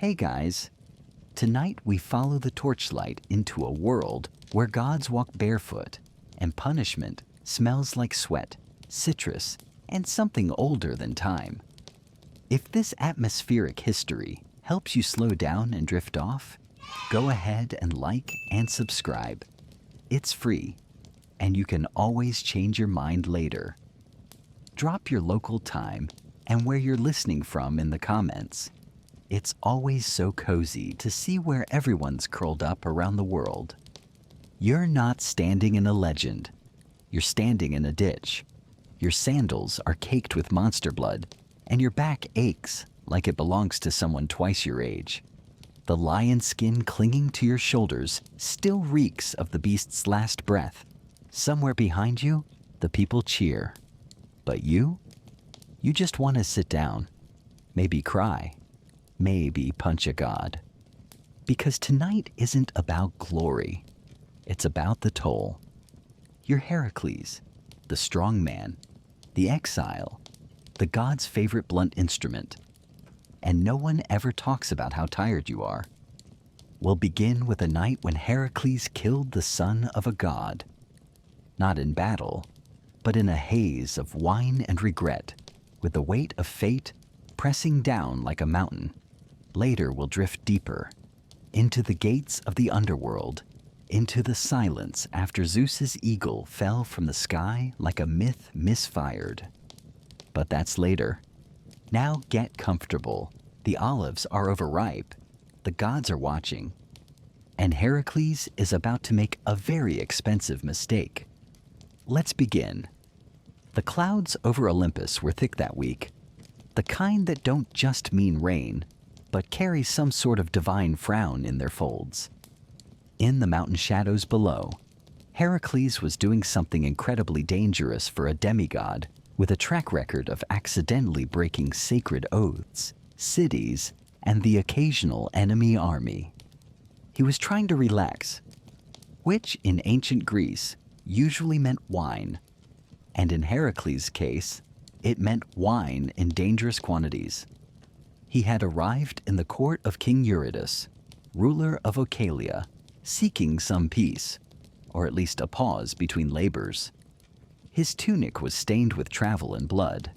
Hey guys, tonight we follow the torchlight into a world where gods walk barefoot and punishment smells like sweat, citrus, and something older than time. If this atmospheric history helps you slow down and drift off, go ahead and like and subscribe. It's free, and you can always change your mind later. Drop your local time and where you're listening from in the comments. It's always so cozy to see where everyone's curled up around the world. You're not standing in a legend. You're standing in a ditch. Your sandals are caked with monster blood, and your back aches like it belongs to someone twice your age. The lion skin clinging to your shoulders still reeks of the beast's last breath. Somewhere behind you, the people cheer. But you just want to sit down, maybe cry, maybe punch a god. Because tonight isn't about glory, it's about the toll. You're Heracles, the strong man, the exile, the god's favorite blunt instrument. And no one ever talks about how tired you are. We'll begin with a night when Heracles killed the son of a god. Not in battle, but in a haze of wine and regret, with the weight of fate pressing down like a mountain. Later we'll drift deeper, into the gates of the underworld, into the silence after Zeus's eagle fell from the sky like a myth misfired. But that's later. Now get comfortable. The olives are overripe. The gods are watching. And Heracles is about to make a very expensive mistake. Let's begin. The clouds over Olympus were thick that week. The kind that don't just mean rain, but carry some sort of divine frown in their folds. In the mountain shadows below, Heracles was doing something incredibly dangerous for a demigod with a track record of accidentally breaking sacred oaths, cities, and the occasional enemy army. He was trying to relax, which in ancient Greece usually meant wine, and in Heracles' case, it meant wine in dangerous quantities. He had arrived in the court of King Eurytus, ruler of Ocalia, seeking some peace, or at least a pause between labors. His tunic was stained with travel and blood,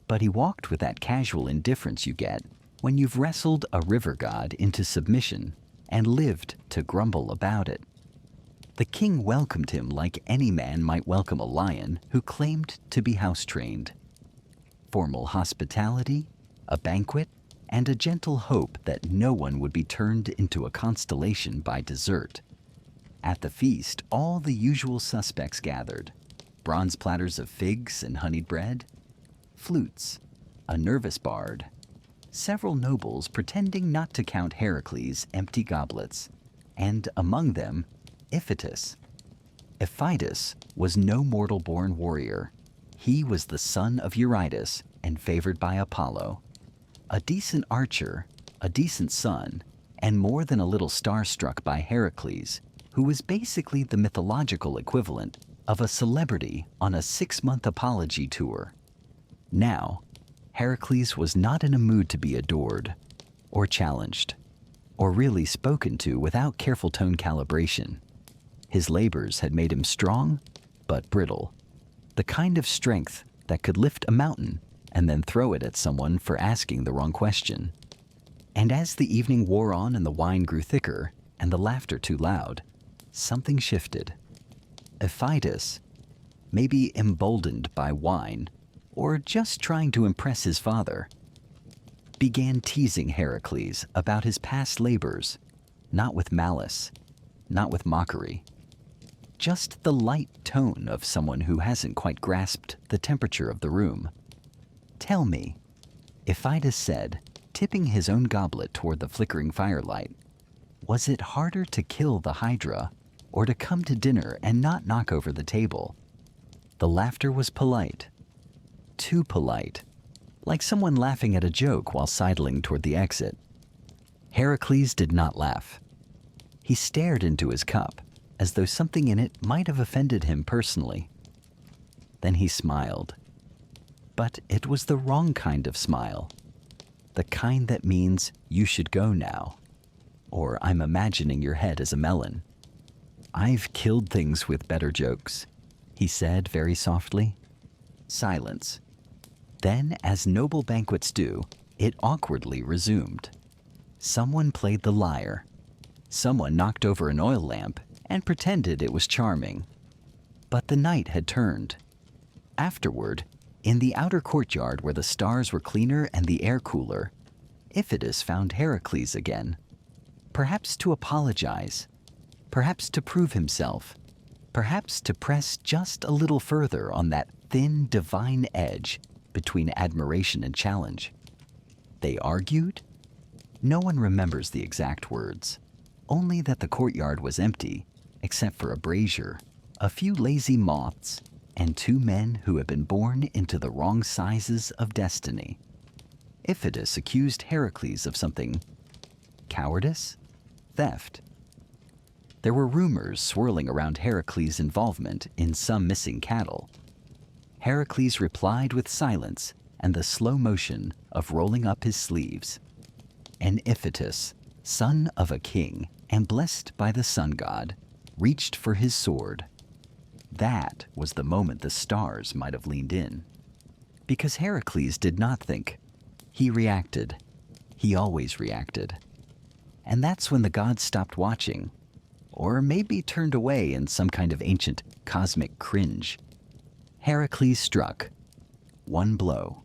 but he walked with that casual indifference you get when you've wrestled a river god into submission and lived to grumble about it. The king welcomed him like any man might welcome a lion who claimed to be house-trained. Formal hospitality, a banquet, and a gentle hope that no one would be turned into a constellation by dessert. At the feast, all the usual suspects gathered. Bronze platters of figs and honeyed bread, flutes, a nervous bard, several nobles pretending not to count Heracles' empty goblets, and among them, Iphitus. Iphitus was no mortal-born warrior. He was the son of Eurytus and favored by Apollo. A decent archer, a decent son, and more than a little starstruck by Heracles, who was basically the mythological equivalent of a celebrity on a 6-month apology tour. Now, Heracles was not in a mood to be adored, or challenged, or really spoken to without careful tone calibration. His labors had made him strong, but brittle. The kind of strength that could lift a mountain and then throw it at someone for asking the wrong question. And as the evening wore on and the wine grew thicker and the laughter too loud, something shifted. Iphitus, maybe emboldened by wine, or just trying to impress his father, began teasing Heracles about his past labors, not with malice, not with mockery, just the light tone of someone who hasn't quite grasped the temperature of the room. "Tell me," Iphitus said, tipping his own goblet toward the flickering firelight, "was it harder to kill the Hydra or to come to dinner and not knock over the table?" The laughter was polite. Too polite. Like someone laughing at a joke while sidling toward the exit. Heracles did not laugh. He stared into his cup, as though something in it might have offended him personally. Then he smiled. But it was the wrong kind of smile. the kind that means you should go now, or I'm imagining your head as a melon. I've killed things with better jokes, he said very softly. Silence. Then, as noble banquets do, it awkwardly resumed. Someone played the lyre. Someone knocked over an oil lamp and pretended it was charming. But the night had turned. Afterward, in the outer courtyard where the stars were cleaner and the air cooler, Iphitus found Heracles again. Perhaps to apologize. Perhaps to prove himself. Perhaps to press just a little further on that thin divine edge between admiration and challenge. They argued? No one remembers the exact words, only that the courtyard was empty, except for a brazier, a few lazy moths, and two men who had been born into the wrong sizes of destiny. Iphitus accused Heracles of something. Cowardice? Theft? There were rumors swirling around Heracles' involvement in some missing cattle. Heracles replied with silence and the slow motion of rolling up his sleeves. And Iphitus, son of a king and blessed by the sun god, reached for his sword. That was the moment the stars might have leaned in. Because Heracles did not think. He reacted. He always reacted. And that's when the gods stopped watching, or maybe turned away in some kind of ancient cosmic cringe. Heracles struck. One blow.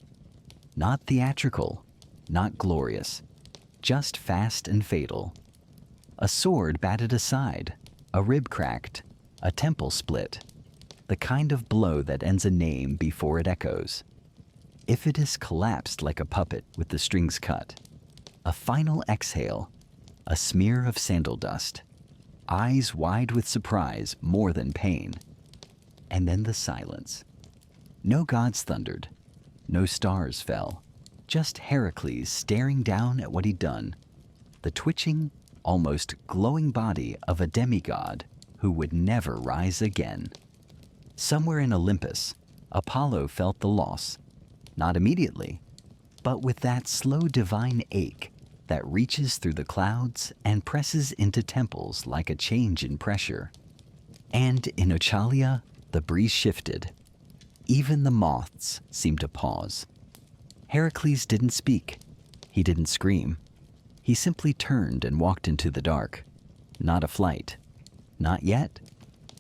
Not theatrical, not glorious, just fast and fatal. A sword batted aside, a rib cracked, a temple split. The kind of blow that ends a name before it echoes. Iphitus collapsed like a puppet with the strings cut. A final exhale, a smear of sandal dust. Eyes wide with surprise more than pain. And then the silence. No gods thundered. No stars fell. Just Heracles staring down at what he'd done. The twitching, almost glowing body of a demigod who would never rise again. Somewhere in Olympus, Apollo felt the loss. Not immediately, but with that slow divine ache that reaches through the clouds and presses into temples like a change in pressure. And in Oechalia, the breeze shifted. Even the moths seemed to pause. Heracles didn't speak. He didn't scream. He simply turned and walked into the dark. Not a flight. Not yet.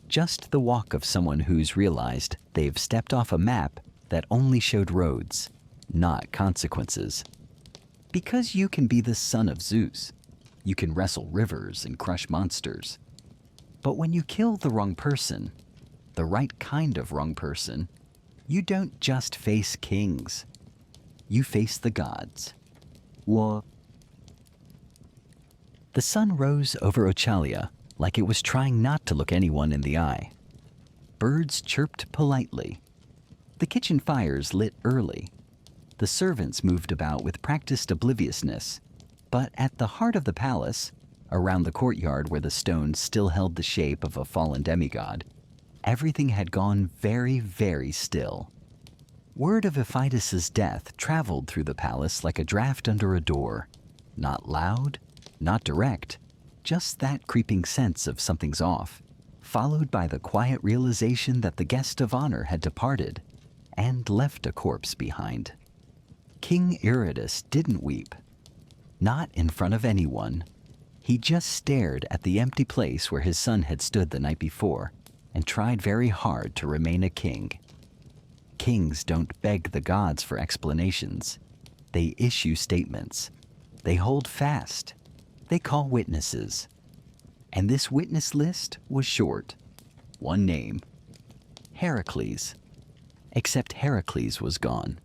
Just the walk of someone who's realized they've stepped off a map that only showed roads, not consequences. Because you can be the son of Zeus. You can wrestle rivers and crush monsters. But when you kill the wrong person, the right kind of wrong person, you don't just face kings. You face the gods. What? The sun rose over Oechalia like it was trying not to look anyone in the eye. Birds chirped politely. The kitchen fires lit early. The servants moved about with practiced obliviousness. But at the heart of the palace, around the courtyard where the stones still held the shape of a fallen demigod, everything had gone very, very still. Word of Iphitus's death traveled through the palace like a draft under a door. Not loud, not direct, just that creeping sense of something's off, followed by the quiet realization that the guest of honor had departed and left a corpse behind. King Eurytus didn't weep. Not in front of anyone. He just stared at the empty place where his son had stood the night before and tried very hard to remain a king. Kings don't beg the gods for explanations. They issue statements. They hold fast. They call witnesses. And this witness list was short. One name. Heracles. Except Heracles was gone.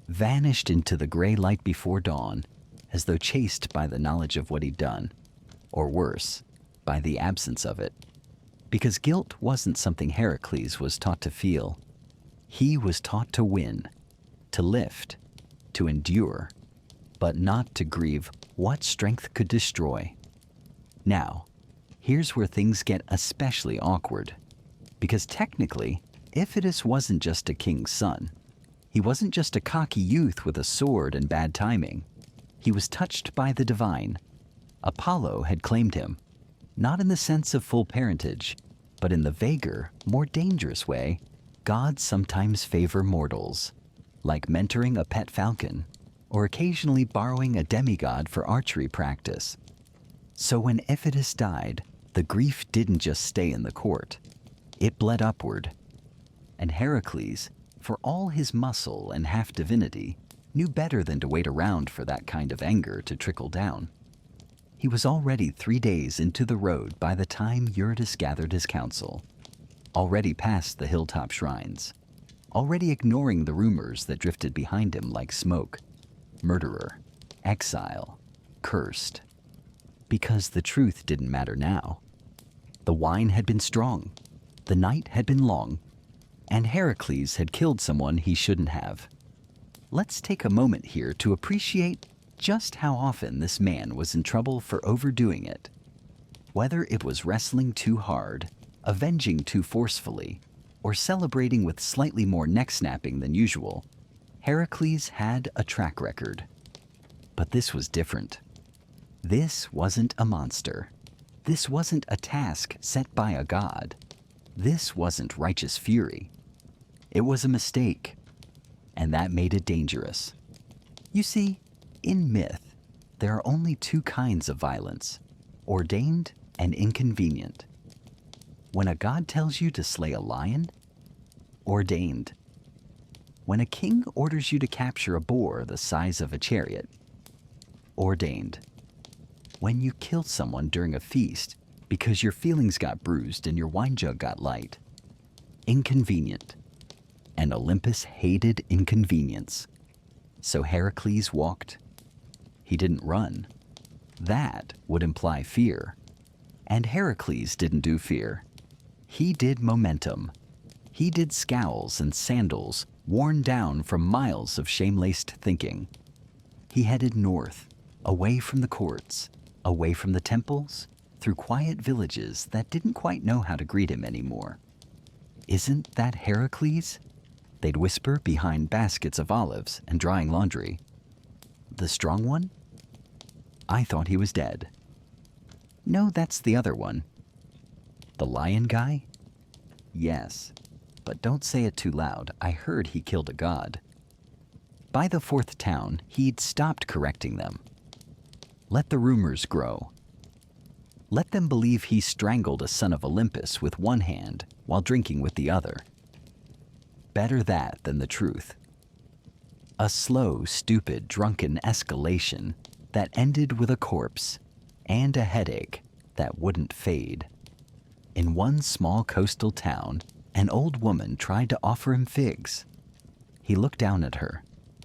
Vanished into the gray light before dawn, as though chased by the knowledge of what he'd done. Or worse, by the absence of it. Because guilt wasn't something Heracles was taught to feel. He was taught to win, to lift, to endure, but not to grieve what strength could destroy. Now, here's where things get especially awkward. Because technically, Iphitus wasn't just a king's son. He wasn't just a cocky youth with a sword and bad timing. He was touched by the divine. Apollo had claimed him, not in the sense of full parentage, but in the vaguer, more dangerous way gods sometimes favor mortals, like mentoring a pet falcon or occasionally borrowing a demigod for archery practice. So when Iphitus died, the grief didn't just stay in the court. It bled upward. And Heracles, for all his muscle and half-divinity, knew better than to wait around for that kind of anger to trickle down. He was already 3 days into the road by the time Eurytus gathered his council, already past the hilltop shrines, already ignoring the rumors that drifted behind him like smoke. Murderer, exile, cursed. Because the truth didn't matter now. The wine had been strong, the night had been long, and Heracles had killed someone he shouldn't have. Let's take a moment here to appreciate just how often this man was in trouble for overdoing it. Whether it was wrestling too hard, avenging too forcefully, or celebrating with slightly more neck-snapping than usual, Heracles had a track record. But this was different. This wasn't a monster. This wasn't a task set by a god. This wasn't righteous fury. It was a mistake, and that made it dangerous. You see, in myth, there are only 2 kinds of violence, ordained and inconvenient. When a god tells you to slay a lion, ordained. When a king orders you to capture a boar the size of a chariot, ordained. When you kill someone during a feast because your feelings got bruised and your wine jug got light, inconvenient. And Olympus hated inconvenience. So Heracles walked. He didn't run. That would imply fear. And Heracles didn't do fear. He did momentum. He did scowls and sandals worn down from miles of shame-laced thinking. He headed north, away from the courts, away from the temples, through quiet villages that didn't quite know how to greet him anymore. Isn't that Heracles? They'd whisper behind baskets of olives and drying laundry. The strong one? I thought he was dead. No, that's the other one. The lion guy? Yes, but don't say it too loud. I heard he killed a god. By the 4th town, he'd stopped correcting them. Let the rumors grow. Let them believe he strangled a son of Olympus with one hand while drinking with the other. Better that than the truth. A slow, stupid, drunken escalation that ended with a corpse and a headache that wouldn't fade. In one small coastal town, an old woman tried to offer him figs. He looked down at her,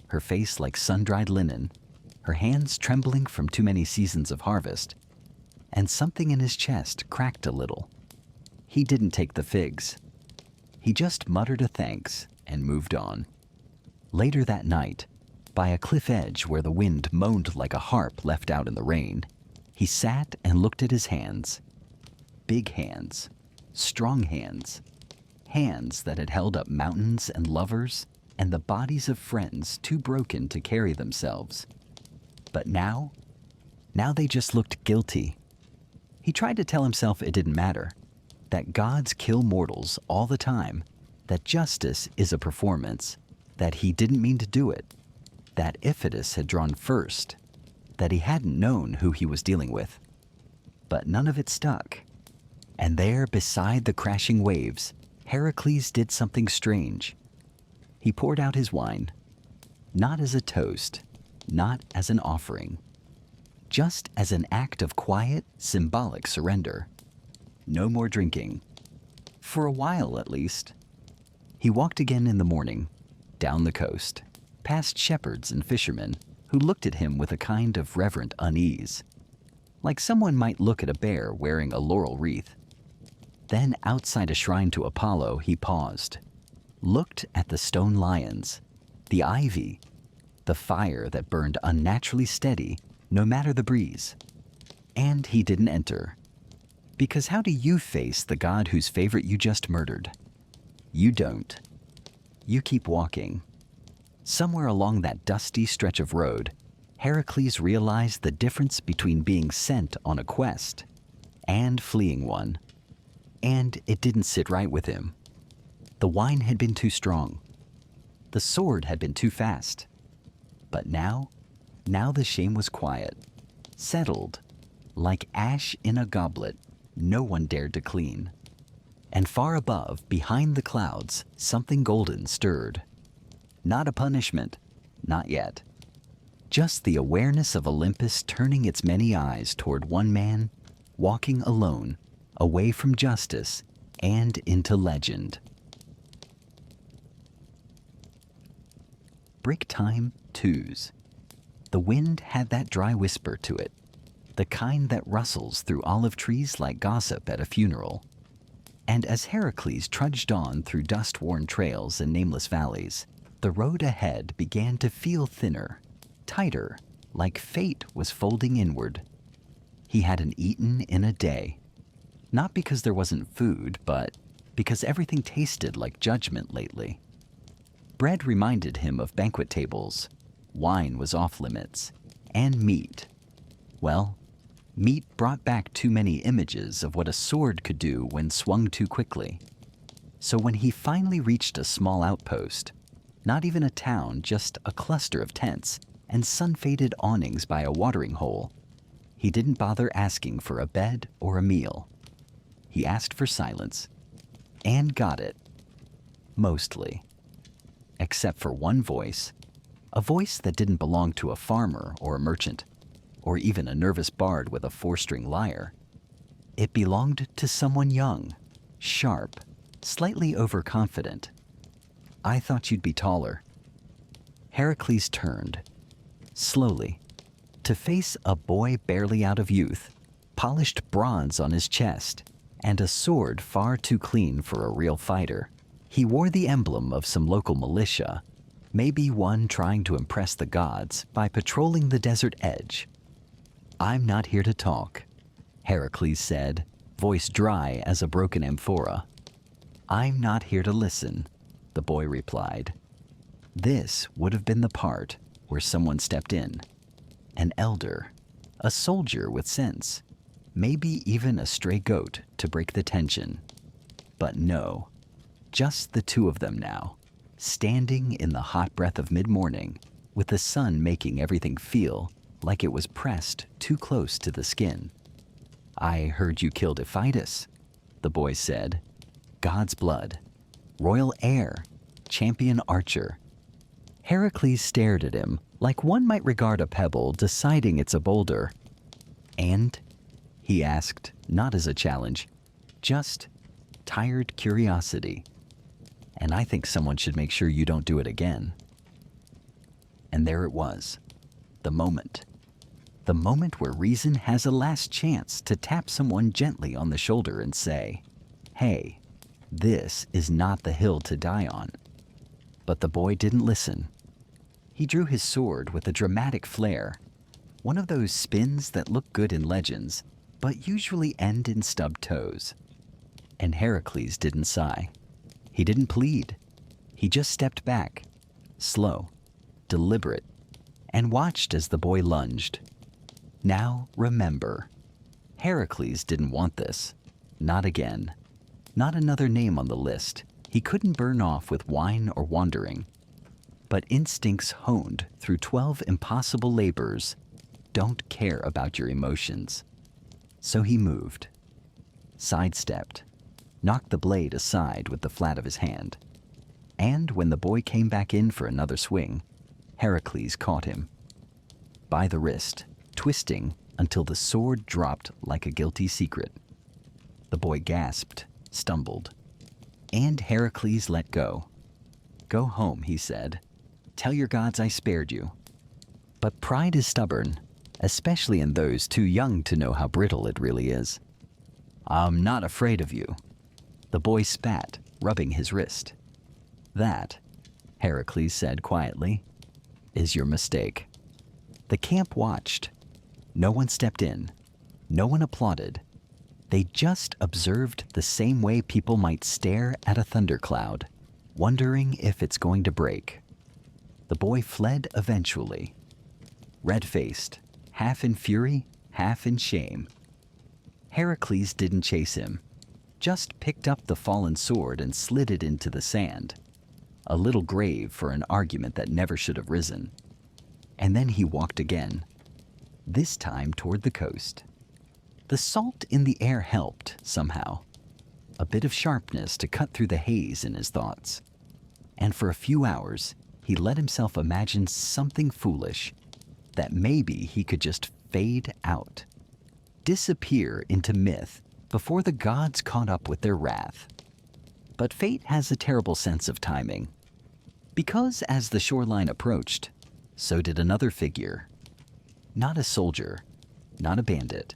her face like sun-dried linen, her hands trembling from too many seasons of harvest, and something in his chest cracked a little. He didn't take the figs. He just muttered a thanks and moved on. Later that night, by a cliff edge where the wind moaned like a harp left out in the rain, he sat and looked at his hands. Big hands, strong hands, hands that had held up mountains and lovers and the bodies of friends too broken to carry themselves. But now they just looked guilty. He tried to tell himself it didn't matter, that gods kill mortals all the time, that justice is a performance, that he didn't mean to do it, that Iphitus had drawn first, that he hadn't known who he was dealing with. But none of it stuck. And there, beside the crashing waves, Heracles did something strange. He poured out his wine, not as a toast, not as an offering, just as an act of quiet, symbolic surrender. No more drinking. For a while, at least. He walked again in the morning, down the coast, past shepherds and fishermen who looked at him with a kind of reverent unease, like someone might look at a bear wearing a laurel wreath. Then outside a shrine to Apollo, he paused, looked at the stone lions, the ivy, the fire that burned unnaturally steady no matter the breeze. And he didn't enter. Because how do you face the god whose favorite you just murdered? You don't. You keep walking. Somewhere along that dusty stretch of road, Heracles realized the difference between being sent on a quest and fleeing one, and it didn't sit right with him. The wine had been too strong. The sword had been too fast. But now the shame was quiet, settled, like ash in a goblet no one dared to clean. And far above, behind the clouds, something golden stirred. Not a punishment, not yet. Just the awareness of Olympus turning its many eyes toward one man, walking alone, away from justice and into legend. Break time twos. The wind had that dry whisper to it, the kind that rustles through olive trees like gossip at a funeral. And as Heracles trudged on through dust-worn trails and nameless valleys, the road ahead began to feel thinner, tighter, like fate was folding inward. He hadn't eaten in a day. Not because there wasn't food, but because everything tasted like judgment lately. Bread reminded him of banquet tables, wine was off limits, and meat. Well, meat brought back too many images of what a sword could do when swung too quickly. So when he finally reached a small outpost, not even a town, just a cluster of tents and sun-faded awnings by a watering hole, he didn't bother asking for a bed or a meal. He asked for silence, and got it. Mostly. Except for one voice, a voice that didn't belong to a farmer or a merchant, or even a nervous bard with a four-string lyre. It belonged to someone young, sharp, slightly overconfident. I thought you'd be taller. Heracles turned, slowly, to face a boy barely out of youth, polished bronze on his chest, and a sword far too clean for a real fighter. He wore the emblem of some local militia, maybe one trying to impress the gods by patrolling the desert edge. I'm not here to talk, Heracles said, voice dry as a broken amphora. I'm not here to listen, the boy replied. This would have been the part where someone stepped in. An elder, a soldier with sense, maybe even a stray goat to break the tension. But no, just the two of them now, standing in the hot breath of mid-morning, with the sun making everything feel like it was pressed too close to the skin. I heard you killed Iphitus, the boy said. God's blood, royal heir, champion archer. Heracles stared at him like one might regard a pebble deciding it's a boulder. And? He asked, not as a challenge, just tired curiosity. And I think someone should make sure you don't do it again. And there it was, the moment. The moment where reason has a last chance to tap someone gently on the shoulder and say, hey, this is not the hill to die on. But the boy didn't listen. He drew his sword with a dramatic flair, one of those spins that look good in legends, but usually end in stubbed toes. And Heracles didn't sigh. He didn't plead. He just stepped back, slow, deliberate, and watched as the boy lunged. Now remember, Heracles didn't want this. Not again. Not another name on the list. He couldn't burn off with wine or wandering. But instincts honed through 12 impossible labors don't care about your emotions. So he moved, sidestepped, knocked the blade aside with the flat of his hand. And when the boy came back in for another swing, Heracles caught him. By the wrist, twisting until the sword dropped like a guilty secret. The boy gasped, stumbled. And Heracles let go. Go home, he said. Tell your gods I spared you. But pride is stubborn, especially in those too young to know how brittle it really is. I'm not afraid of you. The boy spat, rubbing his wrist. That, Heracles said quietly, is your mistake. The camp watched. No one stepped in. No one applauded. They just observed the same way people might stare at a thundercloud, wondering if it's going to break. The boy fled eventually. red-faced, half in fury, half in shame. Heracles didn't chase him, just picked up the fallen sword and slid it into the sand, a little grave for an argument that never should have risen. And then he walked again, this time toward the coast. The salt in the air helped, somehow, a bit of sharpness to cut through the haze in his thoughts. And for a few hours, he let himself imagine something foolish, that maybe he could just fade out, disappear into myth before the gods caught up with their wrath. But fate has a terrible sense of timing, because as the shoreline approached, so did another figure. Not a soldier, not a bandit,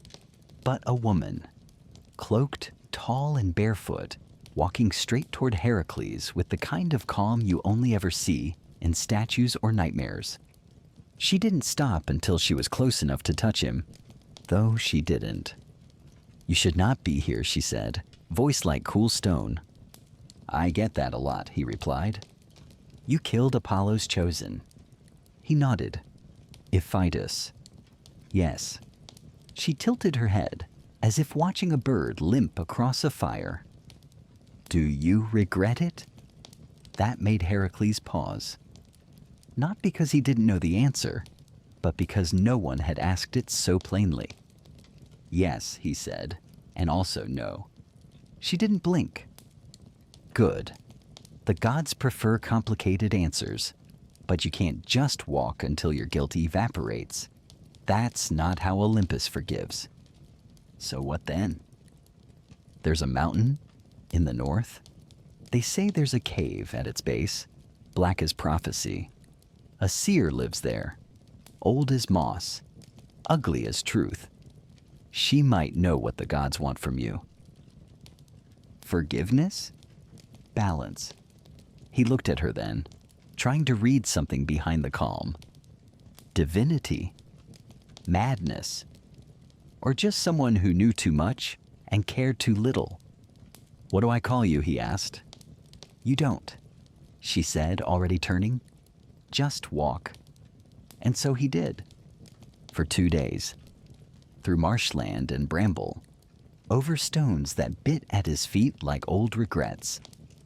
but a woman, cloaked, tall and barefoot, walking straight toward Heracles with the kind of calm you only ever see in statues or nightmares. She didn't stop until she was close enough to touch him, though she didn't. "You should not be here," she said, voice like cool stone. "I get that a lot," he replied. "You killed Apollo's chosen." He nodded. "Iphitus." "Yes." She tilted her head, as if watching a bird limp across a fire. "Do you regret it?" That made Heracles pause. Not because he didn't know the answer, but because no one had asked it so plainly. "Yes," he said, and also no. She didn't blink. "Good. The gods prefer complicated answers, but you can't just walk until your guilt evaporates. That's not how Olympus forgives." "So what then?" "There's a mountain in the north. They say there's a cave at its base, black as prophecy. A seer lives there, old as moss, ugly as truth. She might know what the gods want from you." "Forgiveness?" "Balance." He looked at her then, trying to read something behind the calm. "Divinity? Madness? Or just someone who knew too much and cared too little?" "What do I call you?" he asked. "You don't," she said, already turning. "Just walk." And so he did. For 2 days. Through marshland and bramble, over stones that bit at his feet like old regrets,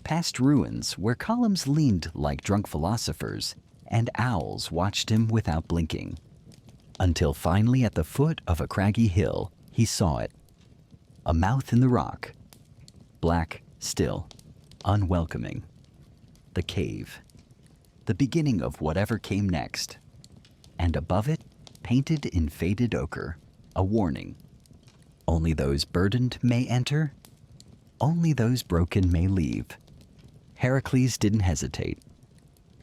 past ruins where columns leaned like drunk philosophers and owls watched him without blinking. Until finally at the foot of a craggy hill, he saw it. A mouth in the rock. Black, still, unwelcoming. The cave. The beginning of whatever came next. And above it, painted in faded ochre, a warning. Only those burdened may enter. Only those broken may leave. Heracles didn't hesitate.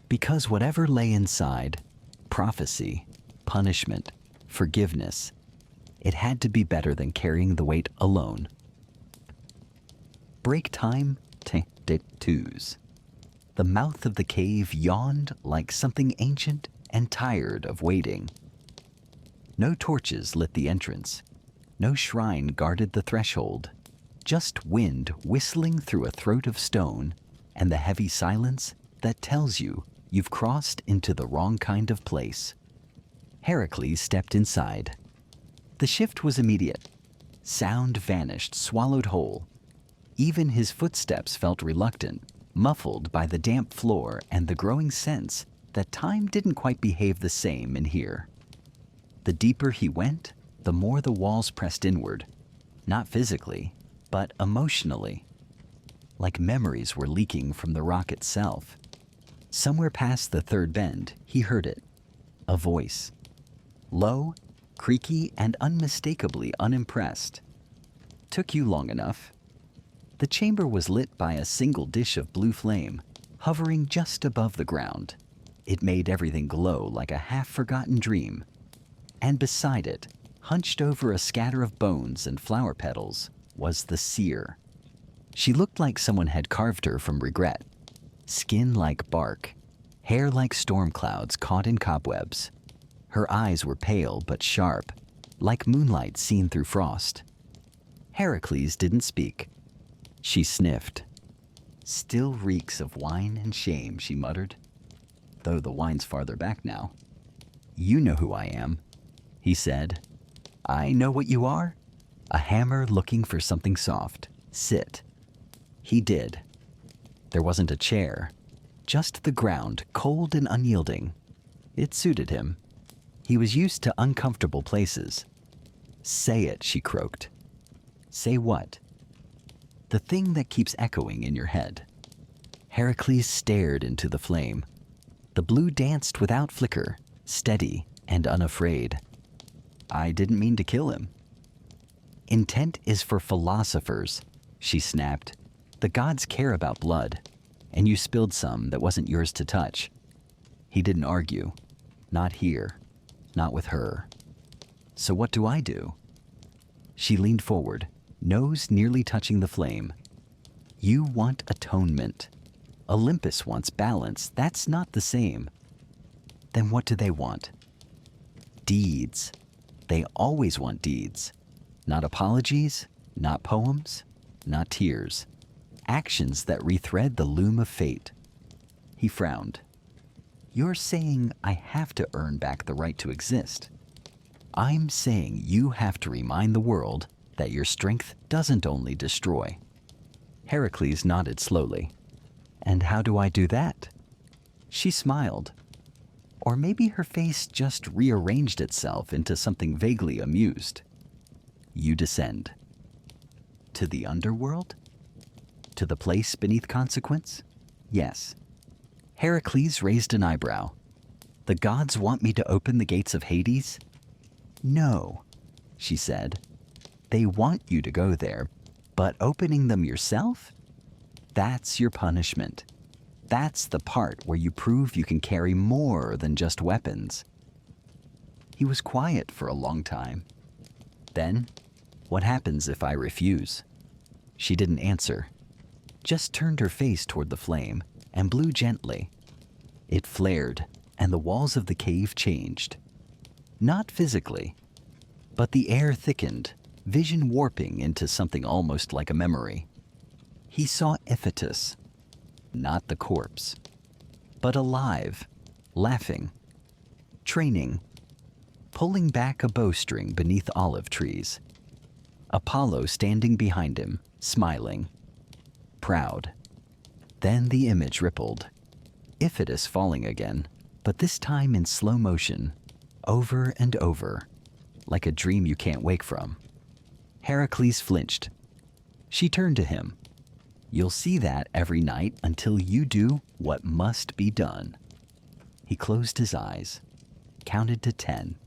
Because whatever lay inside, prophecy, punishment, forgiveness, it had to be better than carrying the weight alone. Break time, twos. The mouth of the cave yawned like something ancient and tired of waiting. No torches lit the entrance. No shrine guarded the threshold. Just wind whistling through a throat of stone and the heavy silence that tells you you've crossed into the wrong kind of place. Heracles stepped inside. The shift was immediate. Sound vanished, swallowed whole. Even his footsteps felt reluctant, muffled by the damp floor and the growing sense that time didn't quite behave the same in here. The deeper he went, the more the walls pressed inward, not physically, but emotionally. Like memories were leaking from the rock itself. Somewhere past the third bend, he heard it. A voice. Low, creaky, and unmistakably unimpressed. "Took you long enough." The chamber was lit by a single dish of blue flame, hovering just above the ground. It made everything glow like a half-forgotten dream. And beside it, hunched over a scatter of bones and flower petals, was the seer. She looked like someone had carved her from regret. Skin like bark, hair like storm clouds caught in cobwebs. Her eyes were pale but sharp, like moonlight seen through frost. Heracles didn't speak. She sniffed. "Still reeks of wine and shame," she muttered. "Though the wine's farther back now." You know who I am, he said. I know what you are. A hammer looking for something soft. Sit. He did. There wasn't a chair, just the ground, cold and unyielding. It suited him. He was used to uncomfortable places. Say it, she croaked. Say what? The thing that keeps echoing in your head. Heracles stared into the flame. The blue danced without flicker, steady and unafraid. I didn't mean to kill him. Intent is for philosophers, she snapped. The gods care about blood, and you spilled some that wasn't yours to touch. He didn't argue. Not here. Not with her. So what do I do? She leaned forward, nose nearly touching the flame. You want atonement. Olympus wants balance. That's not the same. Then what do they want? Deeds. They always want deeds. Not apologies, not poems, not tears. Actions that rethread the loom of fate. He frowned. You're saying I have to earn back the right to exist. I'm saying you have to remind the world that your strength doesn't only destroy. Heracles nodded slowly. And how do I do that? She smiled. Or maybe her face just rearranged itself into something vaguely amused. You descend. To the underworld? To the place beneath consequence? Yes. Heracles raised an eyebrow. The gods want me to open the gates of Hades? No, she said. They want you to go there, but opening them yourself? That's your punishment. That's the part where you prove you can carry more than just weapons. He was quiet for a long time. Then, what happens if I refuse? She didn't answer, just turned her face toward the flame and blew gently. It flared, and the walls of the cave changed. Not physically, but the air thickened, vision warping into something almost like a memory. He saw Iphitus, not the corpse, but alive, laughing, training, pulling back a bowstring beneath olive trees. Apollo standing behind him, smiling, proud. Then the image rippled. Iphitus falling again, but this time in slow motion, over and over, like a dream you can't wake from. Heracles flinched. She turned to him. You'll see that every night until you do what must be done. He closed his eyes, counted to 10.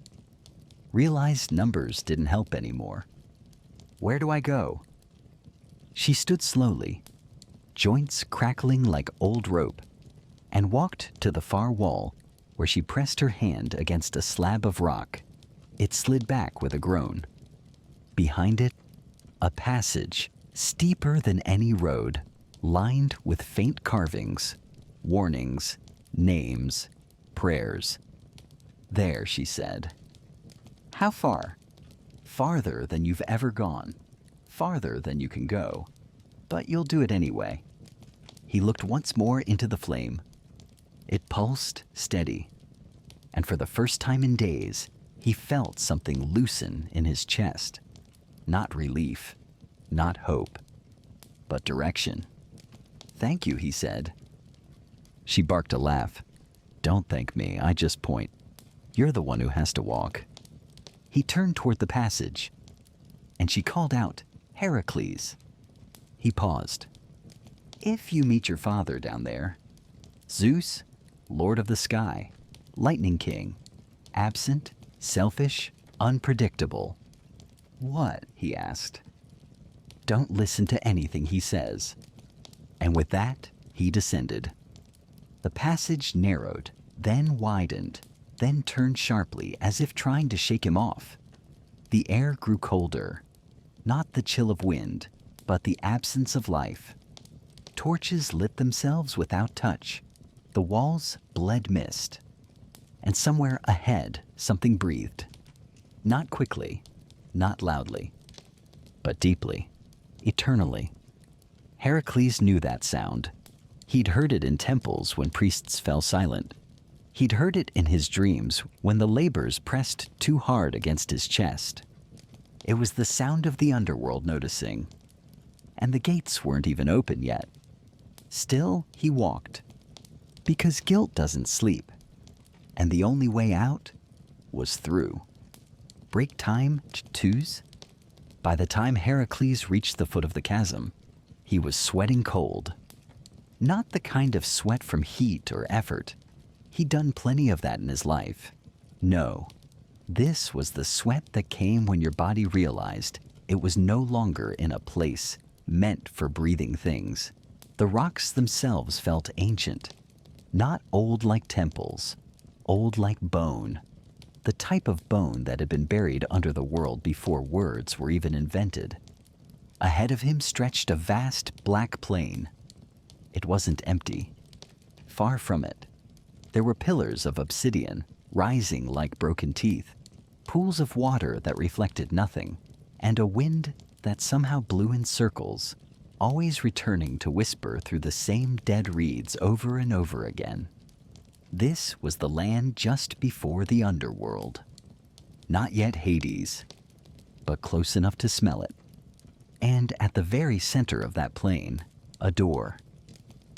Realized numbers didn't help anymore. Where do I go? She stood slowly, joints crackling like old rope, and walked to the far wall where she pressed her hand against a slab of rock. It slid back with a groan. Behind it, a passage steeper than any road, lined with faint carvings, warnings, names, prayers. There, she said. How far? Farther than you've ever gone, farther than you can go, but you'll do it anyway. He looked once more into the flame. It pulsed steady, and for the first time in days, he felt something loosen in his chest. Not relief, not hope, but direction. Thank you, he said. She barked a laugh. Don't thank me, I just point. You're the one who has to walk. He turned toward the passage, and she called out, Heracles. He paused. If you meet your father down there, Zeus, Lord of the Sky, Lightning King, absent, selfish, unpredictable. What? He asked. Don't listen to anything he says. And with that, he descended. The passage narrowed, then widened, then turned sharply as if trying to shake him off. The air grew colder, not the chill of wind, but the absence of life. Torches lit themselves without touch. The walls bled mist. And somewhere ahead, something breathed. Not quickly, not loudly, but deeply, eternally. Heracles knew that sound. He'd heard it in temples when priests fell silent. He'd heard it in his dreams when the labors pressed too hard against his chest. It was the sound of the underworld noticing, and the gates weren't even open yet. Still, he walked, because guilt doesn't sleep, and the only way out was through. Break time twos? By the time Heracles reached the foot of the chasm, he was sweating cold. Not the kind of sweat from heat or effort. He'd done plenty of that in his life. No, this was the sweat that came when your body realized it was no longer in a place meant for breathing things. The rocks themselves felt ancient, not old like temples, old like bone, the type of bone that had been buried under the world before words were even invented. Ahead of him stretched a vast black plain. It wasn't empty. Far from it. There were pillars of obsidian rising like broken teeth, pools of water that reflected nothing, and a wind that somehow blew in circles, always returning to whisper through the same dead reeds over and over again. This was the land just before the underworld. Not yet Hades, but close enough to smell it. And at the very center of that plain, a door.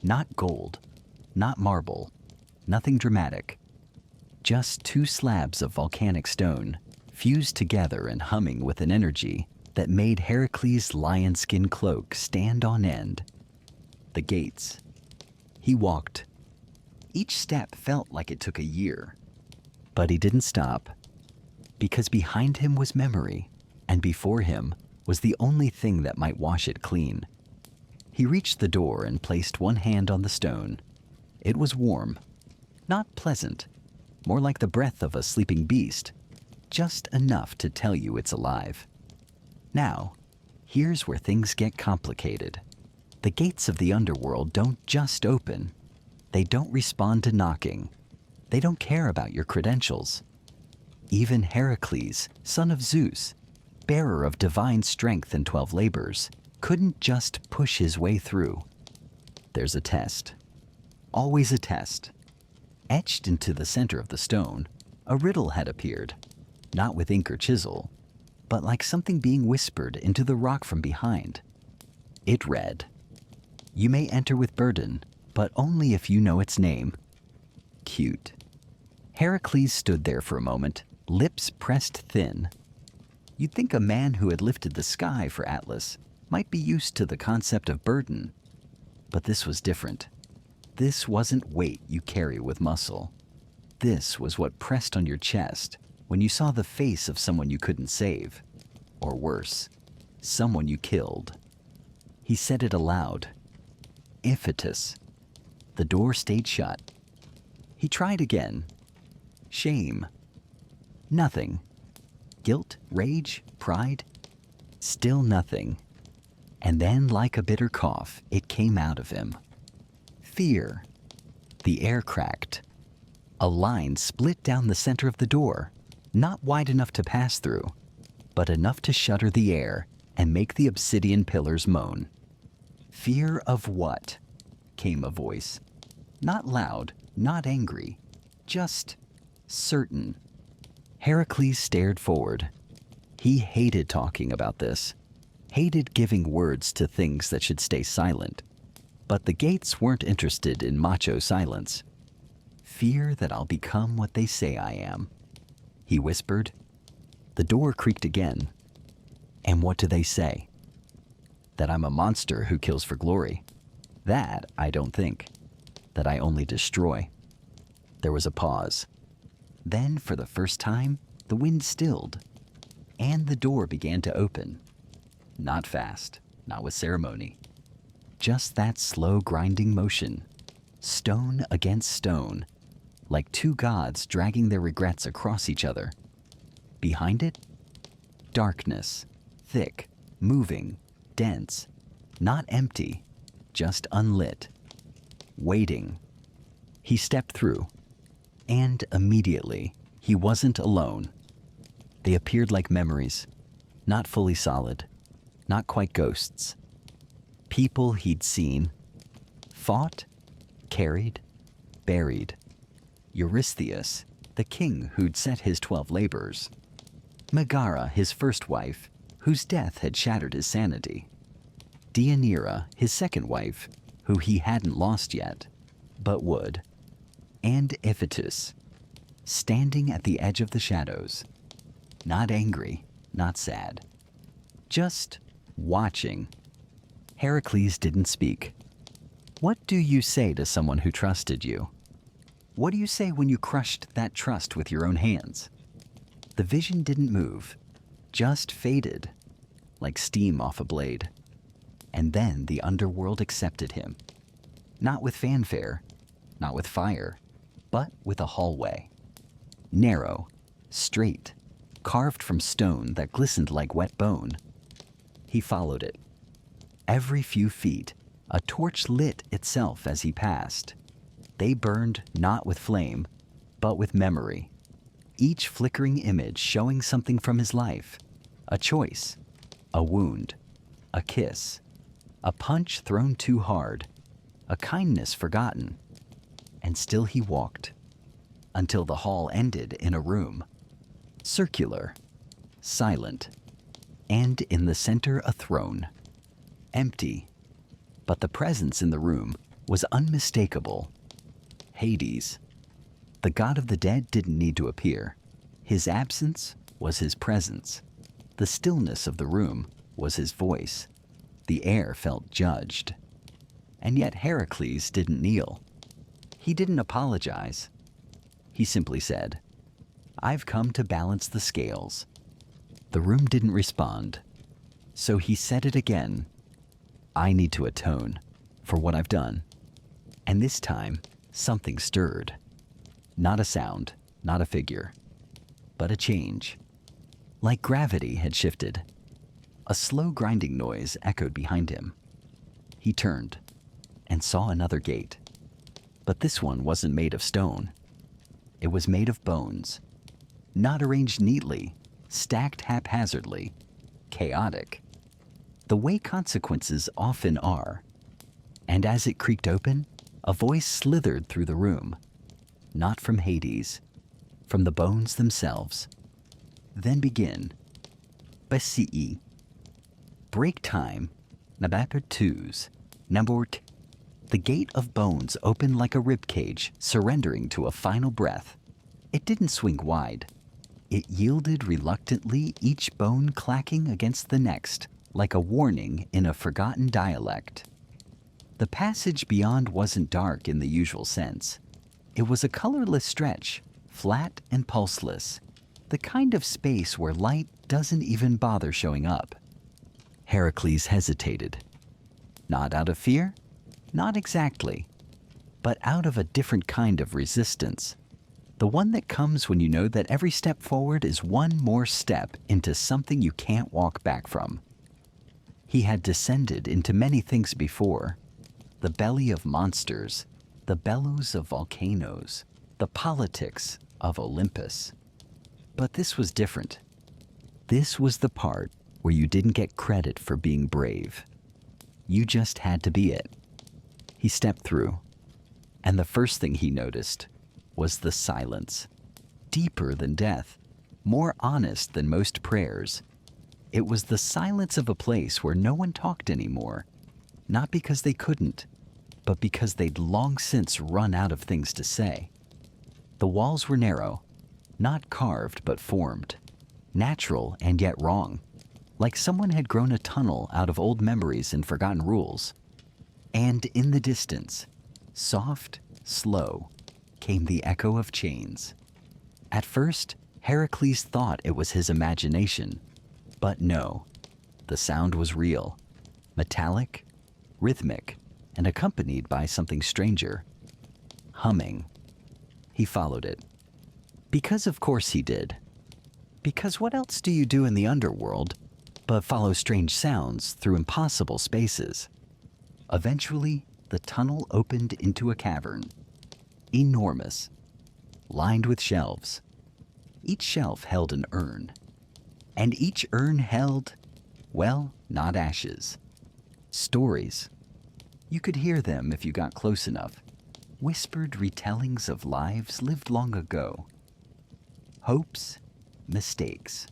Not gold, not marble, nothing dramatic. Just two slabs of volcanic stone, fused together and humming with an energy that made Heracles' lion skin cloak stand on end. The gates. He walked. Each step felt like it took a year. But he didn't stop, because behind him was memory, and before him was the only thing that might wash it clean. He reached the door and placed one hand on the stone. It was warm, not pleasant, more like the breath of a sleeping beast, just enough to tell you it's alive. Now, here's where things get complicated. The gates of the underworld don't just open. They don't respond to knocking. They don't care about your credentials. Even Heracles, son of Zeus, bearer of divine strength and 12 labors, couldn't just push his way through. There's a test. Always a test. Etched into the center of the stone, a riddle had appeared, not with ink or chisel, but like something being whispered into the rock from behind. It read, "You may enter with burden, but only if you know its name." Cute. Heracles stood there for a moment, lips pressed thin. You'd think a man who had lifted the sky for Atlas might be used to the concept of burden. But this was different. This wasn't weight you carry with muscle. This was what pressed on your chest when you saw the face of someone you couldn't save. Or worse, someone you killed. He said it aloud. Iphitus. The door stayed shut. He tried again. Shame. Nothing. Guilt, rage, pride. Still nothing. And then, like a bitter cough, it came out of him. Fear. The air cracked. A line split down the center of the door, not wide enough to pass through, but enough to shutter the air and make the obsidian pillars moan. Fear of what? Came a voice. Not loud, not angry, just certain. Heracles stared forward. He hated talking about this, hated giving words to things that should stay silent. But the gates weren't interested in macho silence. Fear that I'll become what they say I am, he whispered. The door creaked again. And what do they say? That I'm a monster who kills for glory. That I don't think. That I only destroy. There was a pause. Then, for the first time, the wind stilled, and the door began to open. Not fast, not with ceremony. Just that slow grinding motion, stone against stone, like two gods dragging their regrets across each other. Behind it, darkness, thick, moving, dense, not empty, just unlit, waiting. He stepped through, and immediately, he wasn't alone. They appeared like memories, not fully solid, not quite ghosts. People he'd seen, fought, carried, buried. Eurystheus, the king who'd set his 12 labors, Megara, his first wife, whose death had shattered his sanity, Deianira, his second wife, who he hadn't lost yet, but would, and Iphitus, standing at the edge of the shadows, not angry, not sad, just watching. Heracles didn't speak. What do you say to someone who trusted you? What do you say when you crushed that trust with your own hands? The vision didn't move, just faded, like steam off a blade. And then the underworld accepted him. Not with fanfare, not with fire, but with a hallway. Narrow, straight, carved from stone that glistened like wet bone. He followed it. Every few feet, a torch lit itself as he passed. They burned not with flame, but with memory. Each flickering image showing something from his life. A choice, a wound, a kiss, a punch thrown too hard, a kindness forgotten. And still he walked, until the hall ended in a room. Circular, silent, and in the center a throne. Empty, but the presence in the room was unmistakable. Hades, the god of the dead, didn't need to appear. His absence was his presence. The stillness of the room was his voice. The air felt judged. And yet Heracles didn't kneel. He didn't apologize. He simply said, "I've come to balance the scales." The room didn't respond. So he said it again. "I need to atone for what I've done." And this time, something stirred. Not a sound, not a figure, but a change. Like gravity had shifted. A slow grinding noise echoed behind him. He turned and saw another gate. But this one wasn't made of stone. It was made of bones. Not arranged neatly, stacked haphazardly, chaotic. The way consequences often are. And as it creaked open, a voice slithered through the room. Not from Hades, from the bones themselves. Then begin. Basii. Break time. Nabaper twos. Nabort. The gate of bones opened like a ribcage, surrendering to a final breath. It didn't swing wide. It yielded reluctantly, each bone clacking against the next, like a warning in a forgotten dialect. The passage beyond wasn't dark in the usual sense. It was a colorless stretch, flat and pulseless, the kind of space where light doesn't even bother showing up. Heracles hesitated. Not out of fear? Not exactly, but out of a different kind of resistance. The one that comes when you know that every step forward is one more step into something you can't walk back from. He had descended into many things before. The belly of monsters, the bellows of volcanoes, the politics of Olympus. But this was different. This was the part where you didn't get credit for being brave. You just had to be it. He stepped through, and the first thing he noticed was the silence. Deeper than death, more honest than most prayers. It was the silence of a place where no one talked anymore, not because they couldn't, but because they'd long since run out of things to say. The walls were narrow, not carved but formed, natural and yet wrong, like someone had grown a tunnel out of old memories and forgotten rules. And in the distance, soft, slow, came the echo of chains. At first, Heracles thought it was his imagination, but no, the sound was real, metallic, rhythmic, and accompanied by something stranger. Humming. He followed it. Because of course he did. Because what else do you do in the underworld but follow strange sounds through impossible spaces? Eventually, the tunnel opened into a cavern. Enormous, lined with shelves. Each shelf held an urn. And each urn held, well, not ashes. Stories. You could hear them if you got close enough. whispered retellings of lives lived long ago. Hopes, mistakes,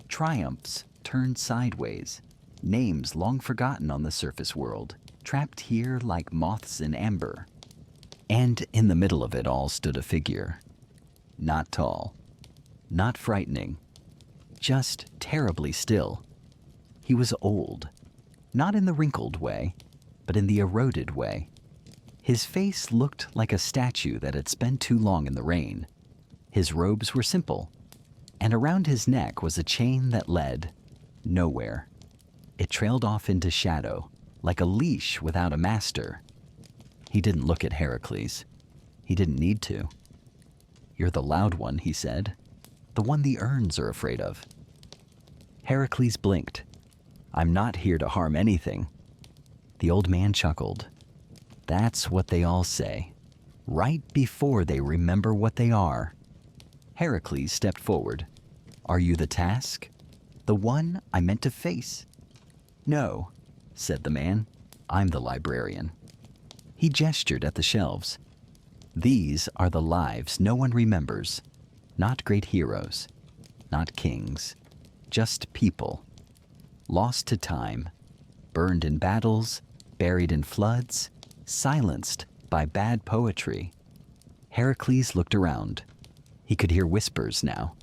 triumphs turned sideways, names long forgotten on the surface world, trapped here like moths in amber. And in the middle of it all stood a figure. Not tall, not frightening, just terribly still. He was old, not in the wrinkled way, but in the eroded way. His face looked like a statue that had spent too long in the rain. His robes were simple, and around his neck was a chain that led nowhere. It trailed off into shadow, like a leash without a master. He didn't look at Heracles. He didn't need to. "You're the loud one," he said. "The one the urns are afraid of." Heracles blinked. "I'm not here to harm anything." The old man chuckled. "That's what they all say, right before they remember what they are." Heracles stepped forward. "Are you the task? The one I meant to face?" "No," said the man. "I'm the librarian." He gestured at the shelves. "These are the lives no one remembers. Not great heroes, not kings, just people. Lost to time, burned in battles, buried in floods, silenced by bad poetry." Heracles looked around. He could hear whispers now.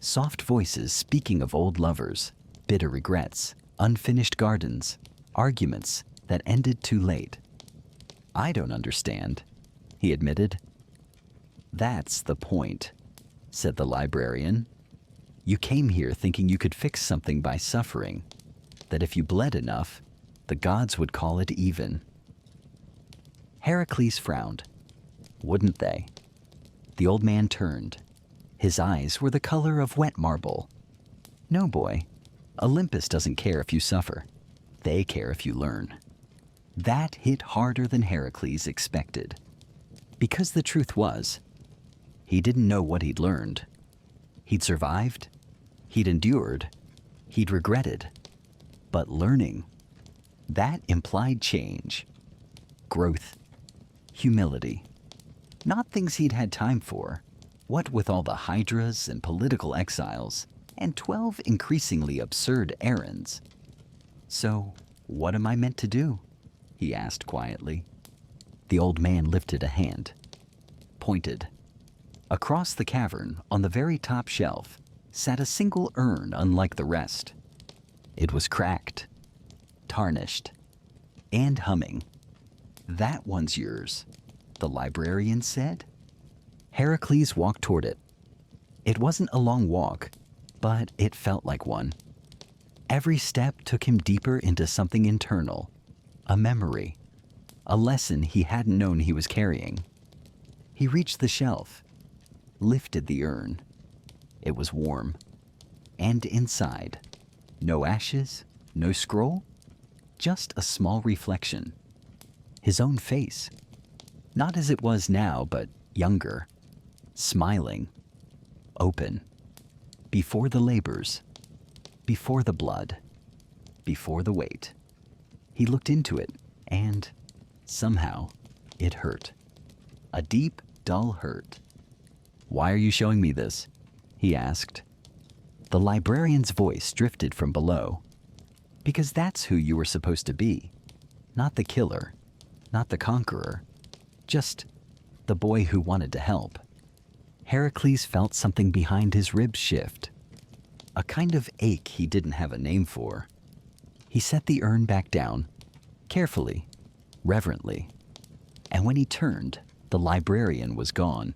Soft voices speaking of old lovers, bitter regrets, unfinished gardens, arguments that ended too late. "I don't understand," he admitted. "That's the point," said the librarian. "You came here thinking you could fix something by suffering, that if you bled enough, the gods would call it even." Heracles frowned. Wouldn't they? The old man turned. His eyes were the color of wet marble. "No, boy. Olympus doesn't care if you suffer. They care if you learn." That hit harder than Heracles expected. Because the truth was, he didn't know what he'd learned. He'd survived, he'd endured, he'd regretted. But learning, that implied change, growth, humility. Not things he'd had time for. What with all the hydras and political exiles, and 12 increasingly absurd errands. "So, what am I meant to do?" he asked quietly. The old man lifted a hand, pointed. Across the cavern, on the very top shelf, sat a single urn unlike the rest. It was cracked, tarnished, and humming. "That one's yours," the librarian said. Heracles walked toward it. It wasn't a long walk, but it felt like one. Every step took him deeper into something internal, a memory, a lesson he hadn't known he was carrying. He reached the shelf, lifted the urn. It was warm. And inside, no ashes, no scroll, just a small reflection. His own face. Not as it was now, but younger, smiling, open, before the labors, before the blood, before the weight. He looked into it, and somehow it hurt. A deep, dull hurt. "Why are you showing me this?" he asked. The librarian's voice drifted from below. "Because that's who you were supposed to be. Not the killer, not the conqueror, just the boy who wanted to help." Heracles felt something behind his ribs shift, a kind of ache he didn't have a name for. He set the urn back down, carefully, reverently, and when he turned, the librarian was gone.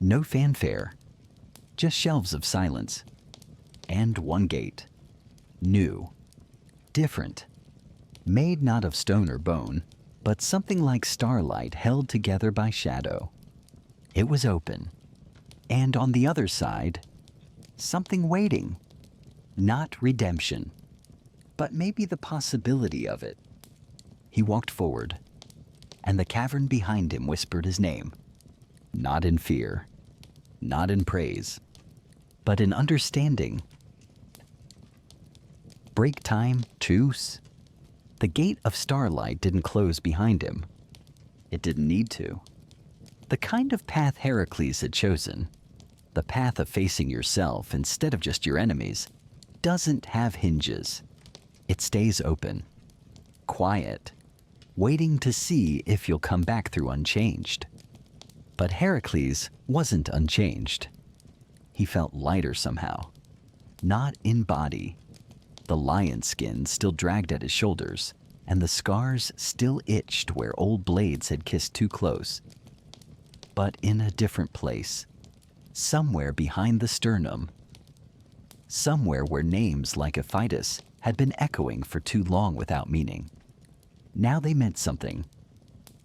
No fanfare, just shelves of silence, and one gate, new, different, made not of stone or bone, but something like starlight held together by shadow. It was open, and on the other side, something waiting. Not redemption, but maybe the possibility of it. He walked forward, and the cavern behind him whispered his name. Not in fear, not in praise, but in understanding. Break time, truce. The gate of starlight didn't close behind him. It didn't need to. The kind of path Heracles had chosen, the path of facing yourself instead of just your enemies, doesn't have hinges. It stays open, quiet, waiting to see if you'll come back through unchanged. But Heracles wasn't unchanged. He felt lighter somehow. Not in body. The lion skin still dragged at his shoulders, and the scars still itched where old blades had kissed too close. But in a different place. Somewhere behind the sternum. Somewhere where names like Iphitus had been echoing for too long without meaning. Now they meant something.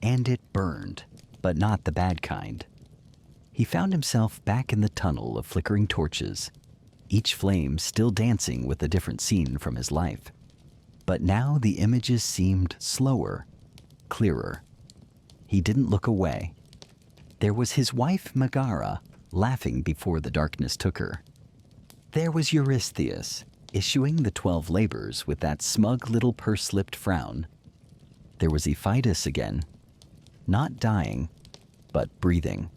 And it burned, but not the bad kind. He found himself back in the tunnel of flickering torches, each flame still dancing with a different scene from his life. But now the images seemed slower, clearer. He didn't look away. There was his wife Megara, laughing before the darkness took her. There was Eurystheus, issuing the 12 labors with that smug little purse-lipped frown. There was Iphitus again, not dying, but breathing.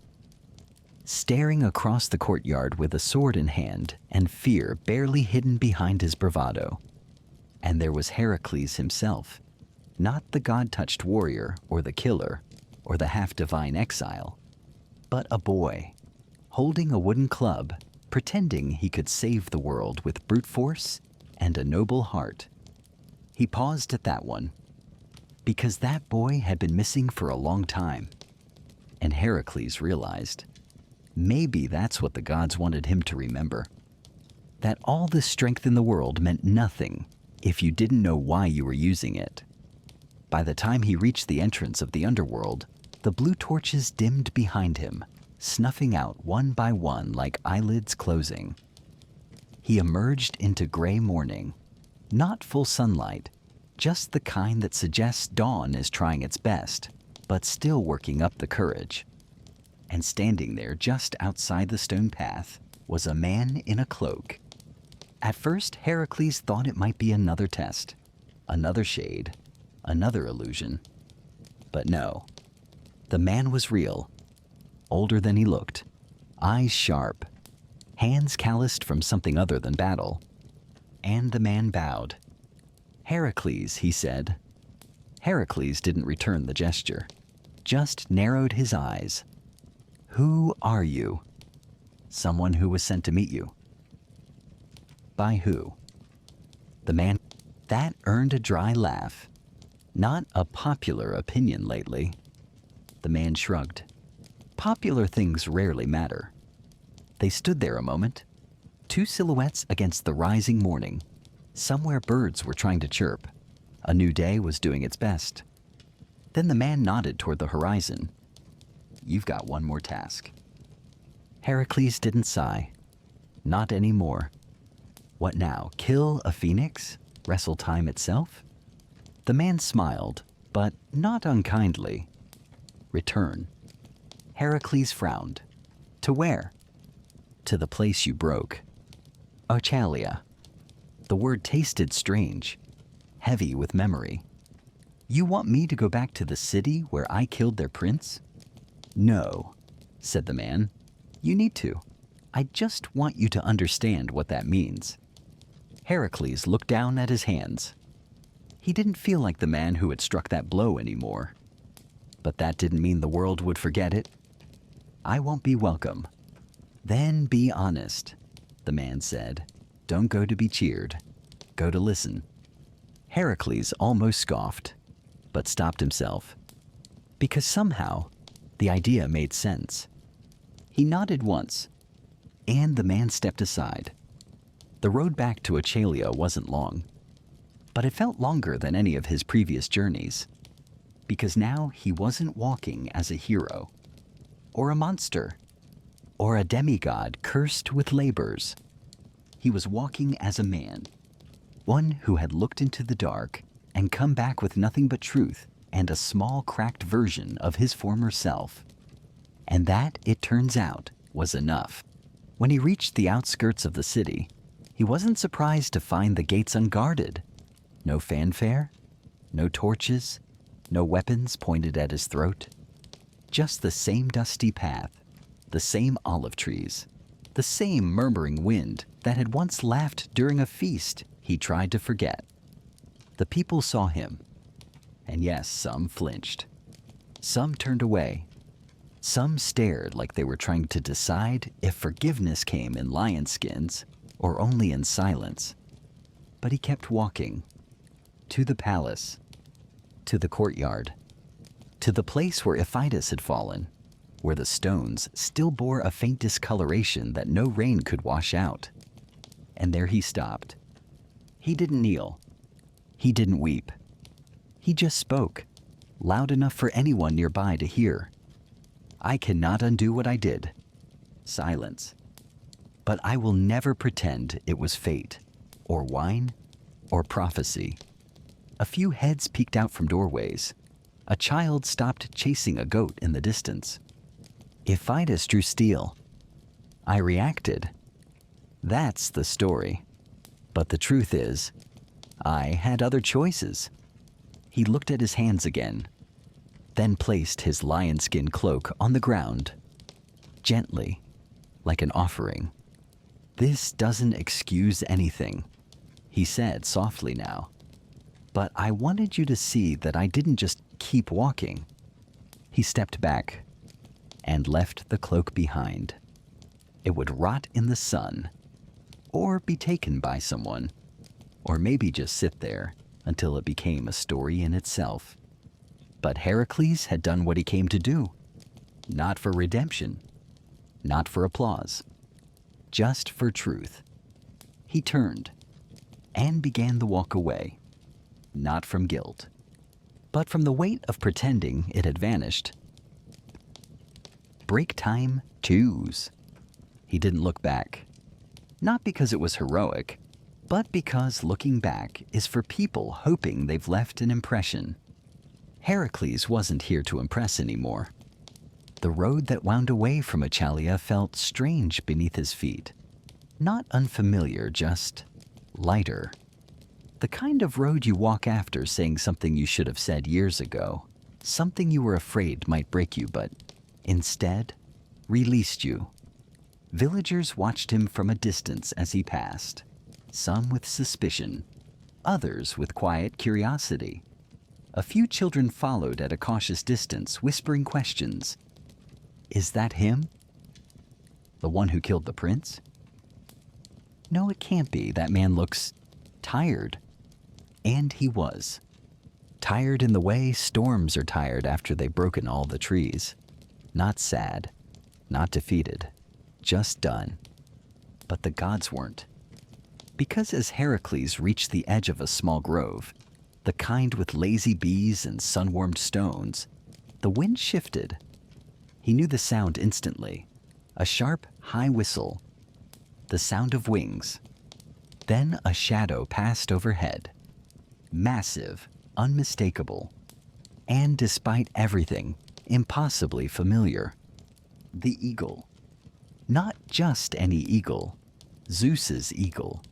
Staring across the courtyard with a sword in hand and fear barely hidden behind his bravado. And there was Heracles himself, not the god-touched warrior or the killer or the half-divine exile, but a boy, holding a wooden club, pretending he could save the world with brute force and a noble heart. He paused at that one, because that boy had been missing for a long time. And Heracles realized, maybe that's what the gods wanted him to remember. That all the strength in the world meant nothing if you didn't know why you were using it. By the time he reached the entrance of the underworld, the blue torches dimmed behind him, snuffing out one by one like eyelids closing. He emerged into gray morning, not full sunlight, just the kind that suggests dawn is trying its best, but still working up the courage. And standing there just outside the stone path was a man in a cloak. At first, Heracles thought it might be another test, another shade, another illusion. But no, the man was real, older than he looked, eyes sharp, hands calloused from something other than battle. And the man bowed. Heracles, he said. Heracles didn't return the gesture, just narrowed his eyes. Who are you? Someone who was sent to meet you. By who? The man. That earned a dry laugh. Not a popular opinion lately. The man shrugged. Popular things rarely matter. They stood there a moment, two silhouettes against the rising morning. Somewhere birds were trying to chirp. A new day was doing its best. Then the man nodded toward the horizon. You've got one more task. Heracles didn't sigh. Not anymore. What now, kill a phoenix? Wrestle time itself? The man smiled, but not unkindly. Return. Heracles frowned. To where? To the place you broke. Ochalia. The word tasted strange, heavy with memory. You want me to go back to the city where I killed their prince? No, said the man. You need to. I just want you to understand what that means. Heracles looked down at his hands. He didn't feel like the man who had struck that blow anymore. But that didn't mean the world would forget it. I won't be welcome. Then be honest, the man said. Don't go to be cheered. Go to listen. Heracles almost scoffed, but stopped himself. Because somehow, the idea made sense. He nodded once, and the man stepped aside. The road back to Ochalia wasn't long, but it felt longer than any of his previous journeys, because now he wasn't walking as a hero, or a monster, or a demigod cursed with labors. He was walking as a man, one who had looked into the dark and come back with nothing but truth and a small cracked version of his former self. And that, it turns out, was enough. When he reached the outskirts of the city, he wasn't surprised to find the gates unguarded. No fanfare, no torches, no weapons pointed at his throat. Just the same dusty path, the same olive trees, the same murmuring wind that had once laughed during a feast he tried to forget. The people saw him, and yes, some flinched. Some turned away. Some stared like they were trying to decide if forgiveness came in lion skins or only in silence. But he kept walking. To the palace. To the courtyard. To the place where Iphitus had fallen, where the stones still bore a faint discoloration that no rain could wash out. And there he stopped. He didn't kneel. He didn't weep. He just spoke, loud enough for anyone nearby to hear. I cannot undo what I did. Silence. But I will never pretend it was fate, or wine, or prophecy. A few heads peeked out from doorways. A child stopped chasing a goat in the distance. Iphitus drew steel. I reacted. That's the story. But the truth is, I had other choices. He looked at his hands again, then placed his lion-skin cloak on the ground, gently, like an offering. This doesn't excuse anything, he said softly now. But I wanted you to see that I didn't just keep walking. He stepped back and left the cloak behind. It would rot in the sun, or be taken by someone, or maybe just sit there until it became a story in itself. But Heracles had done what he came to do, not for redemption, not for applause, just for truth. He turned and began the walk away, not from guilt, but from the weight of pretending it had vanished. Break time twos. He didn't look back, not because it was heroic, but because looking back is for people hoping they've left an impression. Heracles wasn't here to impress anymore. The road that wound away from Achalia felt strange beneath his feet. Not unfamiliar, just lighter. The kind of road you walk after saying something you should have said years ago, something you were afraid might break you, but instead released you. Villagers watched him from a distance as he passed, some with suspicion, others with quiet curiosity. A few children followed at a cautious distance, whispering questions. Is that him? The one who killed the prince? No, it can't be. That man looks tired. And he was. Tired in the way storms are tired after they've broken all the trees. Not sad, not defeated, just done. But the gods weren't. Because as Heracles reached the edge of a small grove, the kind with lazy bees and sun-warmed stones, the wind shifted. He knew the sound instantly. A sharp, high whistle. The sound of wings. Then a shadow passed overhead. Massive, unmistakable, and despite everything, impossibly familiar. The eagle. Not just any eagle, Zeus's eagle.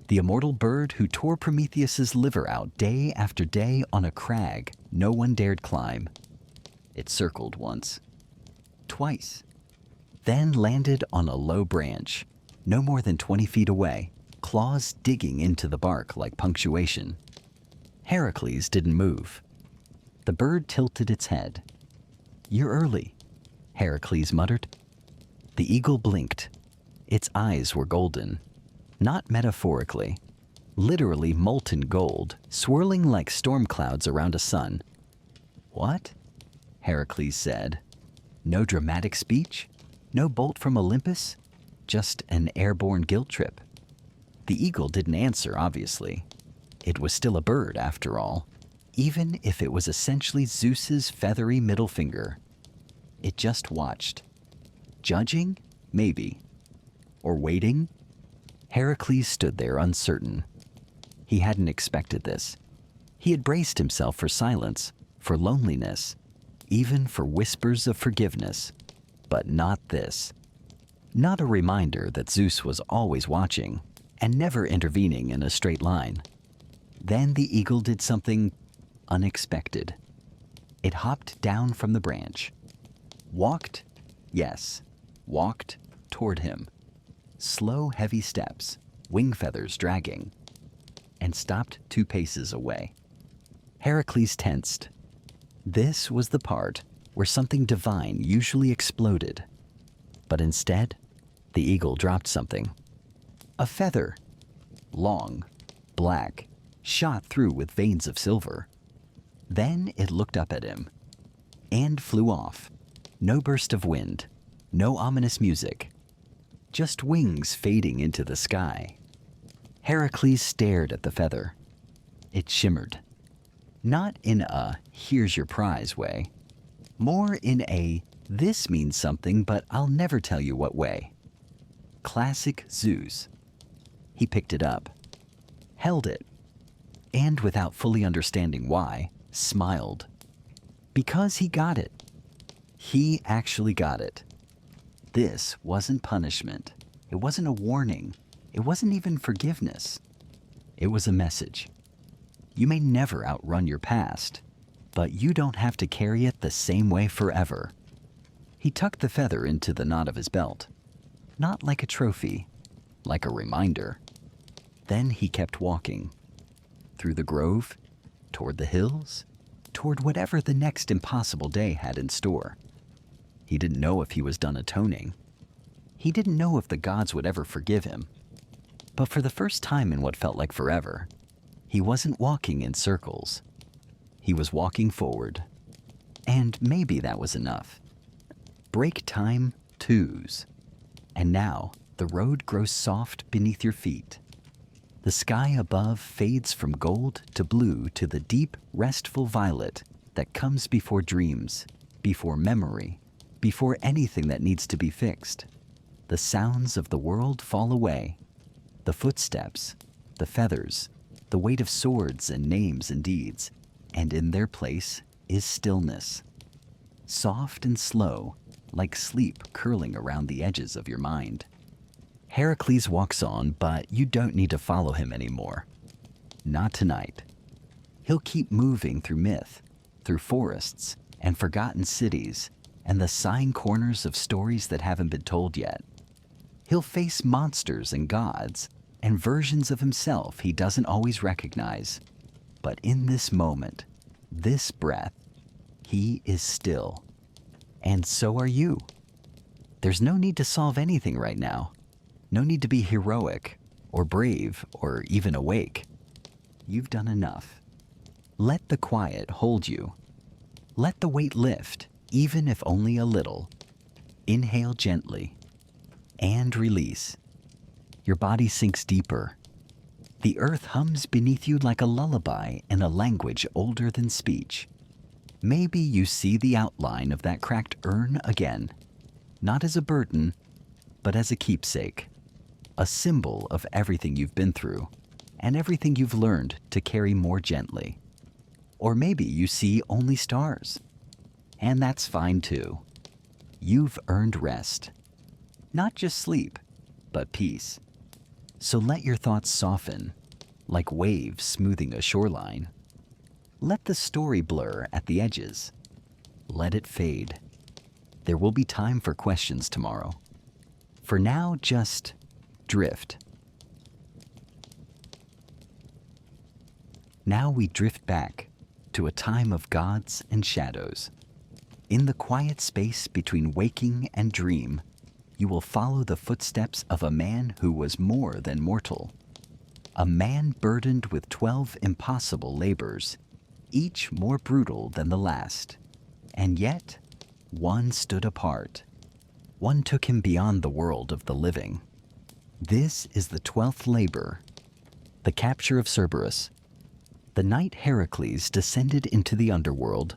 The immortal bird who tore Prometheus's liver out day after day on a crag no one dared climb. It circled once, twice, then landed on a low branch, no more than 20 feet away, claws digging into the bark like punctuation. Heracles didn't move. The bird tilted its head. You're early, Heracles muttered. The eagle blinked. Its eyes were golden. Not metaphorically, literally molten gold, swirling like storm clouds around a sun. What? Heracles said. No dramatic speech? No bolt from Olympus? Just an airborne guilt trip? The eagle didn't answer, obviously. It was still a bird, after all, even if it was essentially Zeus's feathery middle finger. It just watched. Judging? Maybe. Or waiting? Heracles stood there uncertain. He hadn't expected this. He had braced himself for silence, for loneliness, even for whispers of forgiveness. But not this. Not a reminder that Zeus was always watching and never intervening in a straight line. Then the eagle did something unexpected. It hopped down from the branch, walked, yes, walked toward him. Slow, heavy steps, wing feathers dragging, and stopped 2 paces away. Heracles tensed. This was the part where something divine usually exploded. But instead, the eagle dropped something. A feather. Long, black, shot through with veins of silver. Then it looked up at him and flew off. No burst of wind, no ominous music, just wings fading into the sky. Heracles stared at the feather. It shimmered. Not in a "here's your prize" way, more in a "this means something but I'll never tell you what" way. Classic Zeus. He picked it up, held it, and without fully understanding why, smiled. Because he got it. He actually got it. This wasn't punishment. It wasn't a warning. It wasn't even forgiveness. It was a message. You may never outrun your past, but you don't have to carry it the same way forever. He tucked the feather into the knot of his belt, not like a trophy, like a reminder. Then he kept walking, through the grove, toward the hills, toward whatever the next impossible day had in store. He didn't know if he was done atoning. He didn't know if the gods would ever forgive him. But for the first time in what felt like forever, he wasn't walking in circles. He was walking forward. And maybe that was enough. Break time 2s. And now the road grows soft beneath your feet. The sky above fades from gold to blue to the deep, restful violet that comes before dreams, before memory, before anything that needs to be fixed. The sounds of the world fall away. The footsteps, the feathers, the weight of swords and names and deeds, and in their place is stillness. Soft and slow, like sleep curling around the edges of your mind. Heracles walks on, but you don't need to follow him anymore. Not tonight. He'll keep moving through myth, through forests and forgotten cities, and the sighing corners of stories that haven't been told yet. He'll face monsters and gods, and versions of himself he doesn't always recognize. But in this moment, this breath, he is still. And so are you. There's no need to solve anything right now. No need to be heroic, or brave, or even awake. You've done enough. Let the quiet hold you. Let the weight lift, even if only a little. Inhale gently, and release. Your body sinks deeper. The earth hums beneath you like a lullaby in a language older than speech. Maybe you see the outline of that cracked urn again, not as a burden, but as a keepsake, a symbol of everything you've been through and everything you've learned to carry more gently. Or maybe you see only stars, and that's fine too. You've earned rest, not just sleep, but peace. So let your thoughts soften, like waves smoothing a shoreline. Let the story blur at the edges. Let it fade. There will be time for questions tomorrow. For now, just drift. Now we drift back to a time of gods and shadows. In the quiet space between waking and dream, you will follow the footsteps of a man who was more than mortal. A man burdened with 12 impossible labors, each more brutal than the last. And yet, one stood apart. One took him beyond the world of the living. This is the 12th labor, the capture of Cerberus. The night Heracles descended into the underworld,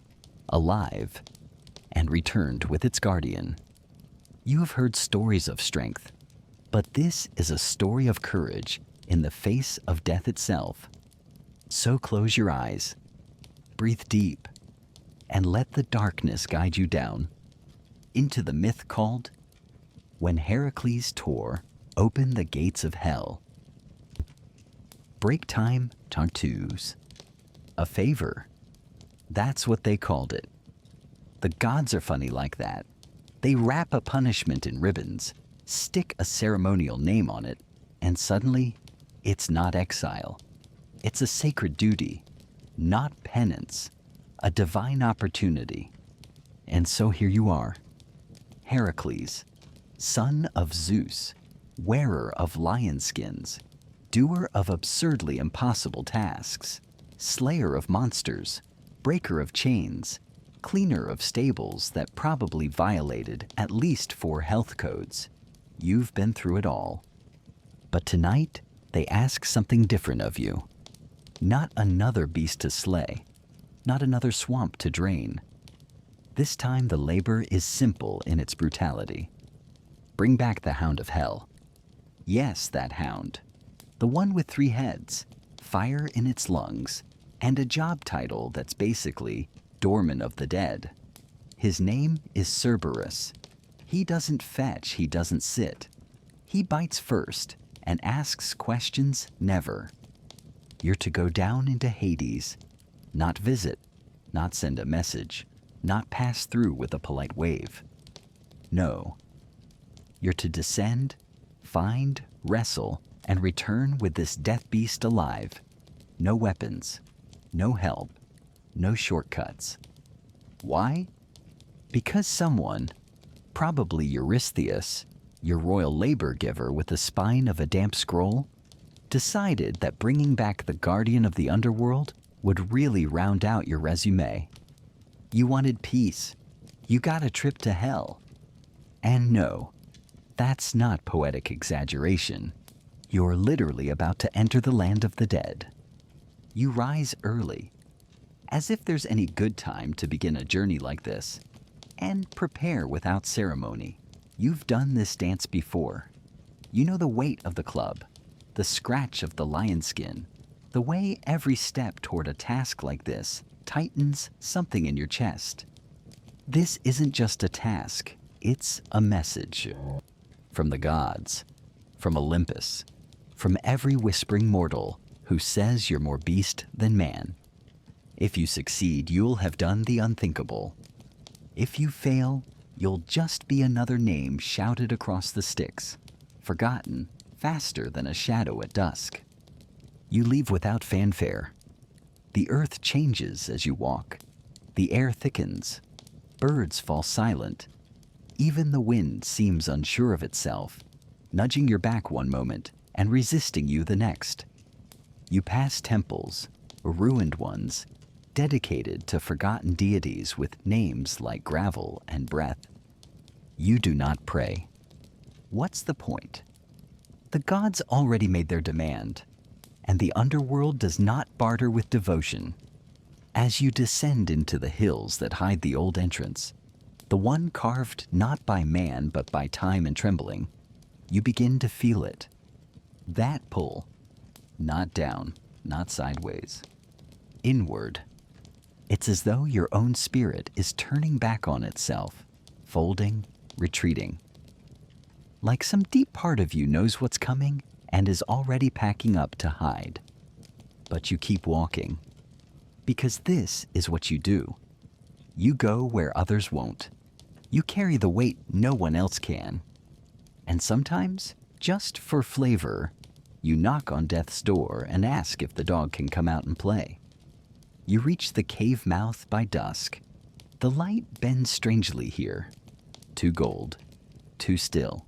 alive, and returned with its guardian. You have heard stories of strength, but this is a story of courage in the face of death itself. So close your eyes, breathe deep, and let the darkness guide you down into the myth called When Heracles Tore Open the Gates of Hell. Break time Tartus. A favor. That's what they called it. The gods are funny like that. They wrap a punishment in ribbons, stick a ceremonial name on it, and suddenly, it's not exile. It's a sacred duty, not penance, a divine opportunity. And so here you are, Heracles, son of Zeus, wearer of lion skins, doer of absurdly impossible tasks, slayer of monsters, breaker of chains, cleaner of stables that probably violated at least 4 health codes. You've been through it all. But tonight, they ask something different of you. Not another beast to slay, not another swamp to drain. This time the labor is simple in its brutality. Bring back the Hound of Hell. Yes, that hound. The one with 3 heads, fire in its lungs, and a job title that's basically Doorman of the Dead. His name is Cerberus. He doesn't fetch, he doesn't sit. He bites first and asks questions never. You're to go down into Hades, not visit, not send a message, not pass through with a polite wave. No. You're to descend, find, wrestle, and return with this death beast alive. No weapons, no help, no shortcuts. Why? Because someone, probably Eurystheus, your royal labor giver with the spine of a damp scroll, decided that bringing back the guardian of the underworld would really round out your resume. You wanted peace. You got a trip to hell. And no, that's not poetic exaggeration. You're literally about to enter the land of the dead. You rise early, as if there's any good time to begin a journey like this, and prepare without ceremony. You've done this dance before. You know the weight of the club, the scratch of the lion skin, the way every step toward a task like this tightens something in your chest. This isn't just a task, it's a message. From the gods, from Olympus, from every whispering mortal who says you're more beast than man. If you succeed, you'll have done the unthinkable. If you fail, you'll just be another name shouted across the Styx, forgotten faster than a shadow at dusk. You leave without fanfare. The earth changes as you walk. The air thickens. Birds fall silent. Even the wind seems unsure of itself, nudging your back one moment and resisting you the next. You pass temples, ruined ones, dedicated to forgotten deities with names like gravel and breath. You do not pray. What's the point? The gods already made their demand, and the underworld does not barter with devotion. As you descend into the hills that hide the old entrance, the one carved not by man but by time and trembling, you begin to feel it. That pull, not down, not sideways, inward. It's as though your own spirit is turning back on itself, folding, retreating. Like some deep part of you knows what's coming and is already packing up to hide. But you keep walking, because this is what you do. You go where others won't. You carry the weight no one else can. And sometimes, just for flavor, you knock on death's door and ask if the dog can come out and play. You reach the cave mouth by dusk. The light bends strangely here. Too gold, too still.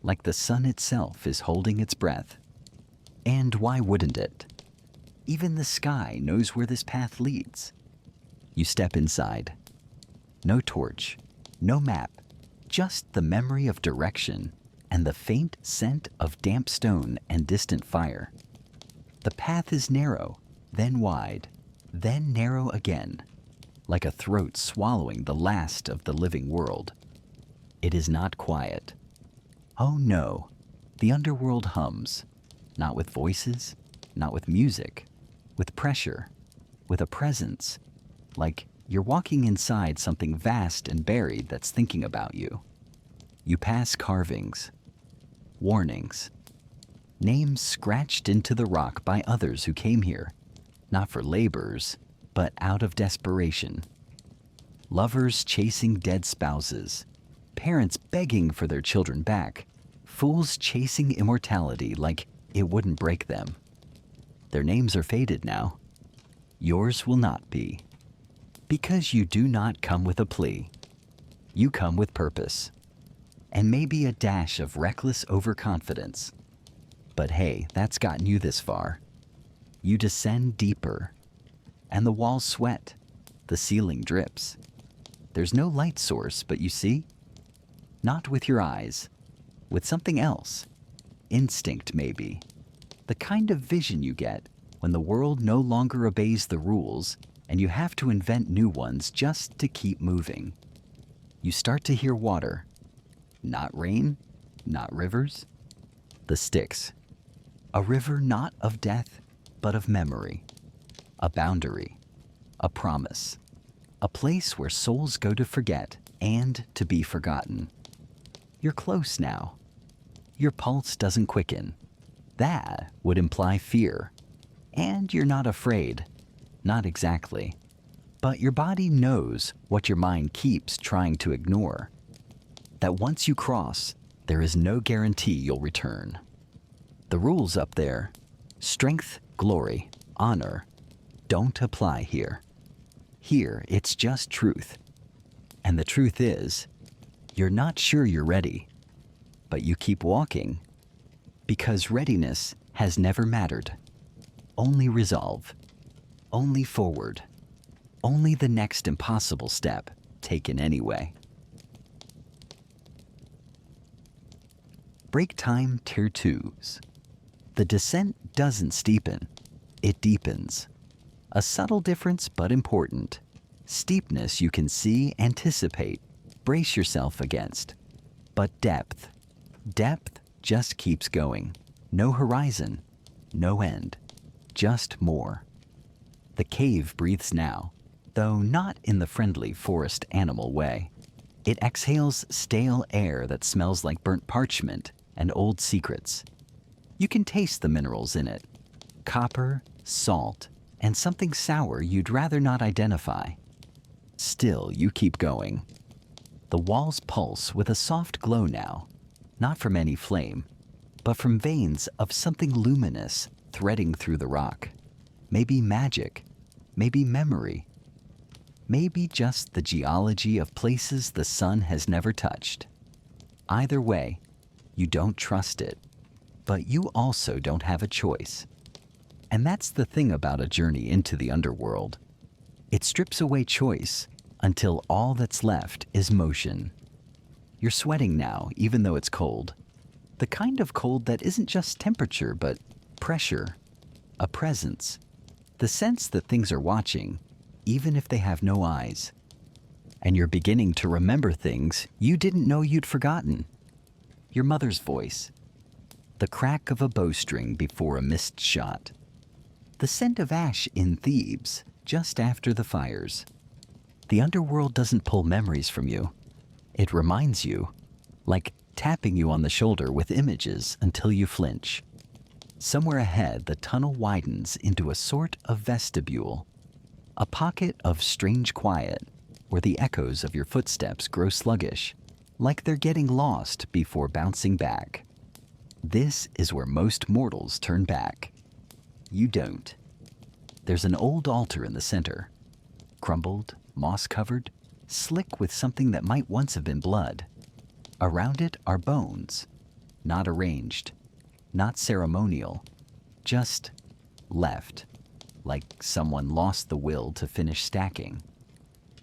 Like the sun itself is holding its breath. And why wouldn't it? Even the sky knows where this path leads. You step inside. No torch, no map, just the memory of direction and the faint scent of damp stone and distant fire. The path is narrow, then wide, then narrow again, like a throat swallowing the last of the living world. It is not quiet. Oh no, the underworld hums, not with voices, not with music, with pressure, with a presence, like you're walking inside something vast and buried that's thinking about you. You pass carvings, warnings, names scratched into the rock by others who came here, not for labors, but out of desperation. Lovers chasing dead spouses, parents begging for their children back, fools chasing immortality like it wouldn't break them. Their names are faded now. Yours will not be. Because you do not come with a plea. You come with purpose. And maybe a dash of reckless overconfidence. But hey, that's gotten you this far. You descend deeper. And the walls sweat. The ceiling drips. There's no light source, but you see? Not with your eyes. With something else. Instinct, maybe. The kind of vision you get when the world no longer obeys the rules and you have to invent new ones just to keep moving. You start to hear water. Not rain, not rivers. The Styx. A river not of death, but of memory. A boundary. A promise. A place where souls go to forget and to be forgotten. You're close now. Your pulse doesn't quicken. That would imply fear. And you're not afraid. Not exactly. But your body knows what your mind keeps trying to ignore. That once you cross, there is no guarantee you'll return. The rules up there, strength, glory, honor, don't apply here. Here, it's just truth. And the truth is, you're not sure you're ready, but you keep walking. Because readiness has never mattered. Only resolve. Only forward. Only the next impossible step, taken anyway. Break time tier 2s. The descent doesn't steepen, it deepens. A subtle difference, but important. Steepness you can see, anticipate, brace yourself against. But depth just keeps going. No horizon, no end, just more. The cave breathes now, though not in the friendly forest animal way. It exhales stale air that smells like burnt parchment and old secrets. You can taste the minerals in it. Copper, salt, and something sour you'd rather not identify. Still, you keep going. The walls pulse with a soft glow now, not from any flame, but from veins of something luminous threading through the rock. Maybe magic, maybe memory, maybe just the geology of places the sun has never touched. Either way, you don't trust it, but you also don't have a choice. And that's the thing about a journey into the underworld. It strips away choice until all that's left is motion. You're sweating now, even though it's cold. The kind of cold that isn't just temperature, but pressure, a presence, the sense that things are watching, even if they have no eyes. And you're beginning to remember things you didn't know you'd forgotten. Your mother's voice, the crack of a bowstring before a missed shot, the scent of ash in Thebes just after the fires. The underworld doesn't pull memories from you. It reminds you, like tapping you on the shoulder with images until you flinch. Somewhere ahead, the tunnel widens into a sort of vestibule, a pocket of strange quiet where the echoes of your footsteps grow sluggish, like they're getting lost before bouncing back. This is where most mortals turn back. You don't. There's an old altar in the center, crumbled, moss-covered, slick with something that might once have been blood. Around it are bones, not arranged, not ceremonial, just left, like someone lost the will to finish stacking.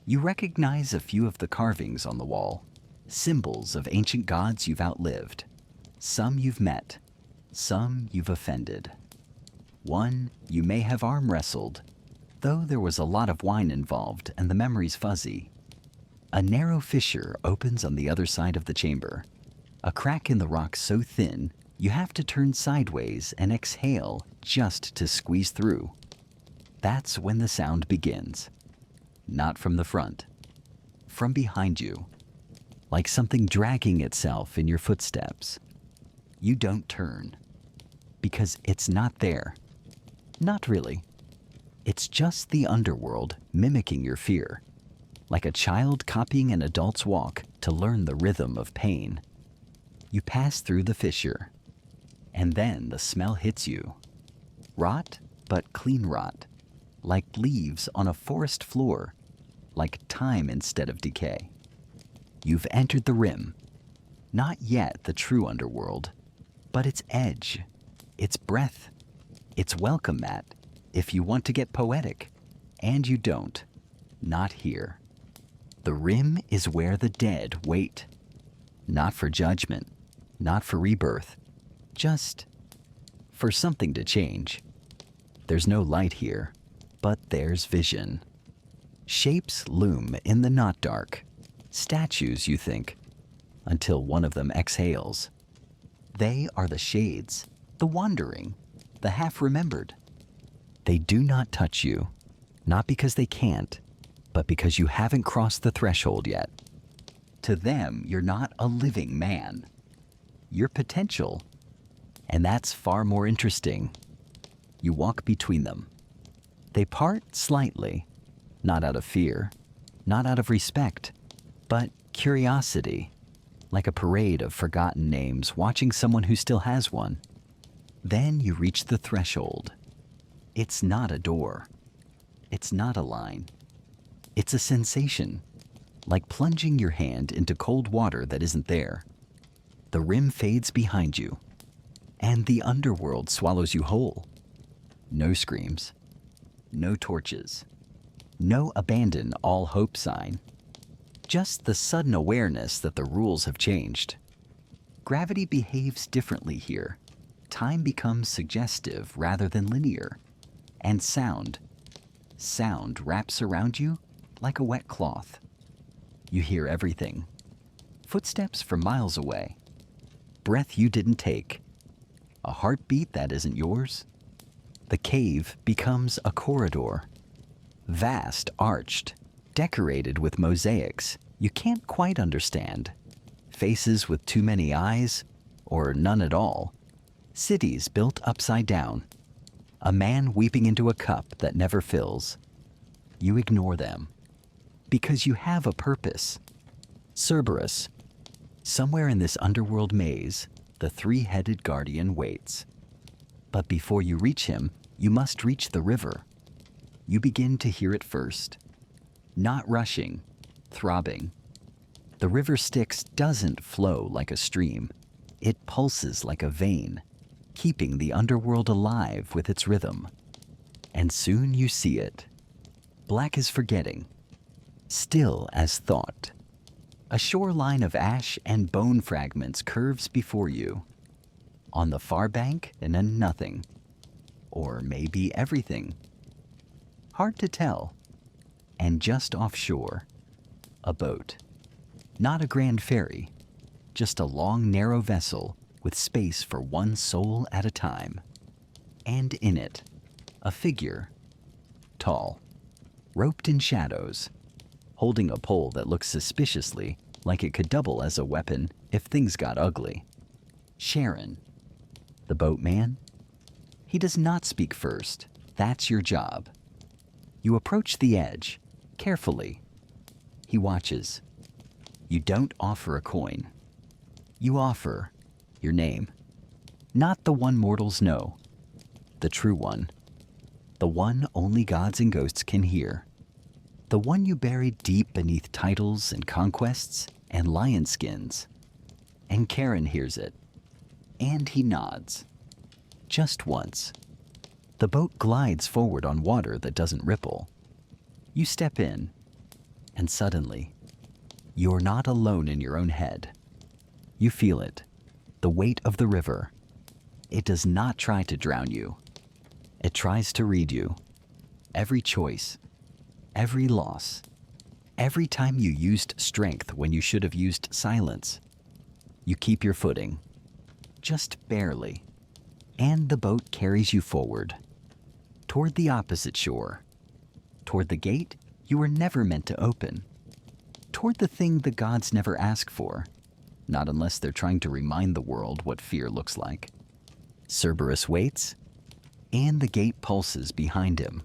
You recognize a few of the carvings on the wall, symbols of ancient gods you've outlived. Some you've met, some you've offended. One you may have arm wrestled, though there was a lot of wine involved and the memory's fuzzy. A narrow fissure opens on the other side of the chamber, a crack in the rock so thin you have to turn sideways and exhale just to squeeze through. That's when the sound begins. Not from the front, from behind you, like something dragging itself in your footsteps. You don't turn, because it's not there. Not really. It's just the underworld mimicking your fear, like a child copying an adult's walk to learn the rhythm of pain. You pass through the fissure, and then the smell hits you. Rot, but clean rot, like leaves on a forest floor, like time instead of decay. You've entered the rim, not yet the true underworld, but its edge, its breath, its welcome mat, if you want to get poetic, and you don't, not here. The rim is where the dead wait, not for judgment, not for rebirth, just for something to change. There's no light here, but there's vision. Shapes loom in the not dark, statues, you think, until one of them exhales. They are the shades, the wandering, the half-remembered. They do not touch you, not because they can't, but because you haven't crossed the threshold yet. To them, you're not a living man. You're potential, and that's far more interesting. You walk between them. They part slightly, not out of fear, not out of respect, but curiosity, like a parade of forgotten names watching someone who still has one. Then you reach the threshold. It's not a door. It's not a line. It's a sensation, like plunging your hand into cold water that isn't there. The rim fades behind you, and the underworld swallows you whole. No screams, no torches, no abandon all hope sign. Just the sudden awareness that the rules have changed. Gravity behaves differently here. Time becomes suggestive rather than linear. And sound wraps around you like a wet cloth. You hear everything. Footsteps from miles away. Breath you didn't take. A heartbeat that isn't yours. The cave becomes a corridor. Vast, arched, decorated with mosaics you can't quite understand. Faces with too many eyes, or none at all. Cities built upside down. A man weeping into a cup that never fills. You ignore them, because you have a purpose. Cerberus. Somewhere in this underworld maze, the three-headed guardian waits. But before you reach him, you must reach the river. You begin to hear it first. Not rushing, throbbing. The river Styx doesn't flow like a stream. It pulses like a vein, keeping the underworld alive with its rhythm. And soon you see it. Black as forgetting, still as thought. A shoreline of ash and bone fragments curves before you. On the far bank, and a nothing. Or maybe everything. Hard to tell. And just offshore, a boat. Not a grand ferry, just a long, narrow vessel with space for one soul at a time. And in it, a figure, tall, roped in shadows, holding a pole that looks suspiciously like it could double as a weapon if things got ugly. Sharon, the boatman. He does not speak first. That's your job. You approach the edge, carefully. He watches. You don't offer a coin. You offer your name. Not the one mortals know. The true one. The one only gods and ghosts can hear. The one you buried deep beneath titles and conquests and lion skins. And Karen hears it. And he nods. Just once. The boat glides forward on water that doesn't ripple. You step in, and suddenly, you're not alone in your own head. You feel it, the weight of the river. It does not try to drown you. It tries to read you. Every choice, every loss, every time you used strength when you should have used silence. You keep your footing, just barely, and the boat carries you forward, toward the opposite shore, toward the gate you were never meant to open, toward the thing the gods never ask for, not unless they're trying to remind the world what fear looks like. Cerberus waits, and the gate pulses behind him.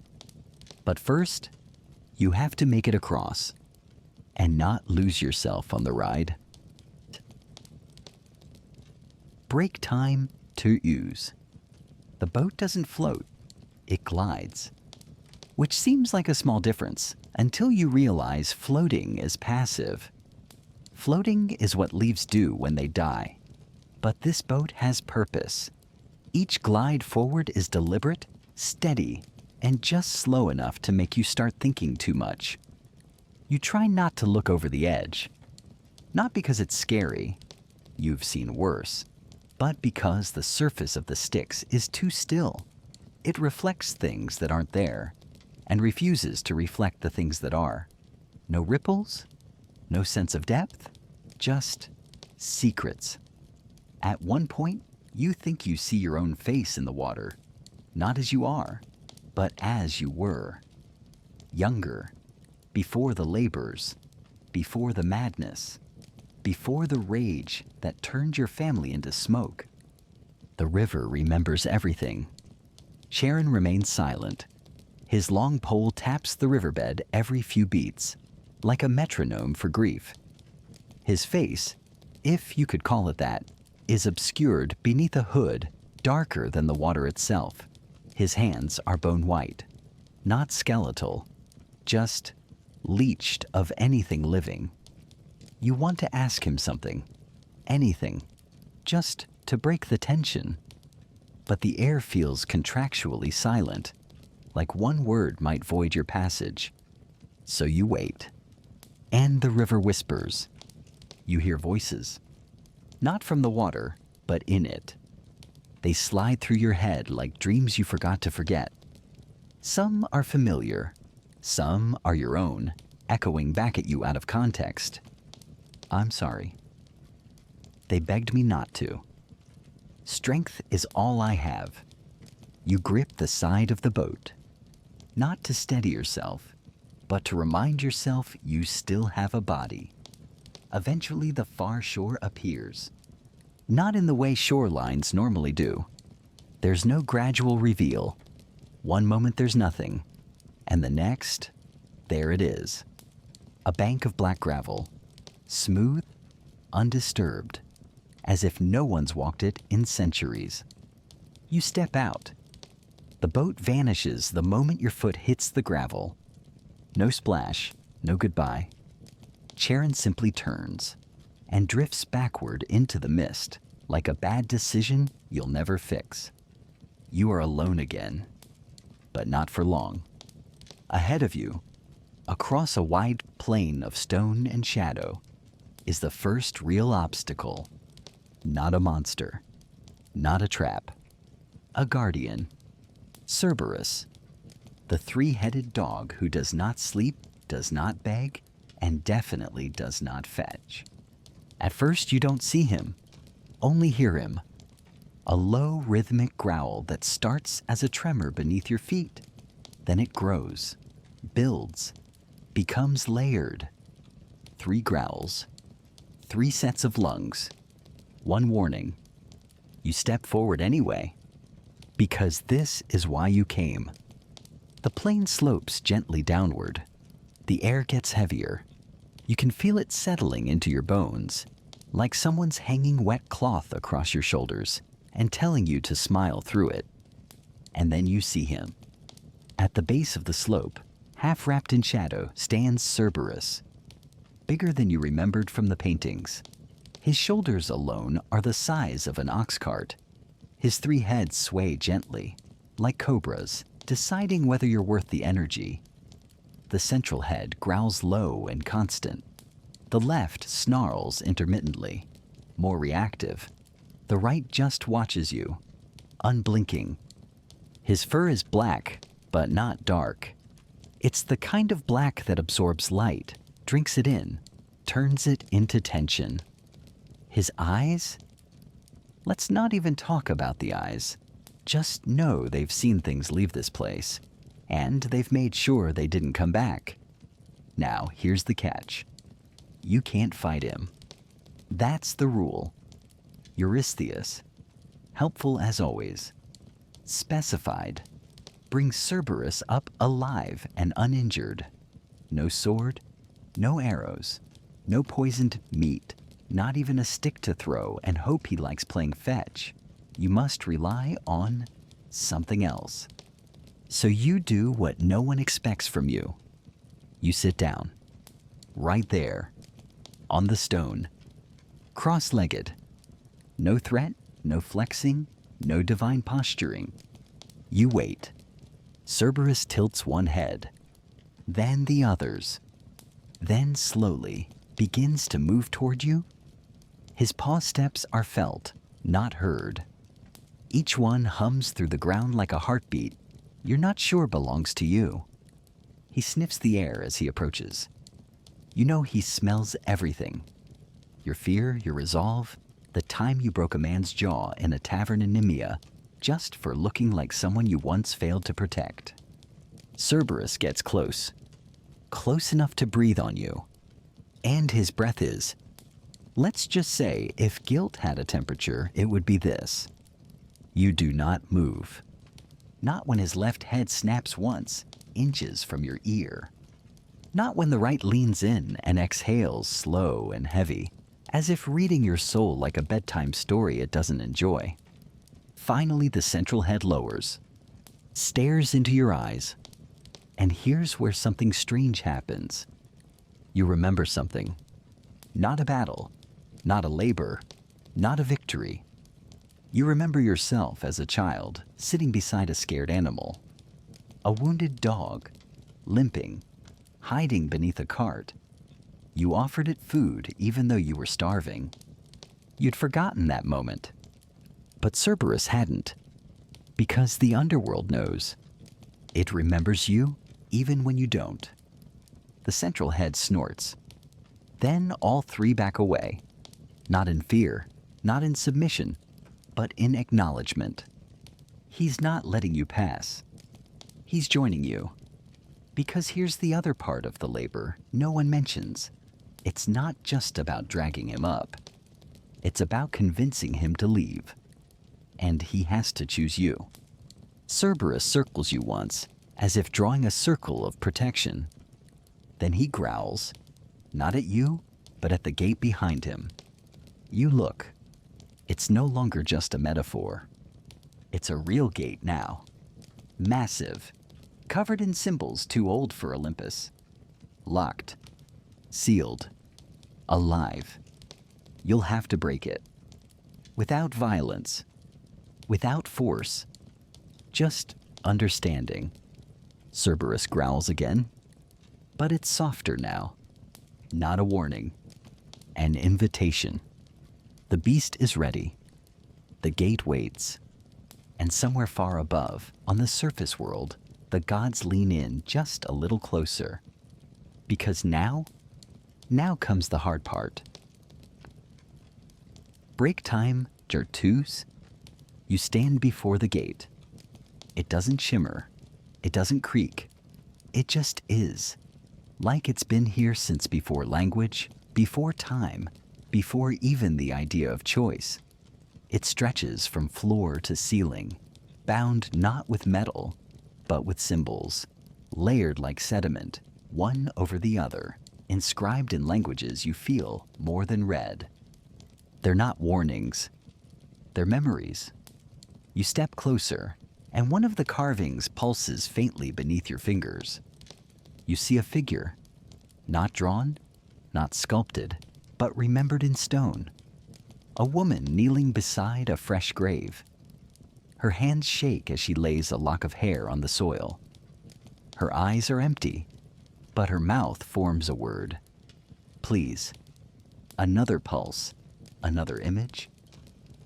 But first, you have to make it across. and not lose yourself on the ride. Break time to use. The boat doesn't float, it glides. Which seems like a small difference until you realize floating is passive. Floating is what leaves do when they die. But this boat has purpose. Each glide forward is deliberate, steady, and just slow enough to make you start thinking too much. You try not to look over the edge. Not because it's scary, you've seen worse, but because the surface of the Styx is too still. It reflects things that aren't there and refuses to reflect the things that are. No ripples, no sense of depth, just secrets. At one point, you think you see your own face in the water, not as you are, but as you were. Younger, before the labors, before the madness, before the rage that turned your family into smoke. The river remembers everything. Charon remains silent. His long pole taps the riverbed every few beats, like a metronome for grief. His face, if you could call it that, is obscured beneath a hood darker than the water itself. His hands are bone white, not skeletal, just leached of anything living. You want to ask him something, anything, just to break the tension. But the air feels contractually silent, like one word might void your passage. So you wait. And the river whispers. You hear voices, not from the water, but in it. They slide through your head like dreams you forgot to forget. Some are familiar, some are your own, echoing back at you out of context. I'm sorry. They begged me not to. Strength is all I have. You grip the side of the boat, not to steady yourself, but to remind yourself you still have a body. Eventually the far shore appears. Not in the way shorelines normally do. There's no gradual reveal. One moment there's nothing, and the next, there it is. A bank of black gravel, smooth, undisturbed, as if no one's walked it in centuries. You step out. The boat vanishes the moment your foot hits the gravel. No splash, no goodbye. Charon simply turns and drifts backward into the mist like a bad decision you'll never fix. You are alone again, but not for long. Ahead of you, across a wide plain of stone and shadow, is the first real obstacle. Not a monster, not a trap, a guardian. Cerberus, the three-headed dog who does not sleep, does not beg, and definitely does not fetch. At first you don't see him, only hear him. A low rhythmic growl that starts as a tremor beneath your feet. Then it grows, builds, becomes layered. 3 growls, 3 sets of lungs, 1 warning. You step forward anyway, because this is why you came. The plain slopes gently downward. The air gets heavier. You can feel it settling into your bones, like someone's hanging wet cloth across your shoulders and telling you to smile through it. And then you see him. At the base of the slope, half wrapped in shadow, stands Cerberus, bigger than you remembered from the paintings. His shoulders alone are the size of an ox cart. His 3 heads sway gently, like cobras, deciding whether you're worth the energy. The central head growls low and constant. The left snarls intermittently, more reactive. The right just watches you, unblinking. His fur is black, but not dark. It's the kind of black that absorbs light, drinks it in, turns it into tension. His eyes? Let's not even talk about the eyes. Just know they've seen things leave this place, and they've made sure they didn't come back. Now, here's the catch. You can't fight him. That's the rule. Eurystheus, helpful as always, specified, brings Cerberus up alive and uninjured. No sword, No arrows, no poisoned meat, not even a stick to throw and hope he likes playing fetch. You must rely on something else. So you do what no one expects from you. You sit down, right there, on the stone, cross-legged. No threat, no flexing, no divine posturing. You wait. Cerberus tilts one head, then the others, then slowly begins to move toward you. His paw steps are felt, not heard. Each one hums through the ground like a heartbeat you're not sure belongs to you. He sniffs the air as he approaches. You know he smells everything. Your fear, your resolve, the time you broke a man's jaw in a tavern in Nemea just for looking like someone you once failed to protect. Cerberus gets close, close enough to breathe on you. And his breath is, let's just say if guilt had a temperature, it would be this. You do not move. Not when his left head snaps once, inches from your ear. Not when the right leans in and exhales slow and heavy, as if reading your soul like a bedtime story it doesn't enjoy. Finally, the central head lowers, stares into your eyes, and here's where something strange happens. You remember something. Not a battle, not a labor, not a victory. You remember yourself as a child, sitting beside a scared animal. A wounded dog, limping, hiding beneath a cart. You offered it food even though you were starving. You'd forgotten that moment. But Cerberus hadn't, because the underworld knows. It remembers you even when you don't. The central head snorts. Then all three back away, not in fear, not in submission, but in acknowledgement. He's not letting you pass. He's joining you. Because here's the other part of the labor no one mentions. It's not just about dragging him up. It's about convincing him to leave. And he has to choose you. Cerberus circles you once, as if drawing a circle of protection. Then he growls, not at you, but at the gate behind him. You look. It's no longer just a metaphor. It's a real gate now. Massive, covered in symbols too old for Olympus. Locked, sealed, alive. You'll have to break it. Without violence, without force, just understanding. Cerberus growls again, but it's softer now. Not a warning, an invitation. The beast is ready. The gate waits. And somewhere far above, on the surface world, the gods lean in just a little closer. Because now comes the hard part. Break time, Cerberus. You stand before the gate. It doesn't shimmer. It doesn't creak. It just is. Like it's been here since before language, before time, before even the idea of choice. It stretches from floor to ceiling, bound not with metal, but with symbols, layered like sediment, one over the other, inscribed in languages you feel more than read. They're not warnings. They're memories. You step closer, and one of the carvings pulses faintly beneath your fingers. You see a figure, not drawn, not sculpted, but remembered in stone. A woman kneeling beside a fresh grave. Her hands shake as she lays a lock of hair on the soil. Her eyes are empty, but her mouth forms a word. Please. Another pulse, another image.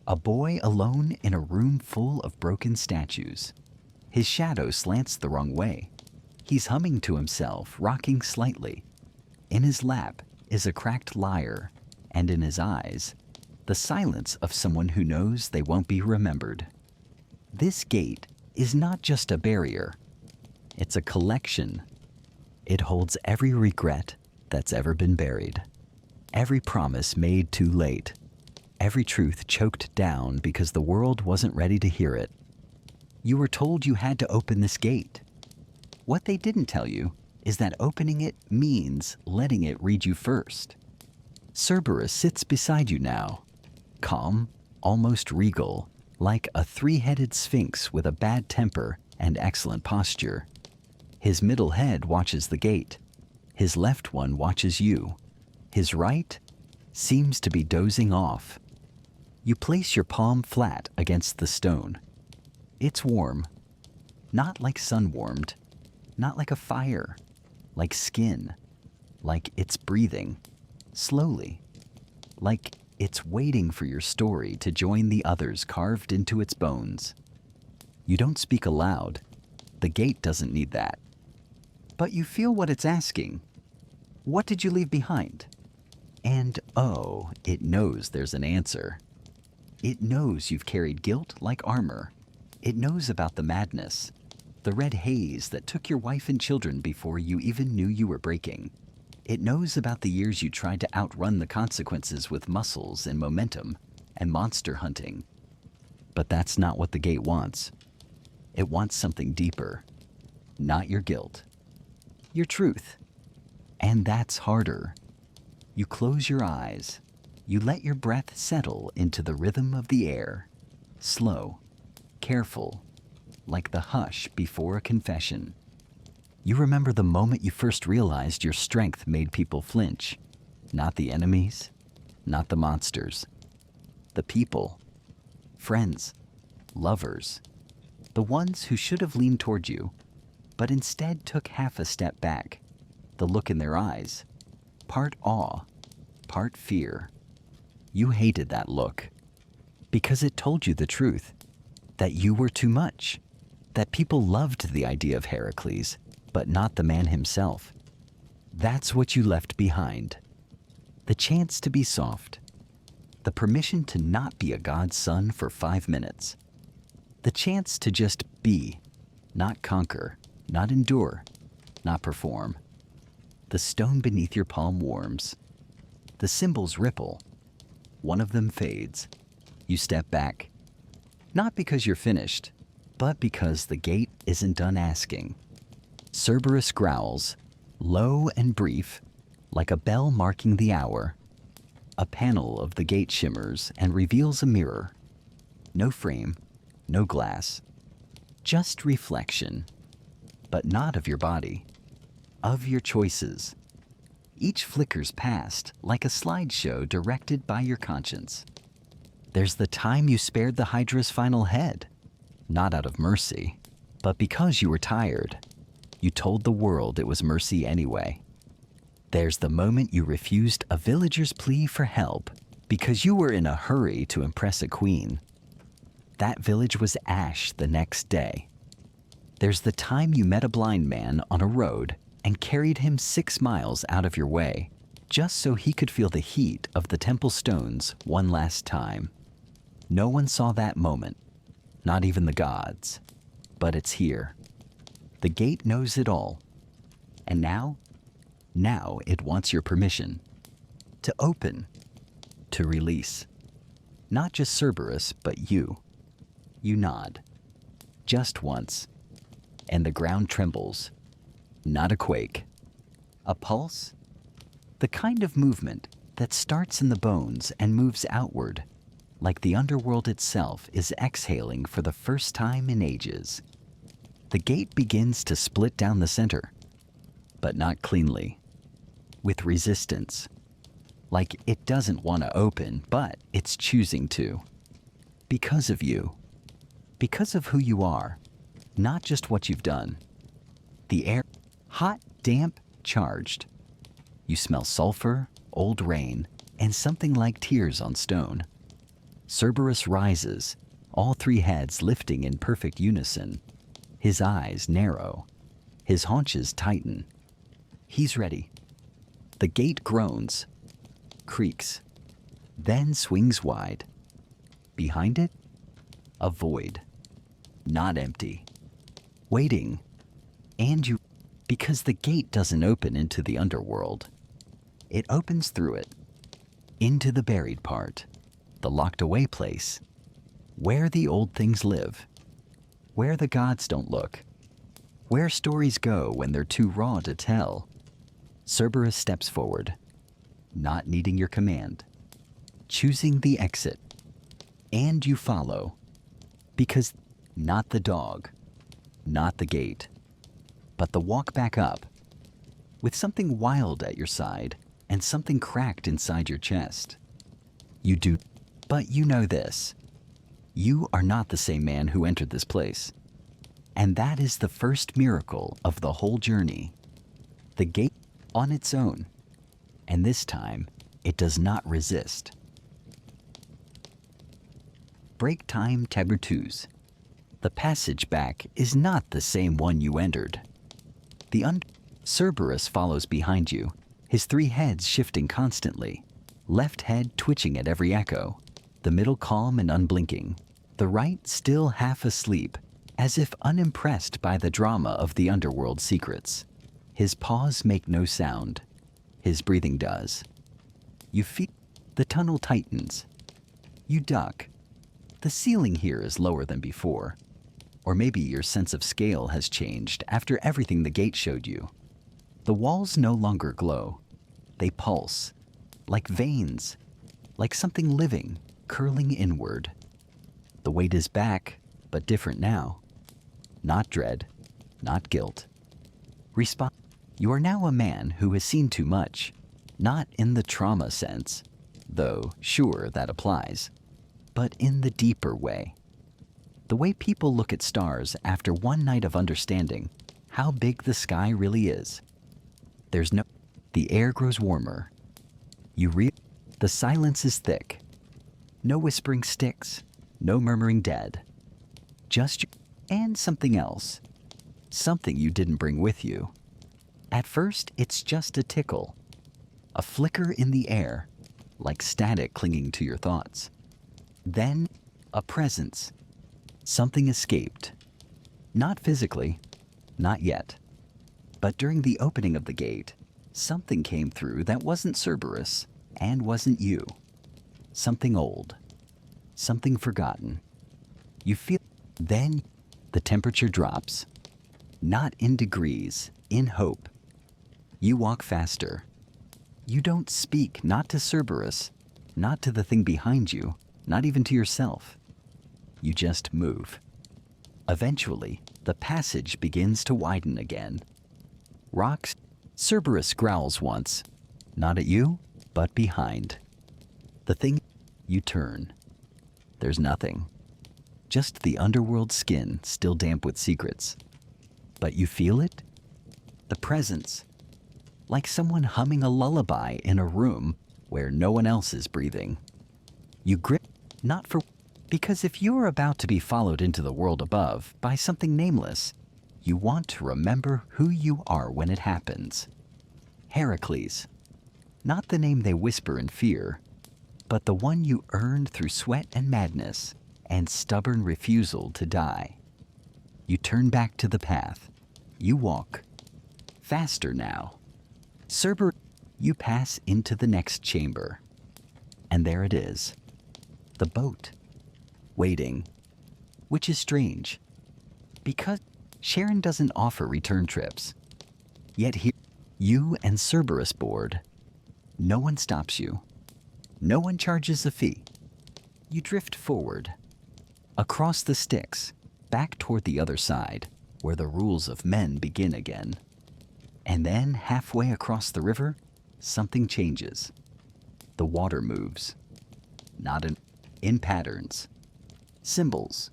A boy alone in a room full of broken statues. His shadow slants the wrong way. He's humming to himself, rocking slightly. In his lap is a cracked lyre, and in his eyes, the silence of someone who knows they won't be remembered. This gate is not just a barrier. It's a collection. It holds every regret that's ever been buried, every promise made too late, every truth choked down because the world wasn't ready to hear it. You were told you had to open this gate. What they didn't tell you is that opening it means letting it read you first. Cerberus sits beside you now, calm, almost regal, like a three-headed sphinx with a bad temper and excellent posture. His middle head watches the gate. His left one watches you. His right seems to be dozing off. You place your palm flat against the stone. It's warm, not like sun warmed, not like a fire, like skin, like it's breathing, slowly, like it's waiting for your story to join the others carved into its bones. You don't speak aloud. The gate doesn't need that. But you feel what it's asking. What did you leave behind? And oh, it knows there's an answer. It knows you've carried guilt like armor. It knows about the madness, the red haze that took your wife and children before you even knew you were breaking. It knows about the years you tried to outrun the consequences with muscles and momentum and monster hunting. But that's not what the gate wants. It wants something deeper. Not your guilt. Your truth. And that's harder. You close your eyes. You let your breath settle into the rhythm of the air. Slow, careful, like the hush before a confession. You remember the moment you first realized your strength made people flinch. Not the enemies, not the monsters. The people, friends, lovers, the ones who should have leaned toward you, but instead took half a step back. The look in their eyes, part awe, part fear. You hated that look because it told you the truth, that you were too much, that people loved the idea of Heracles, but not the man himself. That's what you left behind. The chance to be soft, the permission to not be a god's son for 5 minutes, the chance to just be, not conquer, not endure, not perform. The stone beneath your palm warms. The symbols ripple. One of them fades. You step back. Not because you're finished, but because the gate isn't done asking. Cerberus growls, low and brief, like a bell marking the hour. A panel of the gate shimmers and reveals a mirror. No frame, no glass. Just reflection. But not of your body. Of your choices. Each flickers past like a slideshow directed by your conscience. There's the time you spared the Hydra's final head, not out of mercy, but because you were tired. You told the world it was mercy anyway. There's the moment you refused a villager's plea for help because you were in a hurry to impress a queen. That village was ash the next day. There's the time you met a blind man on a road and carried him 6 miles out of your way, just so he could feel the heat of the temple stones one last time. No one saw that moment, not even the gods, but it's here. The gate knows it all. And now it wants your permission to open, to release. Not just Cerberus, but you. You nod, just once, and the ground trembles. Not a quake. A pulse? The kind of movement that starts in the bones and moves outward, like the underworld itself is exhaling for the first time in ages. The gate begins to split down the center, but not cleanly, with resistance. Like it doesn't want to open, but it's choosing to. Because of you. Because of who you are, not just what you've done. The air, hot, damp, charged. You smell sulfur, old rain, and something like tears on stone. Cerberus rises, all 3 heads lifting in perfect unison. His eyes narrow. His haunches tighten. He's ready. The gate groans, creaks, then swings wide. Behind it, a void. Not empty. Waiting. And you, because the gate doesn't open into the underworld. It opens through it. Into the buried part. The locked away place. Where the old things live. Where the gods don't look. Where stories go when they're too raw to tell. Cerberus steps forward, not needing your command, choosing the exit. And you follow. Because not the dog, not the gate, but the walk back up, with something wild at your side and something cracked inside your chest. You do, but you know this. You are not the same man who entered this place. And that is the first miracle of the whole journey. The gate on its own, and this time it does not resist. Break time Tabertus. The passage back is not the same one you entered. Cerberus follows behind you, his three heads shifting constantly, left head twitching at every echo, the middle calm and unblinking, the right still half asleep, as if unimpressed by the drama of the underworld secrets. His paws make no sound. His breathing does. You feel the tunnel tightens. You duck. The ceiling here is lower than before. Or maybe your sense of scale has changed after everything the gate showed you. The walls no longer glow. They pulse, like veins, like something living, curling inward. The weight is back, but different now. Not dread, not guilt. You are now a man who has seen too much, not in the trauma sense, though sure that applies, but in the deeper way. The way people look at stars after one night of understanding how big the sky really is. The air grows warmer. The silence is thick. No whispering sticks, no murmuring dead. Just you and something else. Something you didn't bring with you. At first, it's just a tickle. A flicker in the air, like static clinging to your thoughts. Then, a presence. Something escaped. Not physically, not yet. But during the opening of the gate, something came through that wasn't Cerberus and wasn't you. Something old. Something forgotten. You feel, then the temperature drops. Not in degrees, in hope. You walk faster. You don't speak, not to Cerberus, not to the thing behind you, not even to yourself. You just move. Eventually, the passage begins to widen again. Rocks. Cerberus growls once, not at you, but behind. The thing, you turn. There's nothing. Just the underworld skin still damp with secrets. But you feel it? The presence. Like someone humming a lullaby in a room where no one else is breathing. You grip, not for, because if you're about to be followed into the world above by something nameless, you want to remember who you are when it happens. Heracles. Not the name they whisper in fear, but the one you earned through sweat and madness and stubborn refusal to die. You turn back to the path. You walk. Faster now. Cerberus, you pass into the next chamber. And there it is. The boat. Waiting. Which is strange. Because Sharon doesn't offer return trips. Yet here, you and Cerberus board. No one stops you. No one charges a fee. You drift forward. Across the Styx, back toward the other side, where the rules of men begin again. And then, halfway across the river, something changes. The water moves. Not in patterns. Symbols.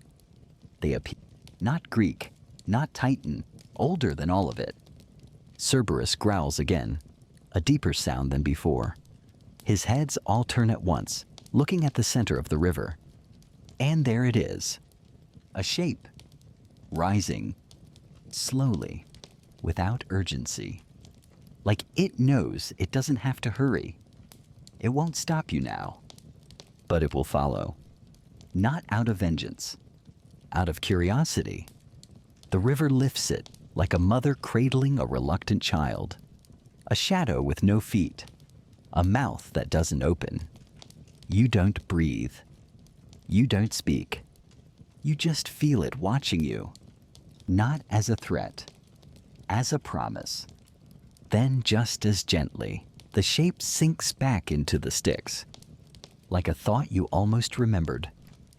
They appear. Not Greek, not Titan, older than all of it. Cerberus growls again, a deeper sound than before. His heads all turn at once, looking at the center of the river. And there it is. A shape. Rising. Slowly. Without urgency. Like it knows it doesn't have to hurry. It won't stop you now. But it will follow. Not out of vengeance. Out of curiosity. The river lifts it like a mother cradling a reluctant child. A shadow with no feet. A mouth that doesn't open. You don't breathe. You don't speak. You just feel it watching you. Not as a threat, as a promise. Then, just as gently, the shape sinks back into the sticks, like a thought you almost remembered,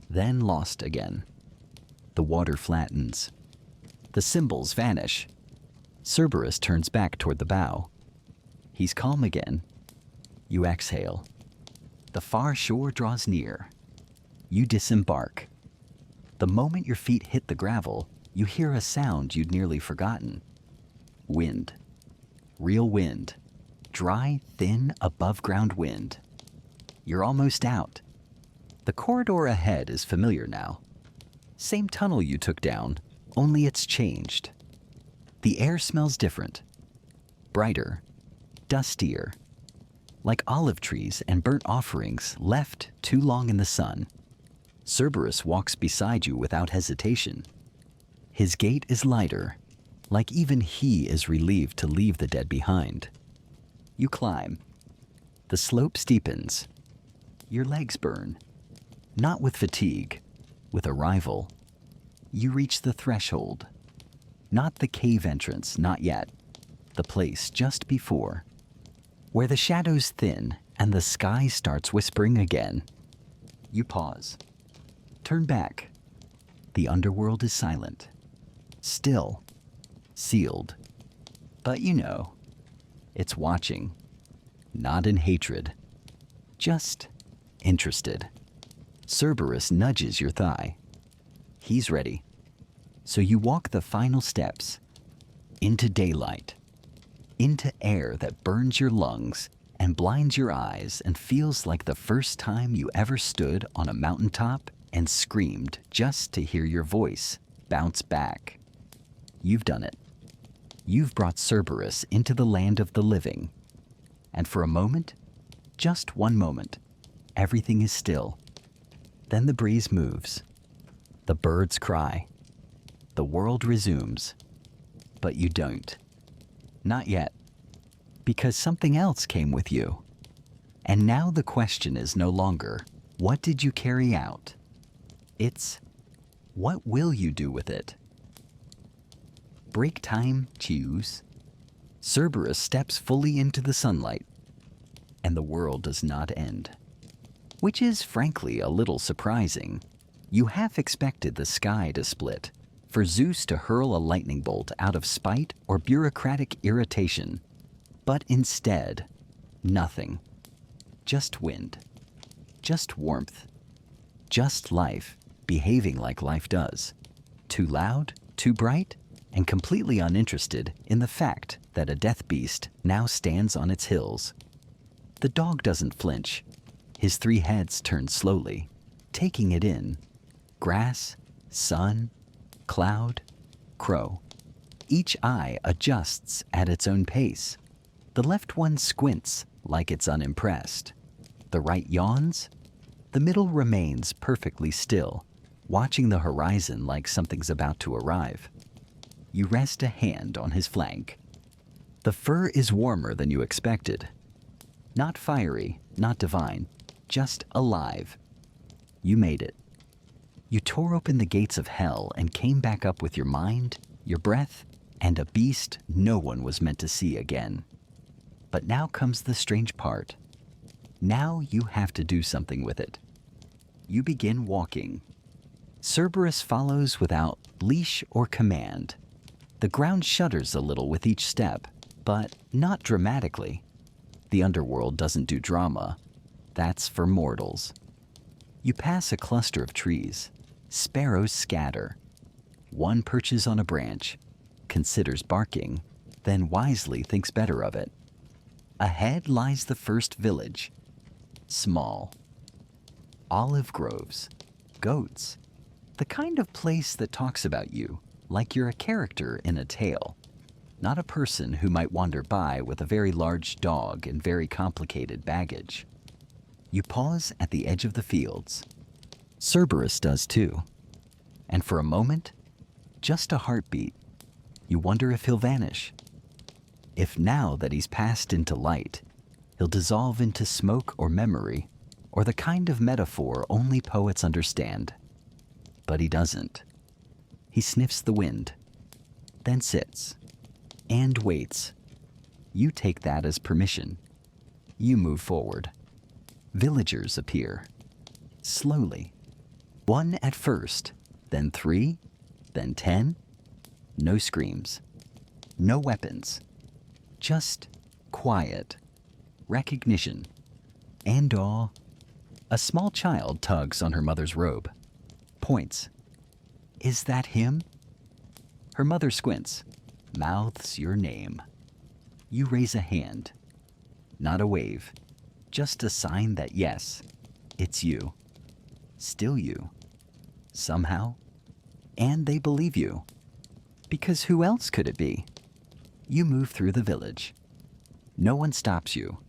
then lost again. The water flattens. The symbols vanish. Cerberus turns back toward the bow. He's calm again. You exhale. The far shore draws near. You disembark. The moment your feet hit the gravel, you hear a sound you'd nearly forgotten. Wind. Real wind. Dry, thin, above-ground wind. You're almost out. The corridor ahead is familiar now. Same tunnel you took down, only it's changed. The air smells different. Brighter. Dustier. Like olive trees and burnt offerings left too long in the sun. Cerberus walks beside you without hesitation. His gait is lighter, like even he is relieved to leave the dead behind. You climb. The slope steepens. Your legs burn. Not with fatigue, with arrival. You reach the threshold. Not the cave entrance, not yet. The place just before, where the shadows thin and the sky starts whispering again. You pause. Turn back. The underworld is silent. Still. Sealed. But you know, it's watching. Not in hatred. Just interested. Cerberus nudges your thigh. He's ready. So you walk the final steps. Into daylight. Into air that burns your lungs and blinds your eyes and feels like the first time you ever stood on a mountaintop and screamed just to hear your voice bounce back. You've done it. You've brought Cerberus into the land of the living. And for a moment, just one moment, everything is still. Then the breeze moves. The birds cry. The world resumes. But you don't. Not yet. Because something else came with you. And now the question is no longer, what did you carry out? It's, what will you do with it? Break time cues. Cerberus steps fully into the sunlight. And the world does not end. Which is frankly a little surprising. You half expected the sky to split, for Zeus to hurl a lightning bolt out of spite or bureaucratic irritation. But instead, nothing. Just wind. Just warmth. Just life, behaving like life does. Too loud, too bright, and completely uninterested in the fact that a death beast now stands on its hills. The dog doesn't flinch. His 3 heads turn slowly, taking it in. Grass, sun, cloud, crow. Each eye adjusts at its own pace. The left one squints like it's unimpressed. The right yawns. The middle remains perfectly still, watching the horizon like something's about to arrive. You rest a hand on his flank. The fur is warmer than you expected. Not fiery, not divine, just alive. You made it. You tore open the gates of hell and came back up with your mind, your breath, and a beast no one was meant to see again. But now comes the strange part. Now you have to do something with it. You begin walking. Cerberus follows without leash or command. The ground shudders a little with each step, but not dramatically. The underworld doesn't do drama. That's for mortals. You pass a cluster of trees. Sparrows scatter. One perches on a branch, considers barking, then wisely thinks better of it. Ahead lies the first village. Small. Olive groves. Goats. The kind of place that talks about you like you're a character in a tale, not a person who might wander by with a very large dog and very complicated baggage. You pause at the edge of the fields. Cerberus does too. And for a moment, just a heartbeat, you wonder if he'll vanish. If now that he's passed into light, he'll dissolve into smoke or memory, or the kind of metaphor only poets understand. But he doesn't. He sniffs the wind, then sits, and waits. You take that as permission. You move forward. Villagers appear. Slowly. One at first, then 3, then 10. No screams. No weapons. Just quiet. Recognition. And awe. A small child tugs on her mother's robe. Points. Is that him? Her mother squints. Mouths your name. You raise a hand. Not a wave. Just a sign that yes, it's you. Still you. Somehow. And they believe you. Because who else could it be? You move through the village. No one stops you.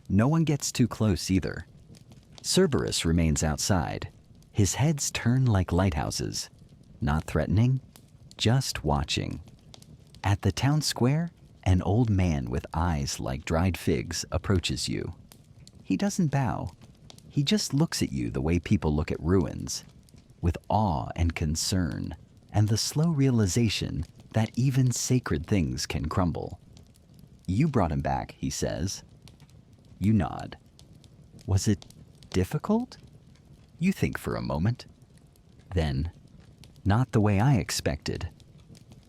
No one gets too close either. Cerberus remains outside. His heads turn like lighthouses. Not threatening, just watching. At the town square, an old man with eyes like dried figs approaches you. He doesn't bow. He just looks at you the way people look at ruins, with awe and concern, and the slow realization that even sacred things can crumble. You brought him back, he says. You nod. Was it difficult? You think for a moment. Then, not the way I expected.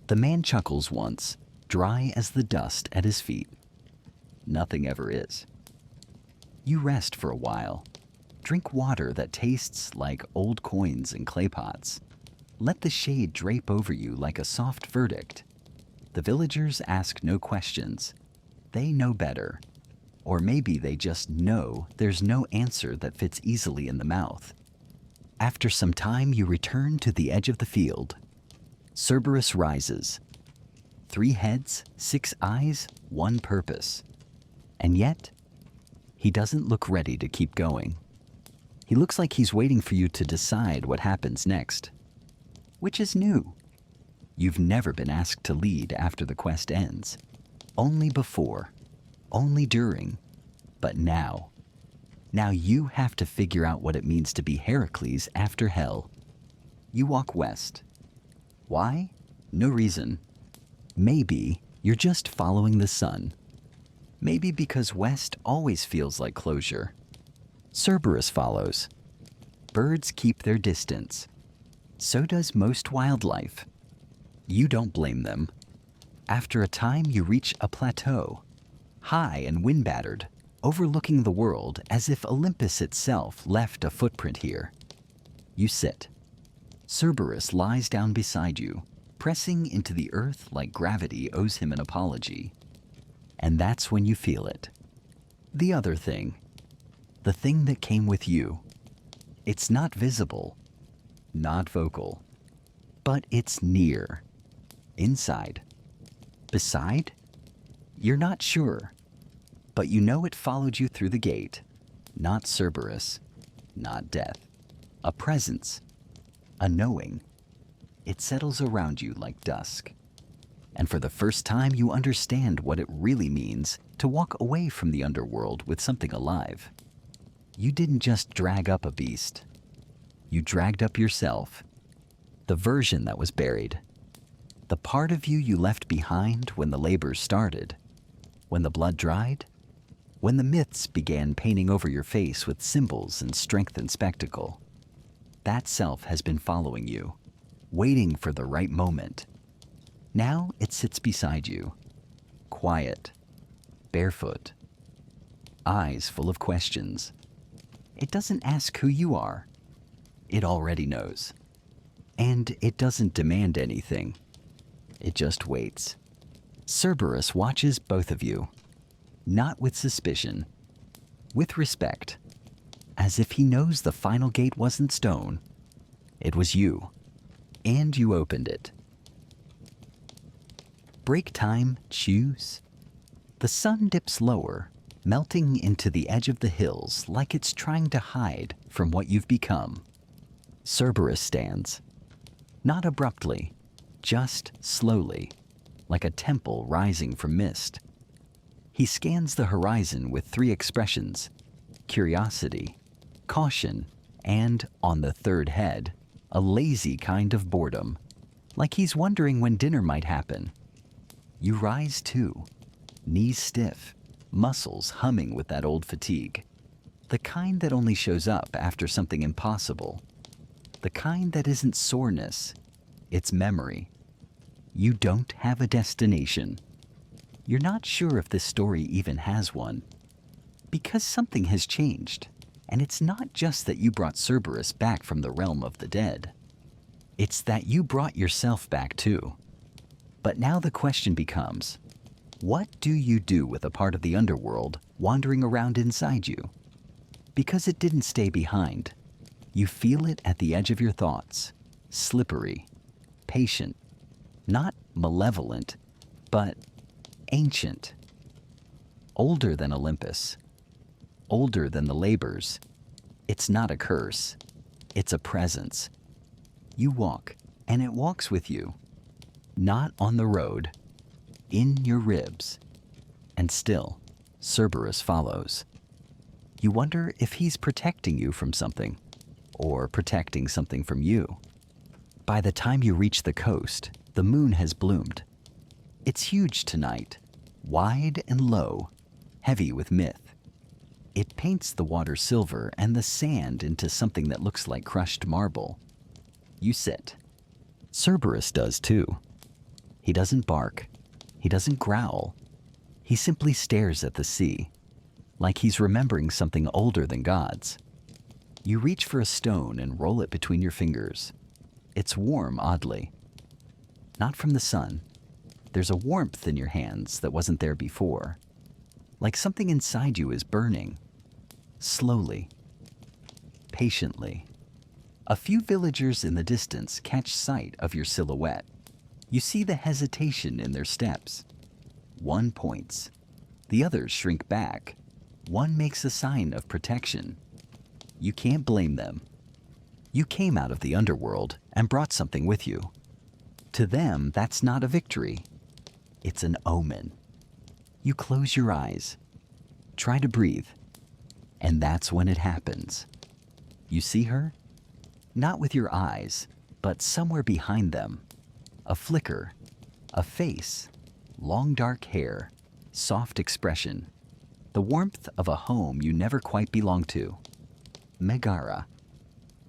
The man chuckles once, dry as the dust at his feet. Nothing ever is. You rest for a while. Drink water that tastes like old coins in clay pots. Let the shade drape over you like a soft verdict. The villagers ask no questions. They know better. Or maybe they just know there's no answer that fits easily in the mouth. After some time, you return to the edge of the field. Cerberus rises. 3 heads, 6 eyes, 1 purpose. And yet, he doesn't look ready to keep going. He looks like he's waiting for you to decide what happens next. Which is new. You've never been asked to lead after the quest ends. Only before. Only during. But now. Now you have to figure out what it means to be Heracles after hell. You walk west. Why? No reason. Maybe you're just following the sun. Maybe because west always feels like closure. Cerberus follows. Birds keep their distance. So does most wildlife. You don't blame them. After a time, you reach a plateau, high and wind-battered, overlooking the world as if Olympus itself left a footprint here. You sit. Cerberus lies down beside you, pressing into the earth like gravity owes him an apology. And that's when you feel it. The other thing. The thing that came with you. It's not visible, not vocal, but it's near. Inside. Beside? You're not sure, but you know it followed you through the gate. Not Cerberus, not death. A presence, a knowing. It settles around you like dusk. And for the first time, you understand what it really means to walk away from the underworld with something alive. You didn't just drag up a beast. You dragged up yourself. The version that was buried. The part of you you left behind when the labors started. When the blood dried. When the myths began painting over your face with symbols and strength and spectacle. That self has been following you, waiting for the right moment. Now it sits beside you, quiet, barefoot, eyes full of questions. It doesn't ask who you are. It already knows. And it doesn't demand anything. It just waits. Cerberus watches both of you, not with suspicion, with respect, as if he knows the final gate wasn't stone. It was you, and you opened it. Break time, choose. The sun dips lower, melting into the edge of the hills like it's trying to hide from what you've become. Cerberus stands. Not abruptly, just slowly, like a temple rising from mist. He scans the horizon with 3 expressions: curiosity, caution, and, on the third head, a lazy kind of boredom, like he's wondering when dinner might happen. You rise too, knees stiff, muscles humming with that old fatigue. The kind that only shows up after something impossible. The kind that isn't soreness, it's memory. You don't have a destination. You're not sure if this story even has one. Because something has changed, and it's not just that you brought Cerberus back from the realm of the dead. It's that you brought yourself back too. But now the question becomes, what do you do with a part of the underworld wandering around inside you? Because it didn't stay behind. You feel it at the edge of your thoughts, slippery, patient, not malevolent, but ancient. Older than Olympus, older than the labors. It's not a curse, it's a presence. You walk, and it walks with you. Not on the road, in your ribs. And still, Cerberus follows. You wonder if he's protecting you from something, or protecting something from you. By the time you reach the coast, the moon has bloomed. It's huge tonight, wide and low, heavy with myth. It paints the water silver and the sand into something that looks like crushed marble. You sit. Cerberus does too. He doesn't bark. He doesn't growl. He simply stares at the sea, like he's remembering something older than gods. You reach for a stone and roll it between your fingers. It's warm, oddly. Not from the sun. There's a warmth in your hands that wasn't there before. Like something inside you is burning. Slowly. Patiently. A few villagers in the distance catch sight of your silhouette. You see the hesitation in their steps. One points. The others shrink back. One makes a sign of protection. You can't blame them. You came out of the underworld and brought something with you. To them, that's not a victory. It's an omen. You close your eyes. Try to breathe. And that's when it happens. You see her? Not with your eyes, but somewhere behind them. A flicker, a face, long dark hair, soft expression, the warmth of a home you never quite belonged to. Megara,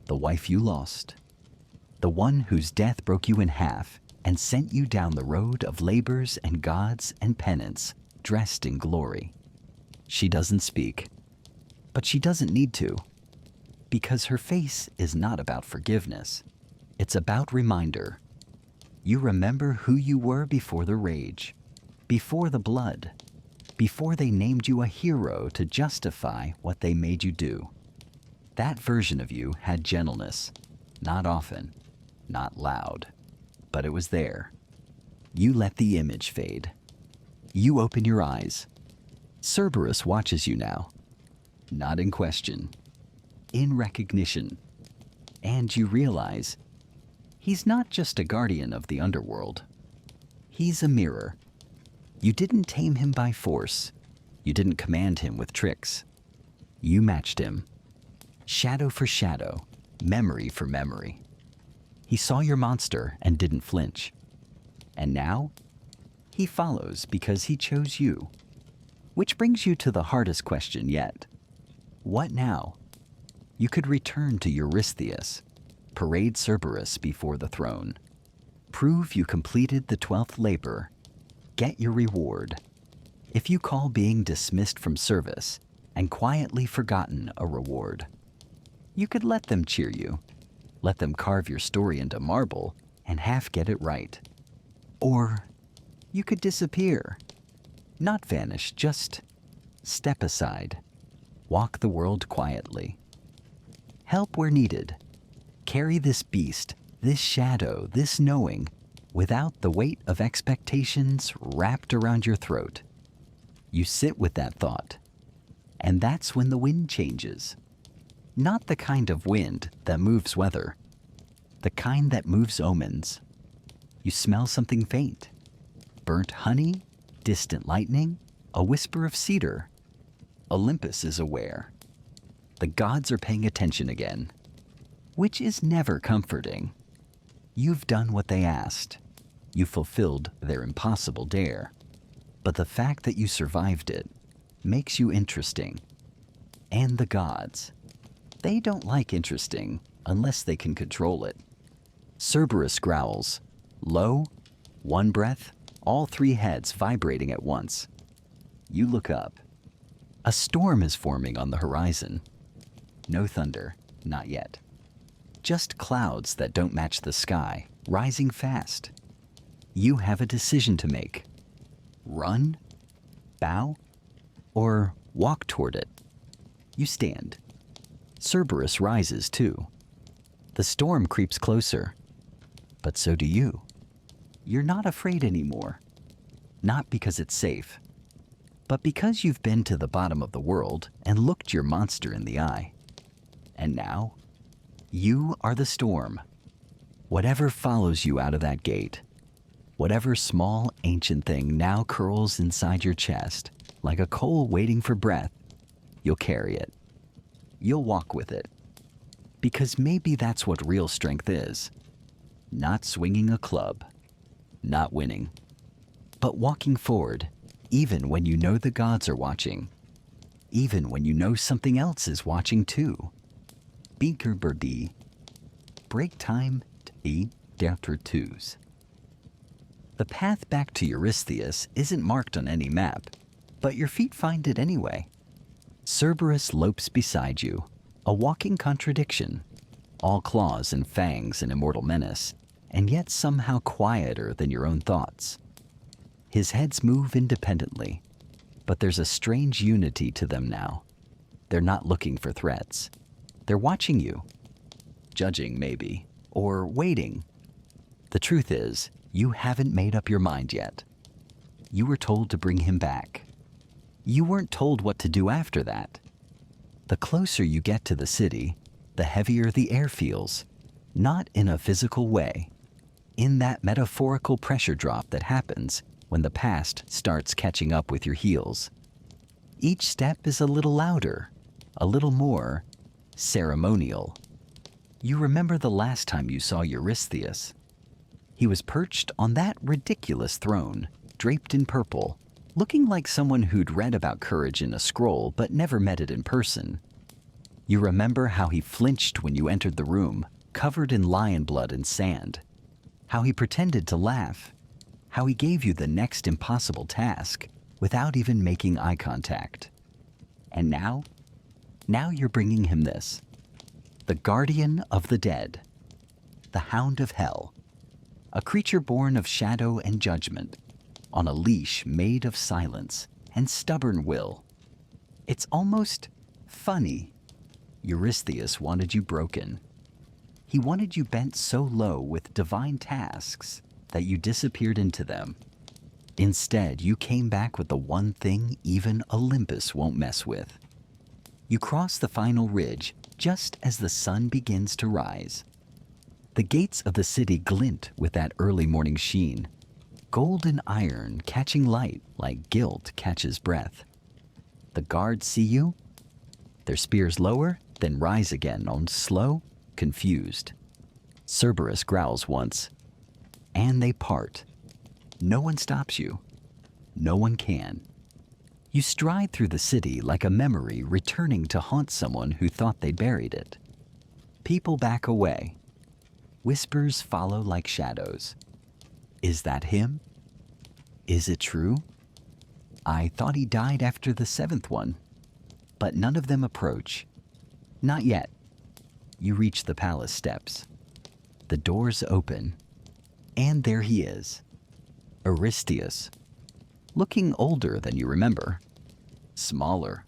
the wife you lost, the one whose death broke you in half and sent you down the road of labors and gods and penance, dressed in glory. She doesn't speak, but she doesn't need to, because her face is not about forgiveness. It's about reminder. You remember who you were before the rage, before the blood, before they named you a hero to justify what they made you do. That version of you had gentleness, not often, not loud, but it was there. You let the image fade. You open your eyes. Cerberus watches you now, not in question, in recognition. And you realize he's not just a guardian of the underworld. He's a mirror. You didn't tame him by force. You didn't command him with tricks. You matched him. Shadow for shadow, memory for memory. He saw your monster and didn't flinch. And now, he follows because he chose you. Which brings you to the hardest question yet. What now? You could return to Eurystheus, parade Cerberus before the throne, prove you completed the 12th labor, get your reward. If you call being dismissed from service and quietly forgotten a reward, you could let them cheer you, let them carve your story into marble and half get it right. Or you could disappear, not vanish, just step aside, walk the world quietly. Help where needed. Carry this beast, this shadow, this knowing, without the weight of expectations wrapped around your throat. You sit with that thought, and that's when the wind changes. Not the kind of wind that moves weather, the kind that moves omens. You smell something faint, burnt honey, distant lightning, a whisper of cedar. Olympus is aware. The gods are paying attention again, which is never comforting. You've done what they asked. You fulfilled their impossible dare. But the fact that you survived it makes you interesting. And the gods, they don't like interesting unless they can control it. Cerberus growls, low, one breath, all three heads vibrating at once. You look up. A storm is forming on the horizon. No thunder, not yet. Just clouds that don't match the sky, rising fast. You have a decision to make. Run, bow, or walk toward it. You stand. Cerberus rises too. The storm creeps closer, but so do you. You're not afraid anymore. Not because it's safe, but because you've been to the bottom of the world and looked your monster in the eye. And now, you are the storm. Whatever follows you out of that gate, whatever small ancient thing now curls inside your chest like a coal waiting for breath, you'll carry it. You'll walk with it. Because maybe that's what real strength is. Not swinging a club, not winning, but walking forward, even when you know the gods are watching, even when you know something else is watching too. Binker birdie, break time t after twos. The path back to Eurystheus isn't marked on any map, but your feet find it anyway. Cerberus lopes beside you, a walking contradiction, all claws and fangs and immortal menace, and yet somehow quieter than your own thoughts. His heads move independently, but there's a strange unity to them now. They're not looking for threats. They're watching you. Judging, maybe, or waiting. The truth is, you haven't made up your mind yet. You were told to bring him back. You weren't told what to do after that. The closer you get to the city, the heavier the air feels, not in a physical way, in that metaphorical pressure drop that happens when the past starts catching up with your heels. Each step is a little louder, a little more ceremonial. You remember the last time you saw Eurystheus. He was perched on that ridiculous throne, draped in purple, looking like someone who'd read about courage in a scroll but never met it in person. You remember how he flinched when you entered the room, covered in lion blood and sand. How he pretended to laugh. How he gave you the next impossible task without even making eye contact. And now you're bringing him this. The guardian of the dead. The hound of hell. A creature born of shadow and judgment, on a leash made of silence and stubborn will. It's almost funny. Eurystheus wanted you broken. He wanted you bent so low with divine tasks that you disappeared into them. Instead, you came back with the one thing even Olympus won't mess with. You cross the final ridge just as the sun begins to rise. The gates of the city glint with that early morning sheen, golden iron catching light like guilt catches breath. The guards see you, their spears lower, then rise again on slow, confused. Cerberus growls once, and they part. No one stops you. No one can. You stride through the city like a memory returning to haunt someone who thought they'd buried it. People back away. Whispers follow like shadows. Is that him? Is it true? I thought he died after the seventh one. But none of them approach. Not yet. You reach the palace steps. The doors open. And there he is. Eurystheus. Looking older than you remember. Smaller.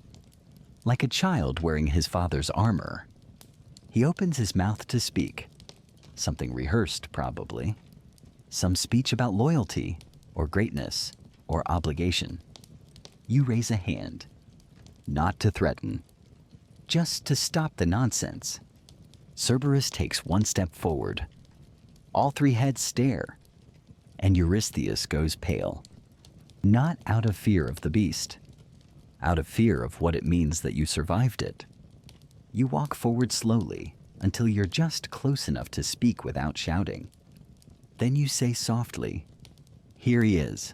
Like a child wearing his father's armor. He opens his mouth to speak. Something rehearsed, probably. Some speech about loyalty, or greatness, or obligation. You raise a hand. Not to threaten. Just to stop the nonsense. Cerberus takes one step forward. All three heads stare. And Eurystheus goes pale. Not out of fear of the beast. Out of fear of what it means that you survived it. You walk forward slowly until you're just close enough to speak without shouting. Then you say softly, Here he is.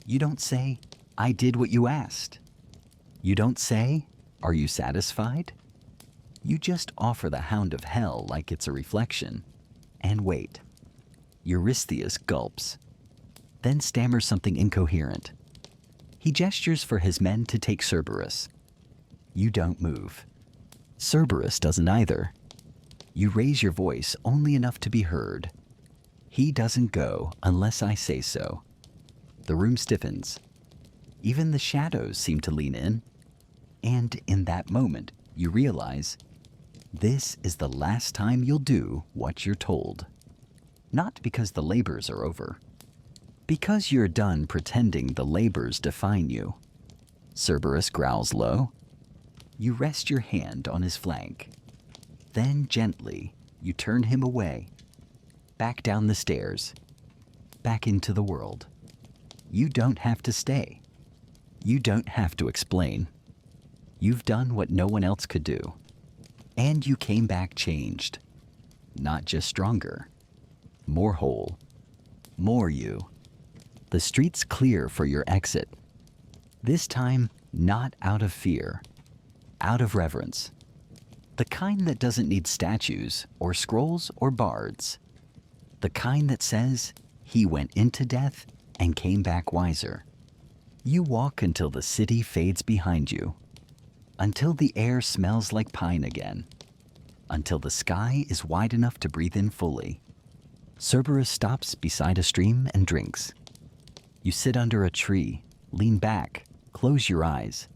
You don't say, I did what you asked. You don't say, are you satisfied? You just offer the hound of hell like it's a reflection. And wait. Eurystheus gulps, then stammers something incoherent. He gestures for his men to take Cerberus. You don't move. Cerberus doesn't either. You raise your voice only enough to be heard. He doesn't go unless I say so. The room stiffens. Even the shadows seem to lean in. And in that moment, you realize this is the last time you'll do what you're told. Not because the labors are over. Because you're done pretending the labors define you. Cerberus growls low. You rest your hand on his flank. Then gently, you turn him away. Back down the stairs. Back into the world. You don't have to stay. You don't have to explain. You've done what no one else could do. And you came back changed. Not just stronger. More whole. More you. The street's clear for your exit. This time, not out of fear. Out of reverence. The kind that doesn't need statues or scrolls or bards. The kind that says, he went into death and came back wiser. You walk until the city fades behind you. Until the air smells like pine again. Until the sky is wide enough to breathe in fully. Cerberus stops beside a stream and drinks. You sit under a tree, lean back, close your eyes.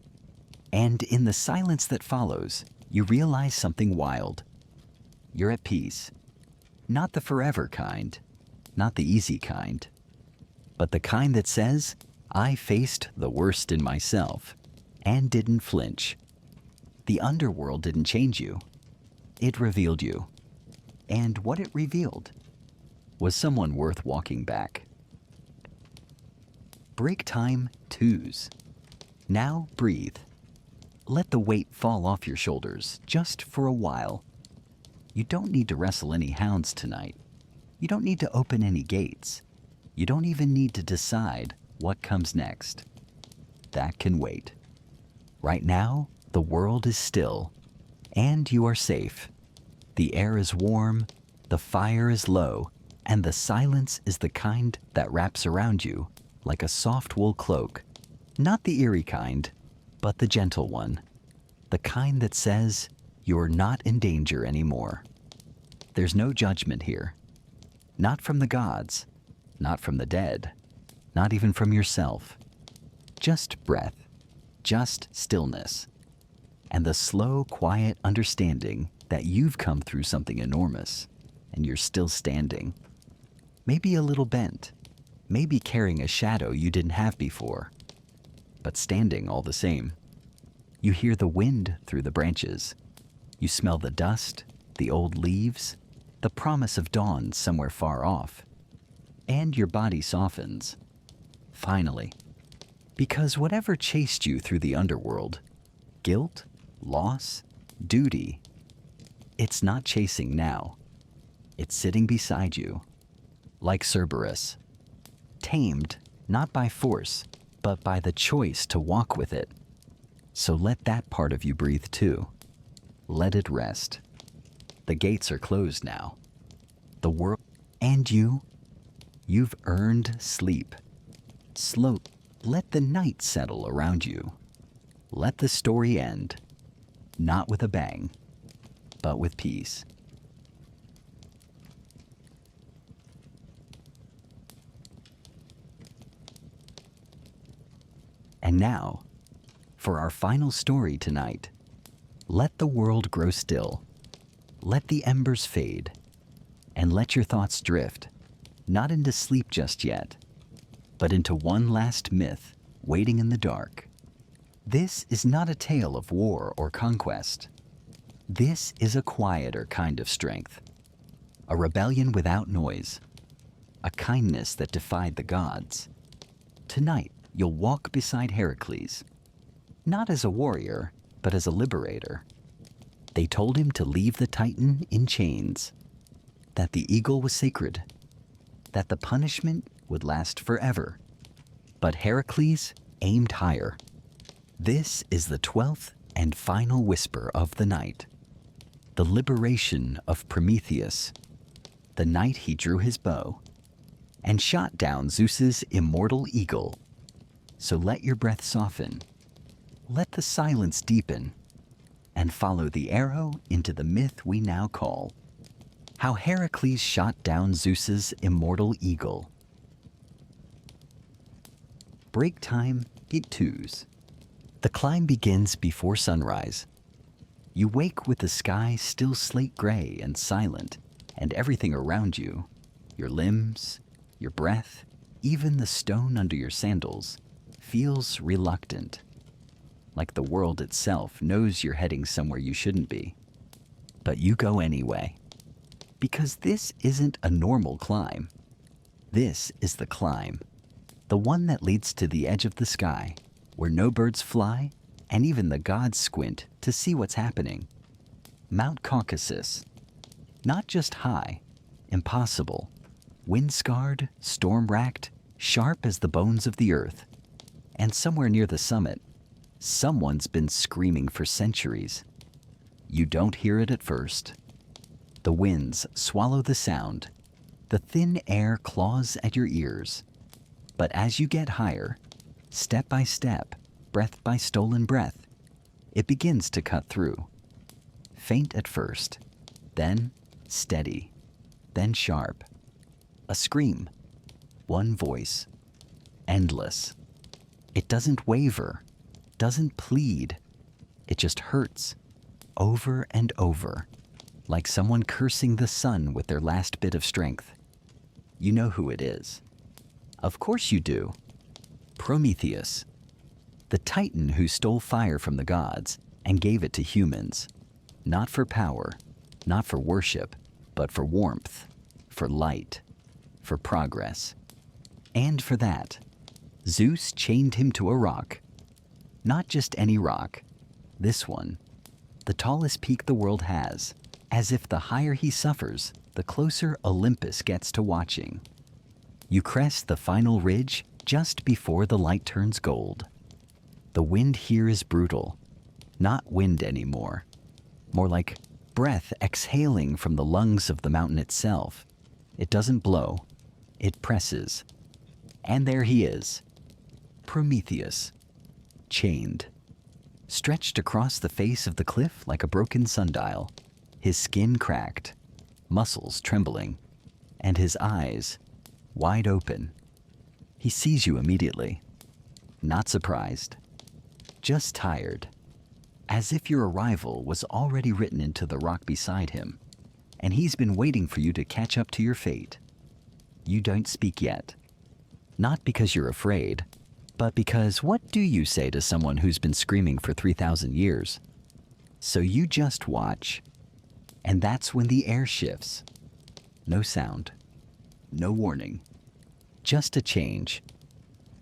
And in the silence that follows, you realize something wild. You're at peace. Not the forever kind, not the easy kind, but the kind that says, I faced the worst in myself and didn't flinch. The underworld didn't change you. It revealed you. And what it revealed was someone worth walking back. Break time twos. Now breathe. Let the weight fall off your shoulders just for a while. You don't need to wrestle any hounds tonight. You don't need to open any gates. You don't even need to decide what comes next. That can wait. Right now, the world is still, and you are safe. The air is warm, the fire is low, and the silence is the kind that wraps around you like a soft wool cloak. Not the eerie kind, but the gentle one. The kind that says you're not in danger anymore. There's no judgment here. Not from the gods, not from the dead, not even from yourself. Just breath, just stillness, and the slow, quiet understanding that you've come through something enormous, and you're still standing. Maybe a little bent, maybe carrying a shadow you didn't have before, but standing all the same. You hear the wind through the branches. You smell the dust, the old leaves, the promise of dawn somewhere far off. And your body softens. Finally. Because whatever chased you through the underworld, guilt, loss, duty, it's not chasing now. It's sitting beside you, like Cerberus. Tamed, not by force, but by the choice to walk with it. So let that part of you breathe too. Let it rest. The gates are closed now. The world and you've earned sleep. Slow. Let the night settle around you. Let the story end, not with a bang, but with peace. And now, for our final story tonight, let the world grow still. Let the embers fade, and let your thoughts drift, not into sleep just yet, but into one last myth waiting in the dark. This is not a tale of war or conquest. This is a quieter kind of strength, a rebellion without noise, a kindness that defied the gods. Tonight, you'll walk beside Heracles, not as a warrior, but as a liberator. They told him to leave the Titan in chains, that the eagle was sacred, that the punishment would last forever. But Heracles aimed higher. This is the 12th and final whisper of the night. The liberation of Prometheus. The night he drew his bow and shot down Zeus's immortal eagle. So let your breath soften, let the silence deepen, and follow the arrow into the myth we now call how Heracles shot down Zeus's immortal eagle. Break time hit twos. The climb begins before sunrise. You wake with the sky still slate gray and silent, and everything around you, your limbs, your breath, even the stone under your sandals, feels reluctant. Like the world itself knows you're heading somewhere you shouldn't be. But you go anyway. Because this isn't a normal climb. This is the climb. The one that leads to the edge of the sky, where no birds fly, and even the gods squint to see what's happening. Mount Caucasus. Not just high, impossible, wind-scarred, storm-racked, sharp as the bones of the earth. And somewhere near the summit, someone's been screaming for centuries. You don't hear it at first. The winds swallow the sound. The thin air claws at your ears. But as you get higher, step by step, breath by stolen breath, it begins to cut through. Faint at first, then steady, then sharp. A scream, one voice, endless. It doesn't waver, doesn't plead. It just hurts, over and over, like someone cursing the sun with their last bit of strength. You know who it is. Of course you do. Prometheus, the titan who stole fire from the gods and gave it to humans, not for power, not for worship, but for warmth, for light, for progress. And for that, Zeus chained him to a rock. Not just any rock, this one, the tallest peak the world has, as if the higher he suffers, the closer Olympus gets to watching. You crest the final ridge just before the light turns gold. The wind here is brutal, not wind anymore, more like breath exhaling from the lungs of the mountain itself. It doesn't blow, it presses. And there he is, Prometheus, chained, stretched across the face of the cliff like a broken sundial, his skin cracked, muscles trembling, and his eyes wide open. He sees you immediately, not surprised, just tired, as if your arrival was already written into the rock beside him, and he's been waiting for you to catch up to your fate. You don't speak yet, not because you're afraid, but because what do you say to someone who's been screaming for 3,000 years? So you just watch, and that's when the air shifts. No sound, no warning, just a change.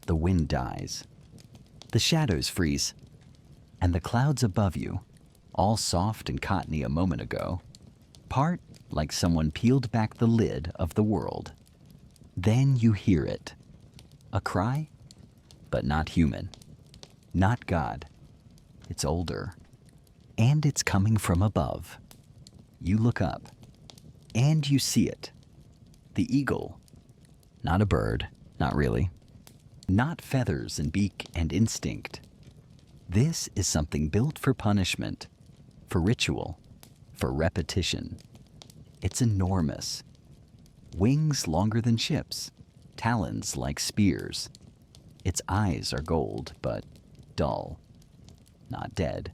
The wind dies, the shadows freeze, and the clouds above you, all soft and cottony a moment ago, part like someone peeled back the lid of the world. Then you hear it, a cry, but not human, not God. It's older, and it's coming from above. You look up, and you see it. The eagle, not a bird, not really. Not feathers and beak and instinct. This is something built for punishment, for ritual, for repetition. It's enormous. Wings longer than ships, talons like spears. Its eyes are gold, but dull. Not dead,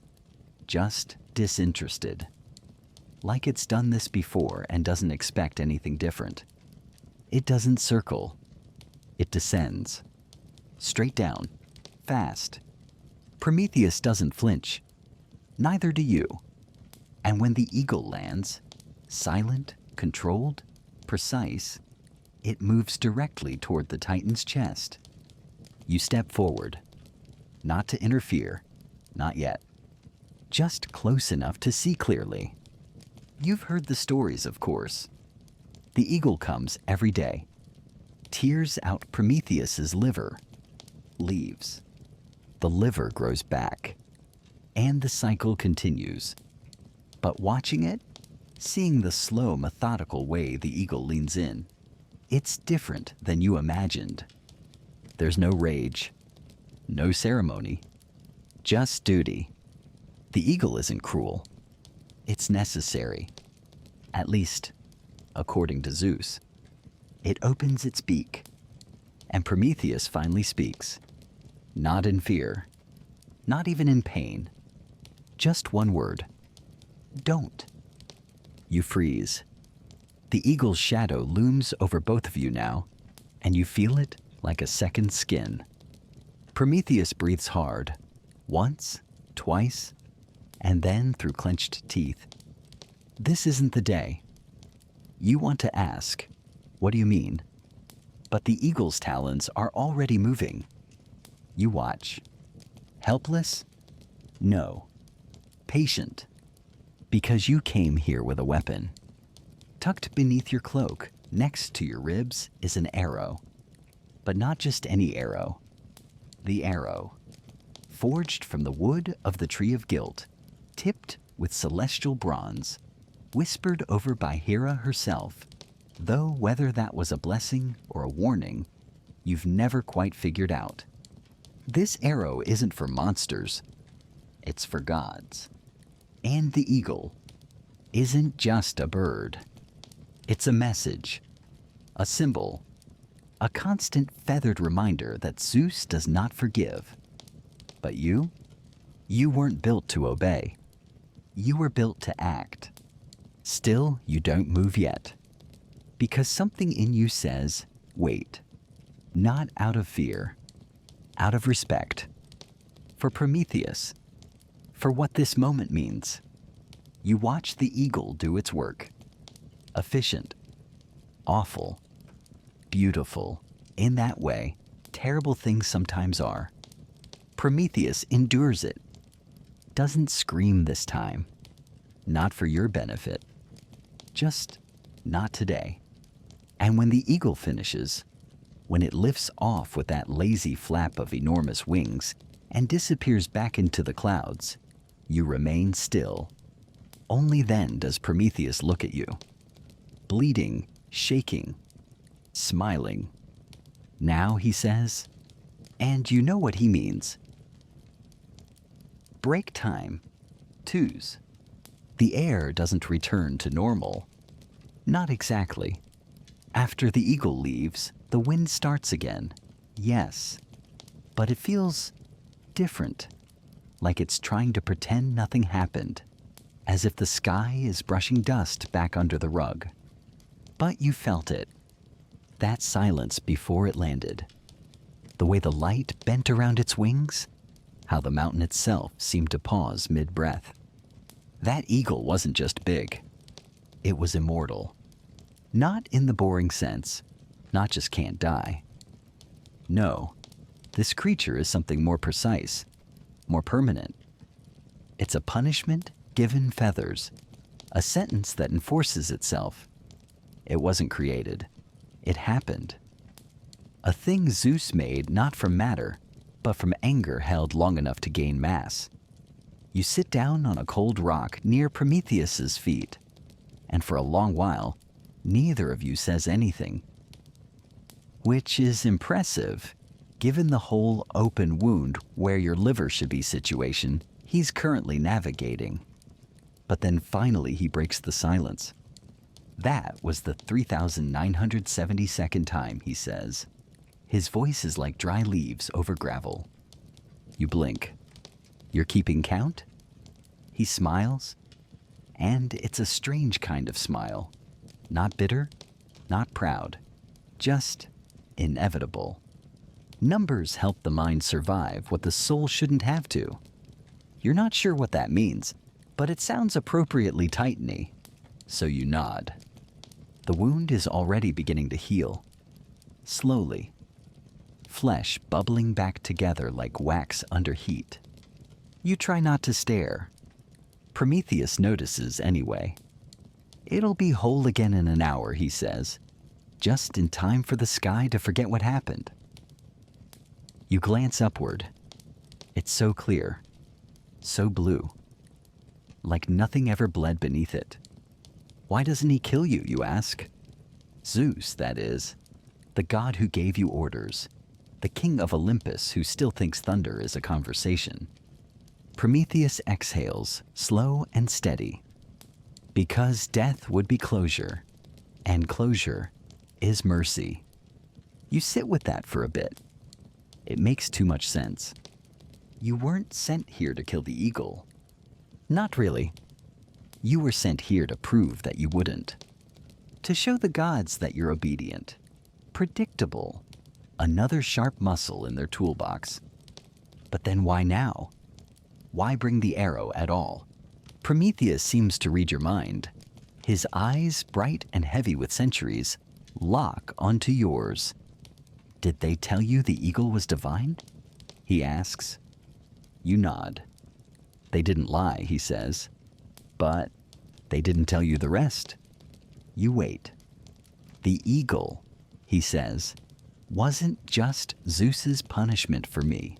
just disinterested. Like it's done this before and doesn't expect anything different. It doesn't circle. It descends. Straight down, fast. Prometheus doesn't flinch. Neither do you. And when the eagle lands, silent, controlled, precise, it moves directly toward the titan's chest. You step forward, not to interfere, not yet. Just close enough to see clearly. You've heard the stories, of course. The eagle comes every day. tears out Prometheus's liver, leaves. The liver grows back, and the cycle continues. But watching it, seeing the slow, methodical way the eagle leans in, it's different than you imagined. There's no rage, no ceremony, just duty. The eagle isn't cruel. It's necessary, at least according to Zeus. It opens its beak, and Prometheus finally speaks. Not in fear, not even in pain. Just one word. Don't. You freeze. The eagle's shadow looms over both of you now, and you feel it like a second skin. Prometheus breathes hard, once, twice, and then through clenched teeth. This isn't the day. You want to ask, what do you mean? But the eagle's talons are already moving. You watch. Helpless? No. Patient. Because you came here with a weapon. Tucked beneath your cloak, next to your ribs, is an arrow. But not just any arrow. The arrow. Forged from the wood of the tree of guilt, tipped with celestial bronze, whispered over by Hera herself, though whether that was a blessing or a warning, you've never quite figured out. This arrow isn't for monsters, it's for gods. And the eagle isn't just a bird. It's a message, a symbol, a constant feathered reminder that Zeus does not forgive. But you weren't built to obey. You were built to act. Still, you don't move yet. Because something in you says, wait. Not out of fear, out of respect. For Prometheus, for what this moment means. You watch the eagle do its work. Efficient, awful, beautiful. In that way, terrible things sometimes are. Prometheus endures it. Doesn't scream this time. Not for your benefit. Just not today. And when the eagle finishes, when it lifts off with that lazy flap of enormous wings and disappears back into the clouds, you remain still. Only then does Prometheus look at you. Bleeding, shaking, smiling. Now, he says, and you know what he means. Break time. Twos. The air doesn't return to normal. Not exactly. After the eagle leaves, the wind starts again. Yes. But it feels different. Like it's trying to pretend nothing happened. As if the sky is brushing dust back under the rug. But you felt it. That silence before it landed. The way the light bent around its wings. How the mountain itself seemed to pause mid-breath. That eagle wasn't just big. It was immortal. Not in the boring sense. Not just can't die. No. This creature is something more precise. More permanent. It's a punishment given feathers. A sentence that enforces itself. It wasn't created. It happened. A thing Zeus made not from matter, but from anger held long enough to gain mass. You sit down on a cold rock near Prometheus's feet, and for a long while, neither of you says anything. Which is impressive, given the whole open wound where your liver should be situation he's currently navigating. But then finally he breaks the silence. That was the 3,972nd time, he says. His voice is like dry leaves over gravel. You blink. You're keeping count? He smiles, and it's a strange kind of smile. Not bitter, not proud, just inevitable. Numbers help the mind survive what the soul shouldn't have to. You're not sure what that means, but it sounds appropriately tighteny, so you nod. The wound is already beginning to heal. Slowly. Flesh bubbling back together like wax under heat. You try not to stare. Prometheus notices anyway. It'll be whole again in an hour, he says. just in time for the sky to forget what happened. You glance upward. It's so clear, so blue, like nothing ever bled beneath it. Why doesn't he kill you, you ask? Zeus, that is, the god who gave you orders, the king of Olympus who still thinks thunder is a conversation. Prometheus exhales, slow and steady, because death would be closure, and closure is mercy. You sit with that for a bit. It makes too much sense. You weren't sent here to kill the eagle. Not really. You were sent here to prove that you wouldn't. To show the gods that you're obedient, predictable, another sharp muscle in their toolbox. But then why now? Why bring the arrow at all? Prometheus seems to read your mind. His eyes, bright and heavy with centuries, lock onto yours. Did they tell you the eagle was divine? He asks. You nod. They didn't lie, he says. But they didn't tell you the rest. You wait. The eagle, he says, wasn't just Zeus's punishment for me.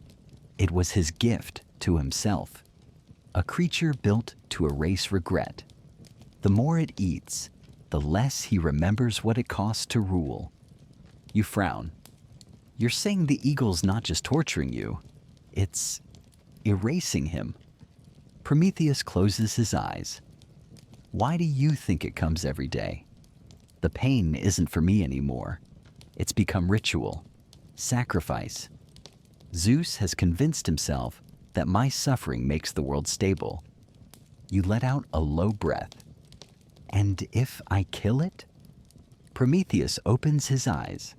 It was his gift to himself. A creature built to erase regret. The more it eats, the less he remembers what it costs to rule. You frown. You're saying the eagle's not just torturing you, it's erasing him. Prometheus closes his eyes. Why do you think it comes every day? The pain isn't for me anymore. It's become ritual, sacrifice. Zeus has convinced himself that my suffering makes the world stable. You let out a low breath. And if I kill it? Prometheus opens his eyes.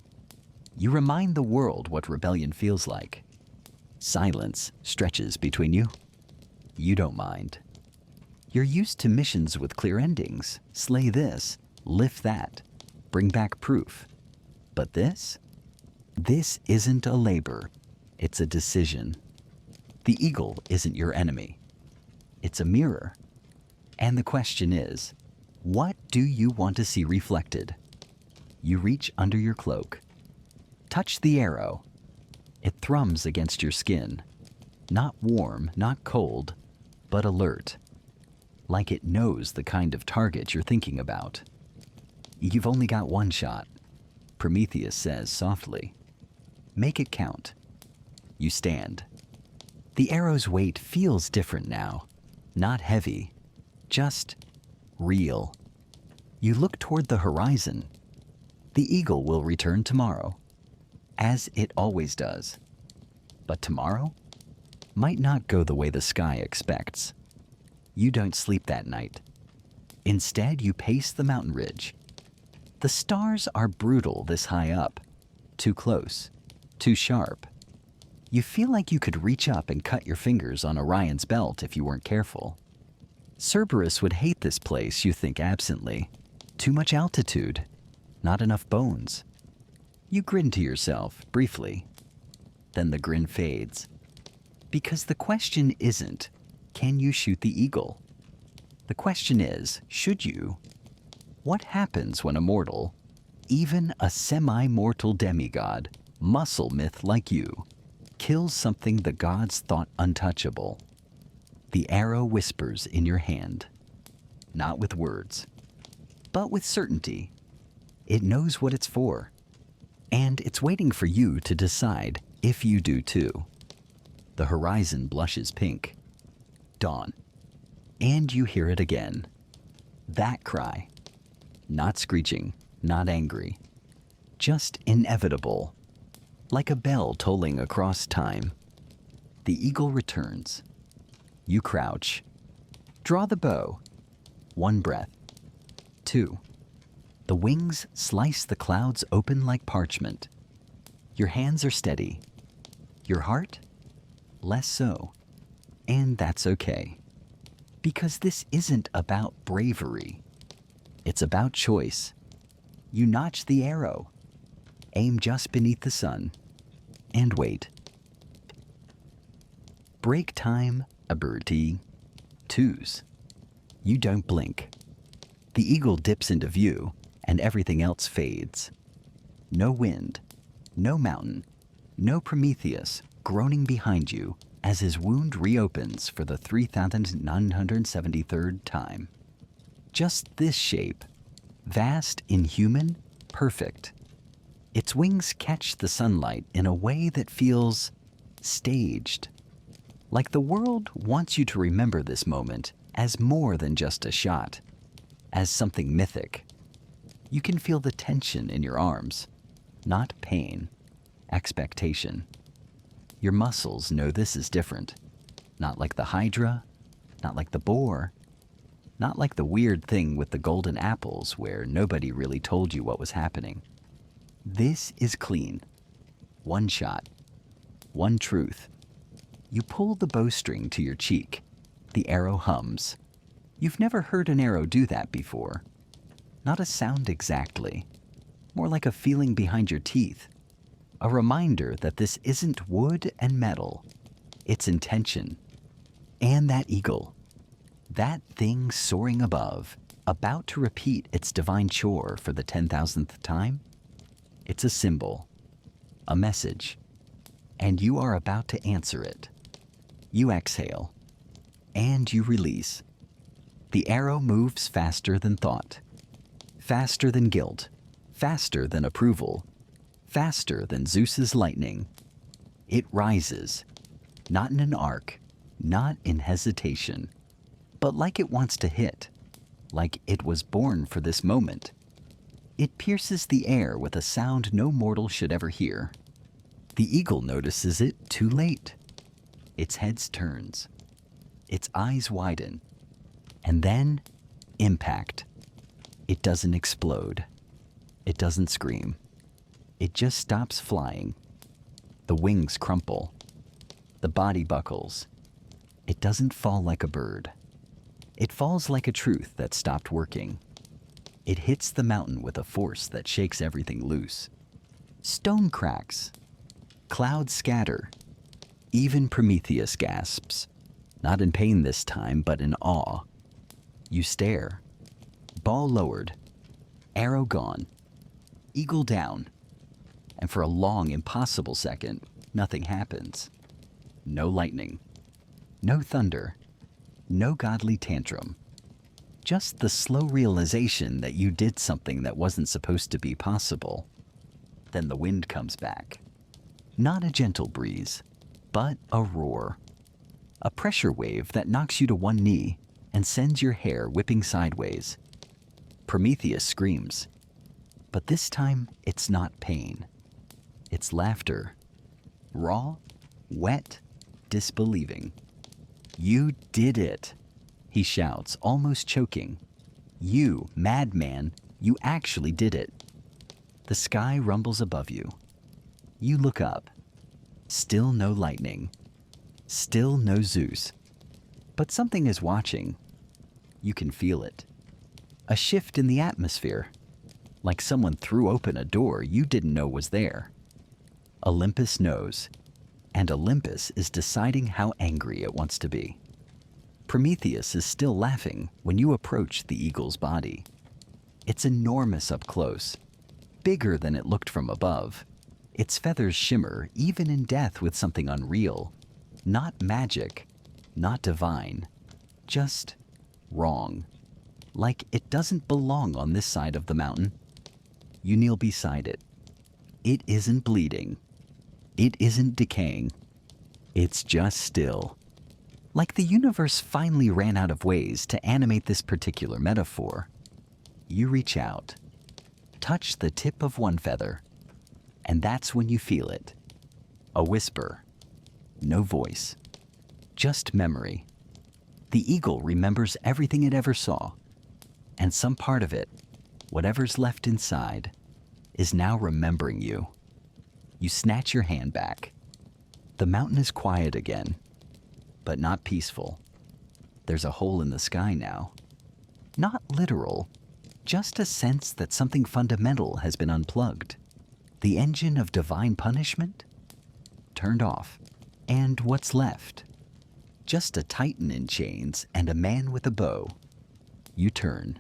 You remind the world what rebellion feels like. Silence stretches between you. You don't mind. You're used to missions with clear endings. Slay this, lift that, bring back proof. But this? This isn't a labor. It's a decision. The eagle isn't your enemy. It's a mirror. And the question is, what do you want to see reflected? You reach under your cloak. Touch the arrow. It thrums against your skin. Not warm, not cold, but alert. Like it knows the kind of target you're thinking about. You've only got one shot, Prometheus says softly. Make it count. You stand. The arrow's weight feels different now. Not heavy, just real. You look toward the horizon. The eagle will return tomorrow, as it always does. But tomorrow might not go the way the sky expects. You don't sleep that night. Instead, you pace the mountain ridge. The stars are brutal this high up. Too close, too sharp. You feel like you could reach up and cut your fingers on Orion's belt if you weren't careful. Cerberus would hate this place, you think absently. Too much altitude, not enough bones. You grin to yourself, briefly. Then the grin fades. Because the question isn't, can you shoot the eagle? The question is, should you? What happens when a mortal, even a semi-mortal demigod, muscle myth like you, kills something the gods thought untouchable? The arrow whispers in your hand. Not with words, but with certainty. It knows what it's for. And it's waiting for you to decide if you do too. The horizon blushes pink. Dawn. And you hear it again. That cry. Not screeching, not angry. Just inevitable. Like a bell tolling across time. The eagle returns. You crouch. Draw the bow. One breath. Two. The wings slice the clouds open like parchment. Your hands are steady. Your heart? Less so. And that's okay. Because this isn't about bravery. It's about choice. You notch the arrow. Aim just beneath the sun. And wait. Break time, aberti. Twos. You don't blink. The eagle dips into view, and everything else fades. No wind, no mountain, no Prometheus groaning behind you as his wound reopens for the 3,973rd time. Just this shape, vast, inhuman, perfect. Its wings catch the sunlight in a way that feels staged. Like the world wants you to remember this moment as more than just a shot, as something mythic. You can feel the tension in your arms, not pain, expectation. Your muscles know this is different. Not like the Hydra, not like the boar, not like the weird thing with the golden apples where nobody really told you what was happening. This is clean. One shot. One truth. You pull the bowstring to your cheek. The arrow hums. You've never heard an arrow do that before. Not a sound exactly. More like a feeling behind your teeth. A reminder that this isn't wood and metal. It's intention. And that eagle. That thing soaring above, about to repeat its divine chore for the 10,000th time. It's a symbol, a message, and you are about to answer it. You exhale, and you release. The arrow moves faster than thought, faster than guilt, faster than approval, faster than Zeus's lightning. It rises, not in an arc, not in hesitation, but like it wants to hit, like it was born for this moment. It pierces the air with a sound no mortal should ever hear. The eagle notices it too late. Its head turns. Its eyes widen. And then, impact. It doesn't explode. It doesn't scream. It just stops flying. The wings crumple. The body buckles. It doesn't fall like a bird. It falls like a truth that stopped working. It hits the mountain with a force that shakes everything loose. Stone cracks. Clouds scatter. Even Prometheus gasps. Not in pain this time, but in awe. You stare. Ball lowered. Arrow gone. Eagle down. And for a long, impossible second, nothing happens. No lightning. No thunder. No godly tantrum. Just the slow realization that you did something that wasn't supposed to be possible. Then the wind comes back. Not a gentle breeze, but a roar. A pressure wave that knocks you to one knee and sends your hair whipping sideways. Prometheus screams. But this time, it's not pain. It's laughter. Raw, wet, disbelieving. You did it. He shouts, almost choking. You, madman, you actually did it. The sky rumbles above you. You look up. Still no lightning. Still no Zeus. But something is watching. You can feel it. A shift in the atmosphere. Like someone threw open a door you didn't know was there. Olympus knows. And Olympus is deciding how angry it wants to be. Prometheus is still laughing when you approach the eagle's body. It's enormous up close, bigger than it looked from above. Its feathers shimmer even in death with something unreal. Not magic, not divine, just wrong. Like it doesn't belong on this side of the mountain. You kneel beside it. It isn't bleeding. It isn't decaying. It's just still. Like the universe finally ran out of ways to animate this particular metaphor. You reach out, touch the tip of one feather, and that's when you feel it. A whisper, no voice, just memory. The eagle remembers everything it ever saw, and some part of it, whatever's left inside, is now remembering you. You snatch your hand back. The mountain is quiet again, but not peaceful. There's a hole in the sky now. Not literal, just a sense that something fundamental has been unplugged. The engine of divine punishment? Turned off. And what's left? Just a titan in chains and a man with a bow. You turn.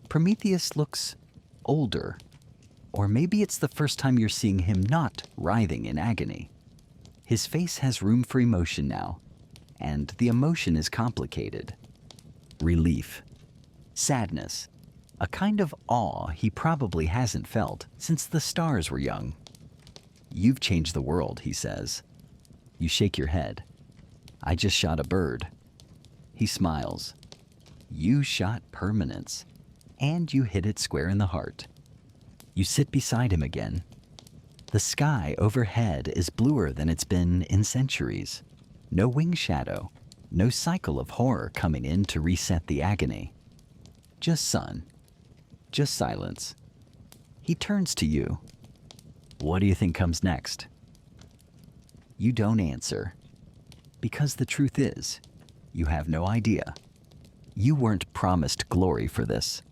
Prometheus looks older, Or maybe it's the first time you're seeing him not writhing in agony. His face has room for emotion now, and the emotion is complicated. Relief, sadness, a kind of awe he probably hasn't felt since the stars were young. "You've changed the world," he says. You shake your head. "I just shot a bird." He smiles. "You shot permanence, and you hit it square in the heart." You sit beside him again. The sky overhead is bluer than it's been in centuries. No wing shadow, no cycle of horror coming in to reset the agony. Just sun, just silence. He turns to you. "What do you think comes next?" You don't answer, because the truth is, you have no idea. You weren't promised glory for this.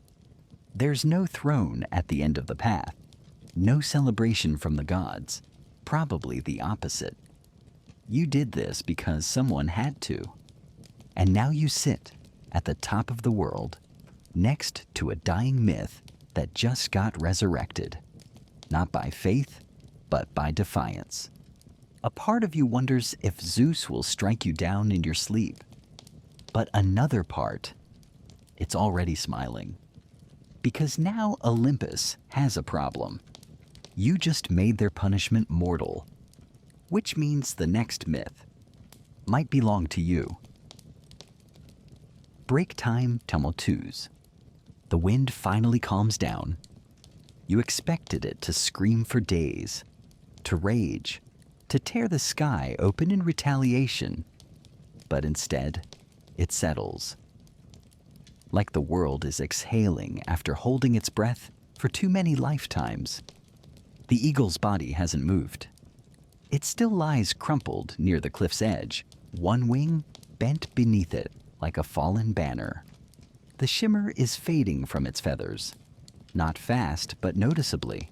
There's no throne at the end of the path, no celebration from the gods, probably the opposite. You did this because someone had to. And now you sit at the top of the world, next to a dying myth that just got resurrected. Not by faith, but by defiance. A part of you wonders if Zeus will strike you down in your sleep. But another part, it's already smiling. Because now Olympus has a problem. You just made their punishment mortal, which means the next myth might belong to you. Break time tumultuous. The wind finally calms down. You expected it to scream for days, to rage, to tear the sky open in retaliation, but instead, it settles. Like the world is exhaling after holding its breath for too many lifetimes. The eagle's body hasn't moved. It still lies crumpled near the cliff's edge, one wing bent beneath it like a fallen banner. The shimmer is fading from its feathers, not fast but noticeably.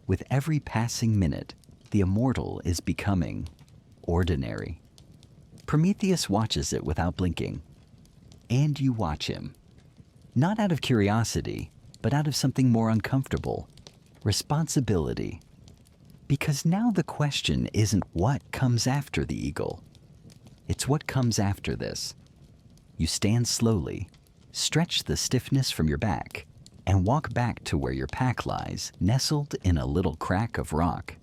With every passing minute, the immortal is becoming ordinary. Prometheus watches it without blinking. And you watch him. Not out of curiosity, but out of something more uncomfortable. Responsibility. Because now the question isn't what comes after the eagle. It's what comes after this. You stand slowly, stretch the stiffness from your back, and walk back to where your pack lies, nestled in a little crack of rock.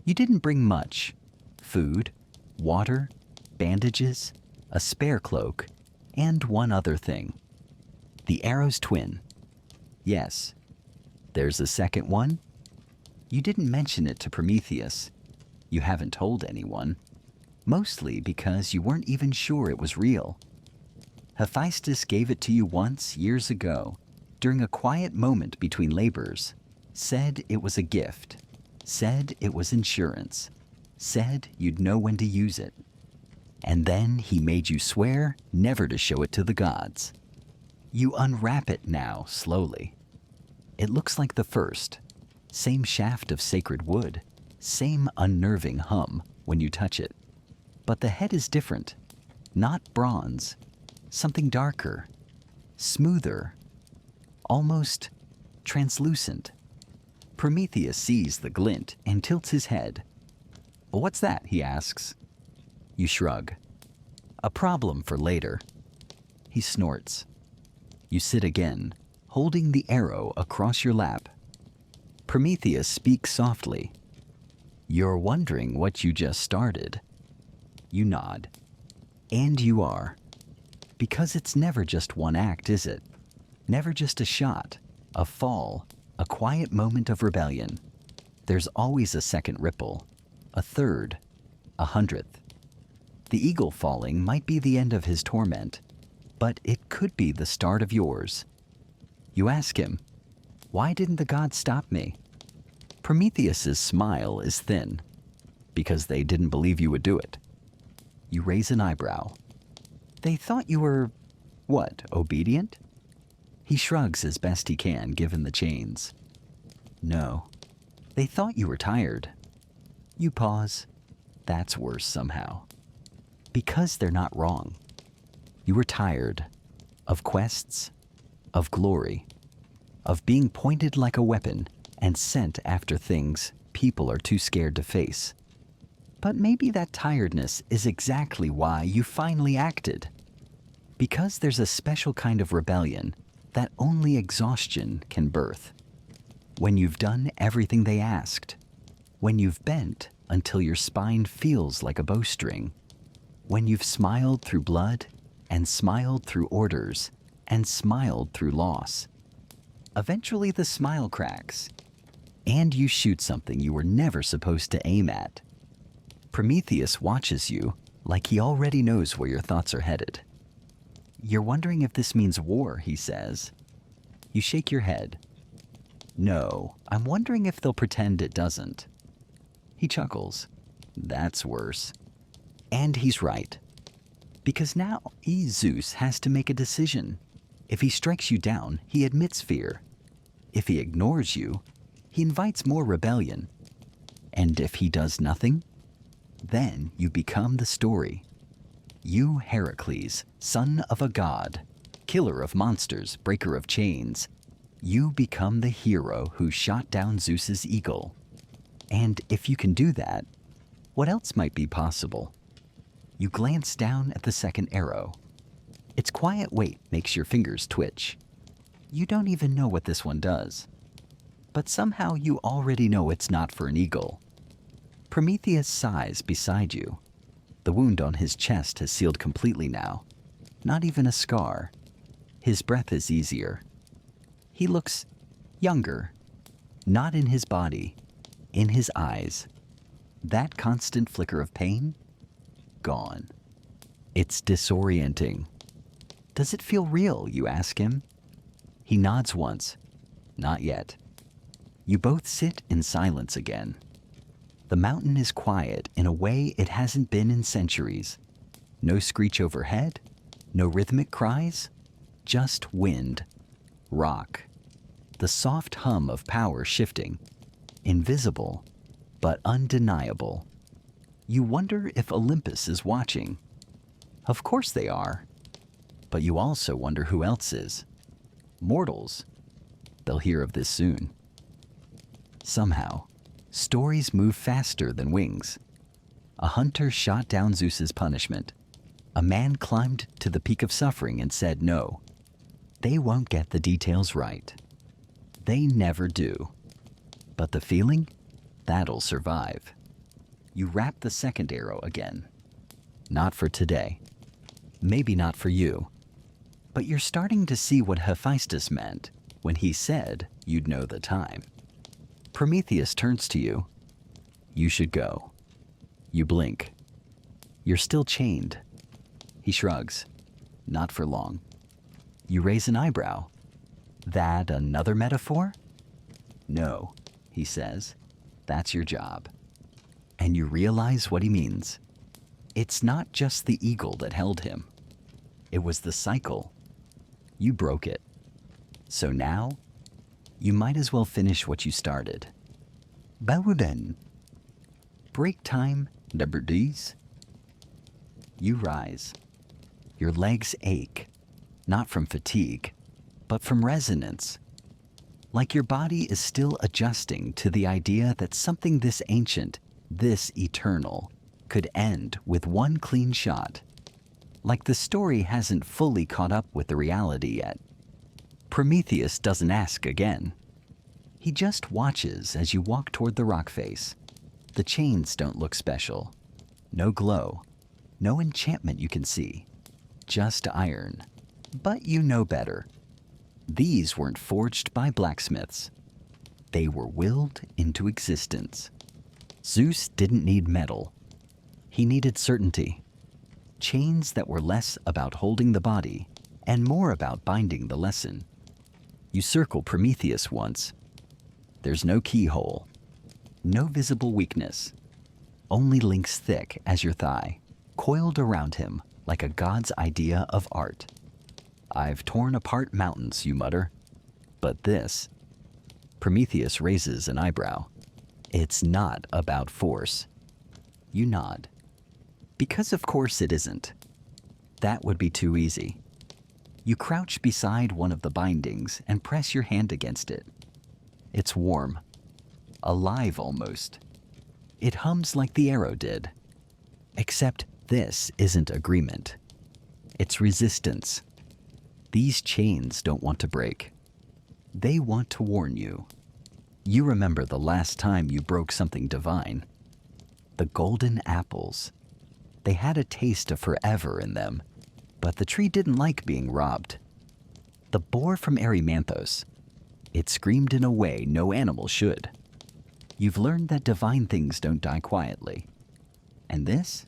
You didn't bring much. Food, water, bandages, a spare cloak, and one other thing. The arrow's twin. Yes. There's a second one? You didn't mention it to Prometheus. You haven't told anyone. Mostly because you weren't even sure it was real. Hephaestus gave it to you once, years ago, during a quiet moment between labors. Said it was a gift. Said it was insurance. Said you'd know when to use it. And then he made you swear never to show it to the gods. You unwrap it now, slowly. It looks like the first. Same shaft of sacred wood. Same unnerving hum when you touch it. But the head is different. Not bronze. Something darker. Smoother. Almost translucent. Prometheus sees the glint and tilts his head. "What's that?" he asks. You shrug. "A problem for later." He snorts. You sit again, holding the arrow across your lap. Prometheus speaks softly. "You're wondering what you just started." You nod. And you are. Because it's never just one act, is it? Never just a shot, a fall, a quiet moment of rebellion. There's always a second ripple, a third, 100th. The eagle falling might be the end of his torment, but it could be the start of yours. You ask him, "Why didn't the gods stop me?" Prometheus's smile is thin. "Because they didn't believe you would do it." You raise an eyebrow. "They thought you were, what, obedient?" He shrugs as best he can, given the chains. "No. They thought you were tired." You pause. That's worse somehow. Because they're not wrong. You were tired of quests, of glory, of being pointed like a weapon and sent after things people are too scared to face. But maybe that tiredness is exactly why you finally acted. Because there's a special kind of rebellion that only exhaustion can birth. When you've done everything they asked, when you've bent until your spine feels like a bowstring, when you've smiled through blood and smiled through orders and smiled through loss. Eventually the smile cracks, and you shoot something you were never supposed to aim at. Prometheus watches you like he already knows where your thoughts are headed. You're wondering if this means war, he says. You shake your head. No, I'm wondering if they'll pretend it doesn't. He chuckles. That's worse. And he's right. Because now Zeus has to make a decision. If he strikes you down, he admits fear. If he ignores you, he invites more rebellion. And if he does nothing, then you become the story. You, Heracles, son of a god, killer of monsters, breaker of chains, you become the hero who shot down Zeus's eagle. And if you can do that, what else might be possible? You glance down at the second arrow. Its quiet weight makes your fingers twitch. You don't even know what this one does. But somehow you already know it's not for an eagle. Prometheus sighs beside you. The wound on his chest has sealed completely now. Not even a scar. His breath is easier. He looks younger. Not in his body, in his eyes. That constant flicker of pain? Gone. It's disorienting. Does it feel real, you ask him? He nods once. Not yet. You both sit in silence again. The mountain is quiet in a way it hasn't been in centuries. No screech overhead, no rhythmic cries, just wind, rock, the soft hum of power shifting, invisible but undeniable. You wonder if Olympus is watching. Of course they are. But you also wonder who else is. Mortals. They'll hear of this soon. Somehow, stories move faster than wings. A hunter shot down Zeus's punishment. A man climbed to the peak of suffering and said no. They won't get the details right. They never do. But the feeling? That'll survive. You wrap the second arrow again. Not for today. Maybe not for you. But you're starting to see what Hephaestus meant when he said you'd know the time. Prometheus turns to you. You should go. You blink. You're still chained. He shrugs. Not for long. You raise an eyebrow. That another metaphor? No, he says. That's your job. And you realize what he means. It's not just the eagle that held him. It was the cycle. You broke it. So now, you might as well finish what you started. Bawuden. Break time, liberties. You rise. Your legs ache, not from fatigue, but from resonance. Like your body is still adjusting to the idea that something this ancient, this eternal, could end with one clean shot. Like the story hasn't fully caught up with the reality yet. Prometheus doesn't ask again. He just watches as you walk toward the rock face. The chains don't look special. No glow. No enchantment you can see. Just iron. But you know better. These weren't forged by blacksmiths. They were willed into existence. Zeus didn't need metal. He needed certainty. Chains that were less about holding the body and more about binding the lesson. You circle Prometheus once. There's no keyhole. No visible weakness. Only links thick as your thigh, coiled around him like a god's idea of art. I've torn apart mountains, you mutter. But this... Prometheus raises an eyebrow. It's not about force. You nod. Because of course it isn't. That would be too easy. You crouch beside one of the bindings and press your hand against it. It's warm, alive almost. It hums like the arrow did. Except this isn't agreement. It's resistance. These chains don't want to break. They want to warn you. You remember the last time you broke something divine. The golden apples. They had a taste of forever in them, but the tree didn't like being robbed. The boar from Erymanthos. It screamed in a way no animal should. You've learned that divine things don't die quietly. And this?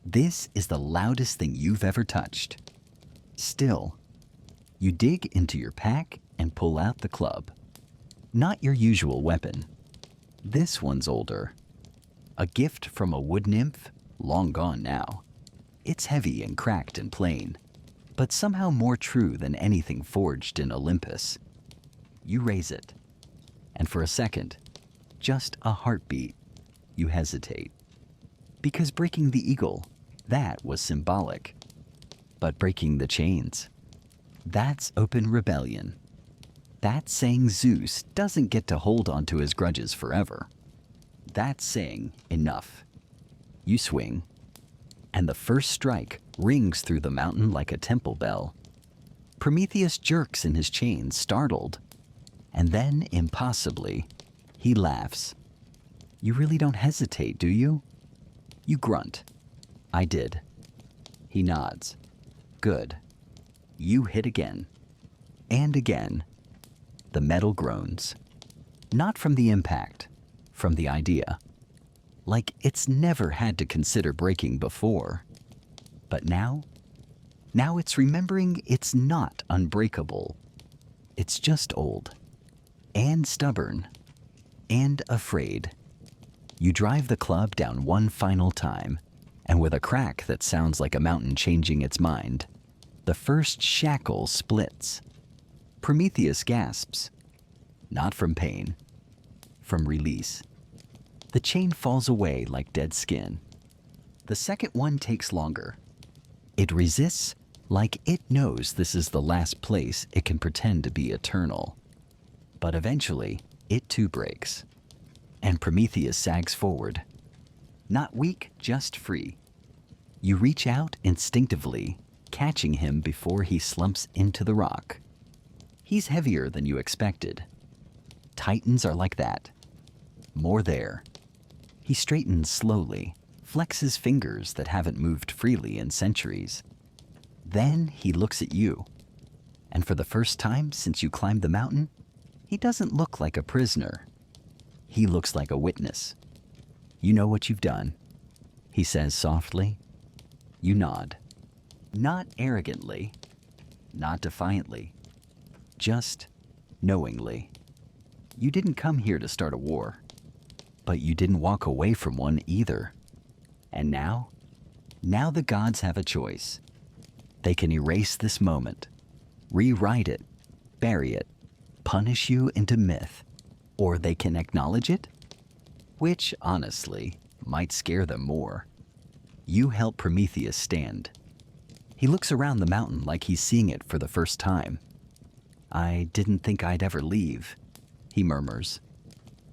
This is the loudest thing you've ever touched. Still, you dig into your pack and pull out the club. Not your usual weapon. This one's older. A gift from a wood nymph, long gone now. It's heavy and cracked and plain, but somehow more true than anything forged in Olympus. You raise it, and for a second, just a heartbeat, you hesitate. Because breaking the eagle, that was symbolic. But breaking the chains, that's open rebellion. That's saying Zeus doesn't get to hold on to his grudges forever. That's saying enough. You swing, and the first strike rings through the mountain like a temple bell. Prometheus jerks in his chains, startled, and then, impossibly, he laughs. You really don't hesitate, do you? You grunt. I did. He nods. Good. You hit again. And again. The metal groans. Not from the impact, from the idea. Like it's never had to consider breaking before. But now it's remembering it's not unbreakable. It's just old. And stubborn. And afraid. You drive the club down one final time, and with a crack that sounds like a mountain changing its mind, the first shackle splits. Prometheus gasps. Not from pain. From release. The chain falls away like dead skin. The second one takes longer. It resists like it knows this is the last place it can pretend to be eternal. But eventually, it too breaks. And Prometheus sags forward. Not weak, just free. You reach out instinctively, catching him before he slumps into the rock. He's heavier than you expected. Titans are like that. More there. He straightens slowly, flexes fingers that haven't moved freely in centuries. Then he looks at you. And for the first time since you climbed the mountain, he doesn't look like a prisoner. He looks like a witness. You know what you've done, he says softly. You nod. Not arrogantly, not defiantly, just knowingly. You didn't come here to start a war, but you didn't walk away from one either. And now the gods have a choice. They can erase this moment, rewrite it, bury it, punish you into myth, or they can acknowledge it, which, honestly, might scare them more. You help Prometheus stand. He looks around the mountain like he's seeing it for the first time. I didn't think I'd ever leave, he murmurs.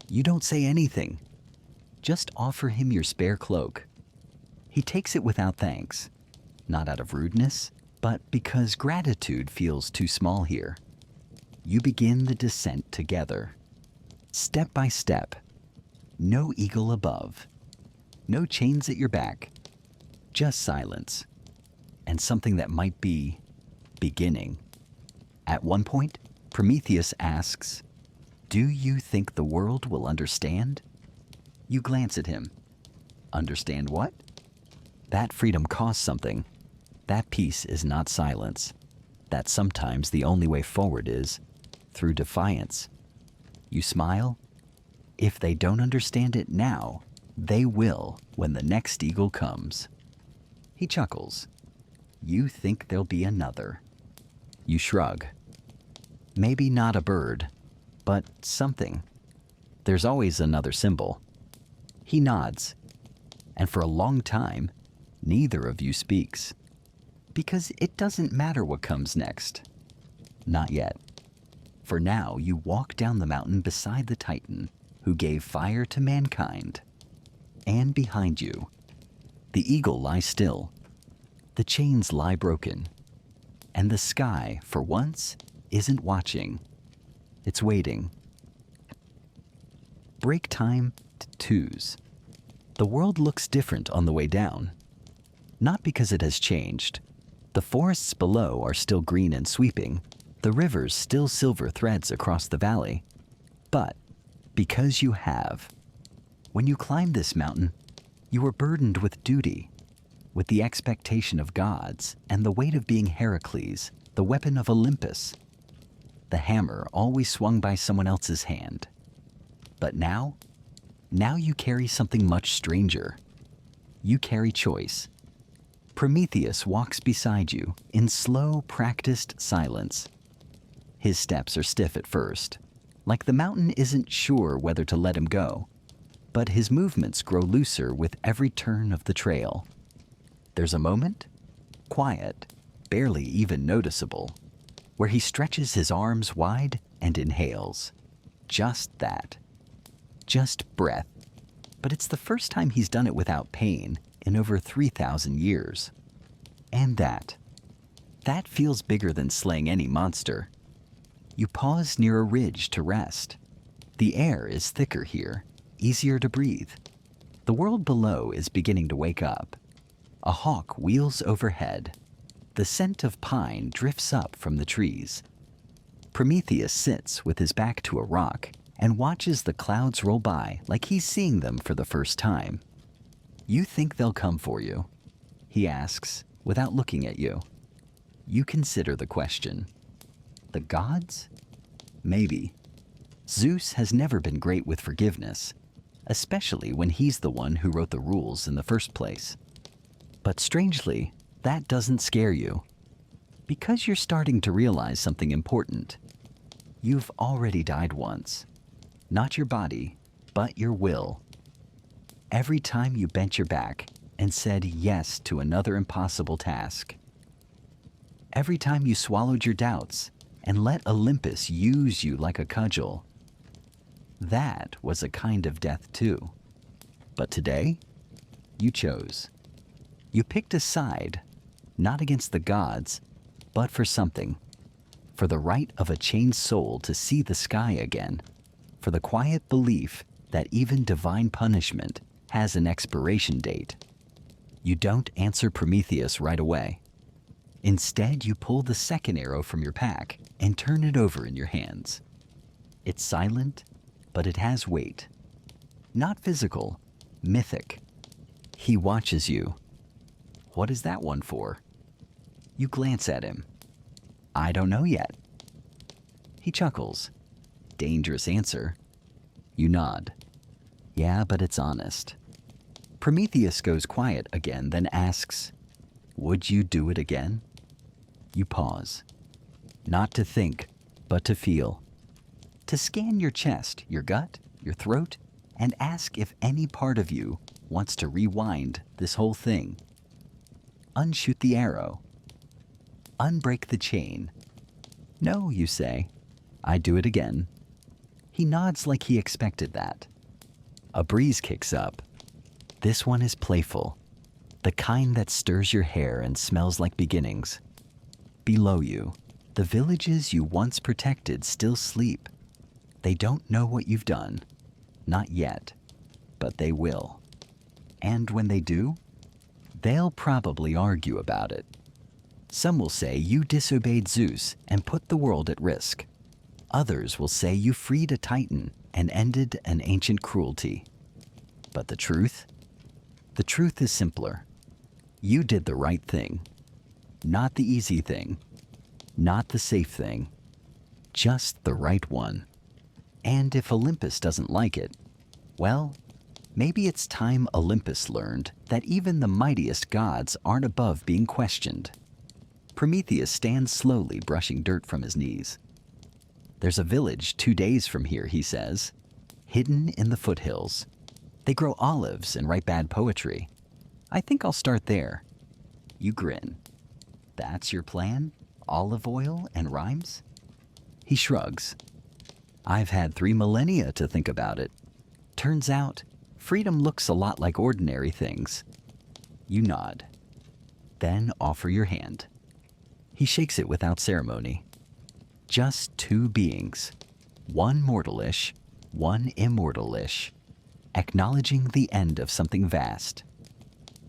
You don't say anything. Just offer him your spare cloak. He takes it without thanks, not out of rudeness, but because gratitude feels too small here. You begin the descent together. Step by step. No eagle above. No chains at your back. Just silence. And something that might be beginning. At one point, Prometheus asks, "Do you think the world will understand?" You glance at him. Understand what? That freedom costs something. That peace is not silence. That sometimes the only way forward is through defiance. You smile. If they don't understand it now, they will when the next eagle comes. He chuckles. You think there'll be another. You shrug. Maybe not a bird, but something. There's always another symbol. He nods, and for a long time, neither of you speaks. Because it doesn't matter what comes next. Not yet. For now, you walk down the mountain beside the Titan, who gave fire to mankind. And behind you, the eagle lies still, the chains lie broken, and the sky, for once, isn't watching. It's waiting. Break time to twos. The world looks different on the way down. Not because it has changed. The forests below are still green and sweeping, the rivers still silver threads across the valley, but because you have. When you climbed this mountain, you were burdened with duty, with the expectation of gods and the weight of being Heracles, the weapon of Olympus. The hammer always swung by someone else's hand. But now you carry something much stranger. You carry choice. Prometheus walks beside you in slow, practiced silence. His steps are stiff at first, like the mountain isn't sure whether to let him go, but his movements grow looser with every turn of the trail. There's a moment, quiet, barely even noticeable, where he stretches his arms wide and inhales. Just that. Just breath. But it's the first time he's done it without pain in over 3,000 years. And that feels bigger than slaying any monster. You pause near a ridge to rest. The air is thicker here, easier to breathe. The world below is beginning to wake up. A hawk wheels overhead. The scent of pine drifts up from the trees. Prometheus sits with his back to a rock and watches the clouds roll by like he's seeing them for the first time. You think they'll come for you? He asks, without looking at you. You consider the question. The gods? Maybe. Zeus has never been great with forgiveness, especially when he's the one who wrote the rules in the first place. But strangely, that doesn't scare you. Because you're starting to realize something important. You've already died once. Not your body, but your will. Every time you bent your back and said yes to another impossible task. Every time you swallowed your doubts and let Olympus use you like a cudgel. That was a kind of death too. But today, you chose. You picked a side, not against the gods, but for something. For the right of a chained soul to see the sky again. For the quiet belief that even divine punishment has an expiration date. You don't answer Prometheus right away. Instead, you pull the second arrow from your pack and turn it over in your hands. It's silent, but it has weight. Not physical, mythic. He watches you. What is that one for? You glance at him. I don't know yet. He chuckles. Dangerous answer. You nod. Yeah, but it's honest. Prometheus goes quiet again, then asks, would you do it again? You pause. Not to think, but to feel. To scan your chest, your gut, your throat, and ask if any part of you wants to rewind this whole thing. Unshoot the arrow. Unbreak the chain. No, you say. I'd do it again. He nods like he expected that. A breeze kicks up. This one is playful, the kind that stirs your hair and smells like beginnings. Below you, the villages you once protected still sleep. They don't know what you've done. Not yet, but they will. And when they do, they'll probably argue about it. Some will say you disobeyed Zeus and put the world at risk. Others will say you freed a titan and ended an ancient cruelty. But the truth? The truth is simpler. You did the right thing. Not the easy thing. Not the safe thing. Just the right one. And if Olympus doesn't like it, well, maybe it's time Olympus learned that even the mightiest gods aren't above being questioned. Prometheus stands slowly, brushing dirt from his knees. There's a village 2 days from here, he says, hidden in the foothills. They grow olives and write bad poetry. I think I'll start there. You grin. That's your plan? Olive oil and rhymes? He shrugs. I've had 3 millennia to think about it. Turns out, freedom looks a lot like ordinary things. You nod. Then offer your hand. He shakes it without ceremony. Just two beings, one mortalish, one immortalish, acknowledging the end of something vast.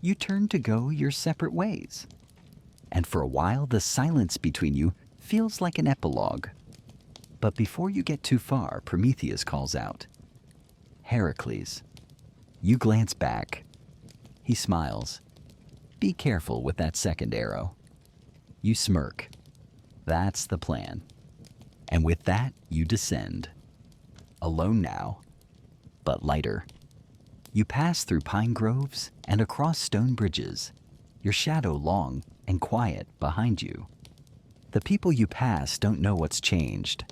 You turn to go your separate ways. And for a while, the silence between you feels like an epilogue. But before you get too far, Prometheus calls out, Heracles. You glance back. He smiles. Be careful with that second arrow. You smirk. That's the plan. And with that, you descend. Alone now, but lighter. You pass through pine groves and across stone bridges, your shadow long and quiet behind you. The people you pass don't know what's changed.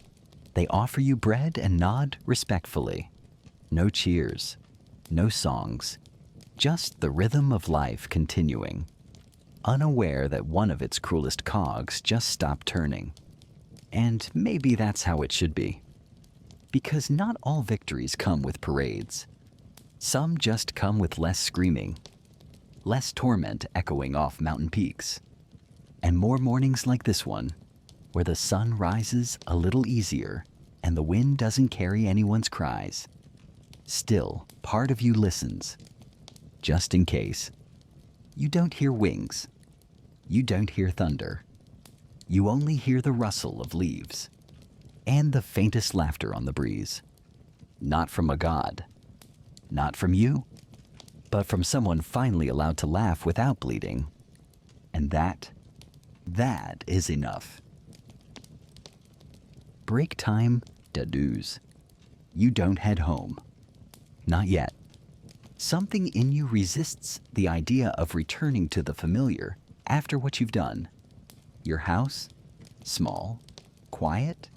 They offer you bread and nod respectfully. No cheers, no songs, just the rhythm of life continuing, unaware that one of its cruelest cogs just stopped turning. And maybe that's how it should be. Because not all victories come with parades. Some just come with less screaming, less torment echoing off mountain peaks, and more mornings like this one, where the sun rises a little easier and the wind doesn't carry anyone's cries. Still, part of you listens, just in case. You don't hear wings. You don't hear thunder. You only hear the rustle of leaves and the faintest laughter on the breeze. Not from a god. Not from you, but from someone finally allowed to laugh without bleeding. And that is enough. Break time dedues. You don't head home. Not yet. Something in you resists the idea of returning to the familiar after what you've done. Your house, small, quiet,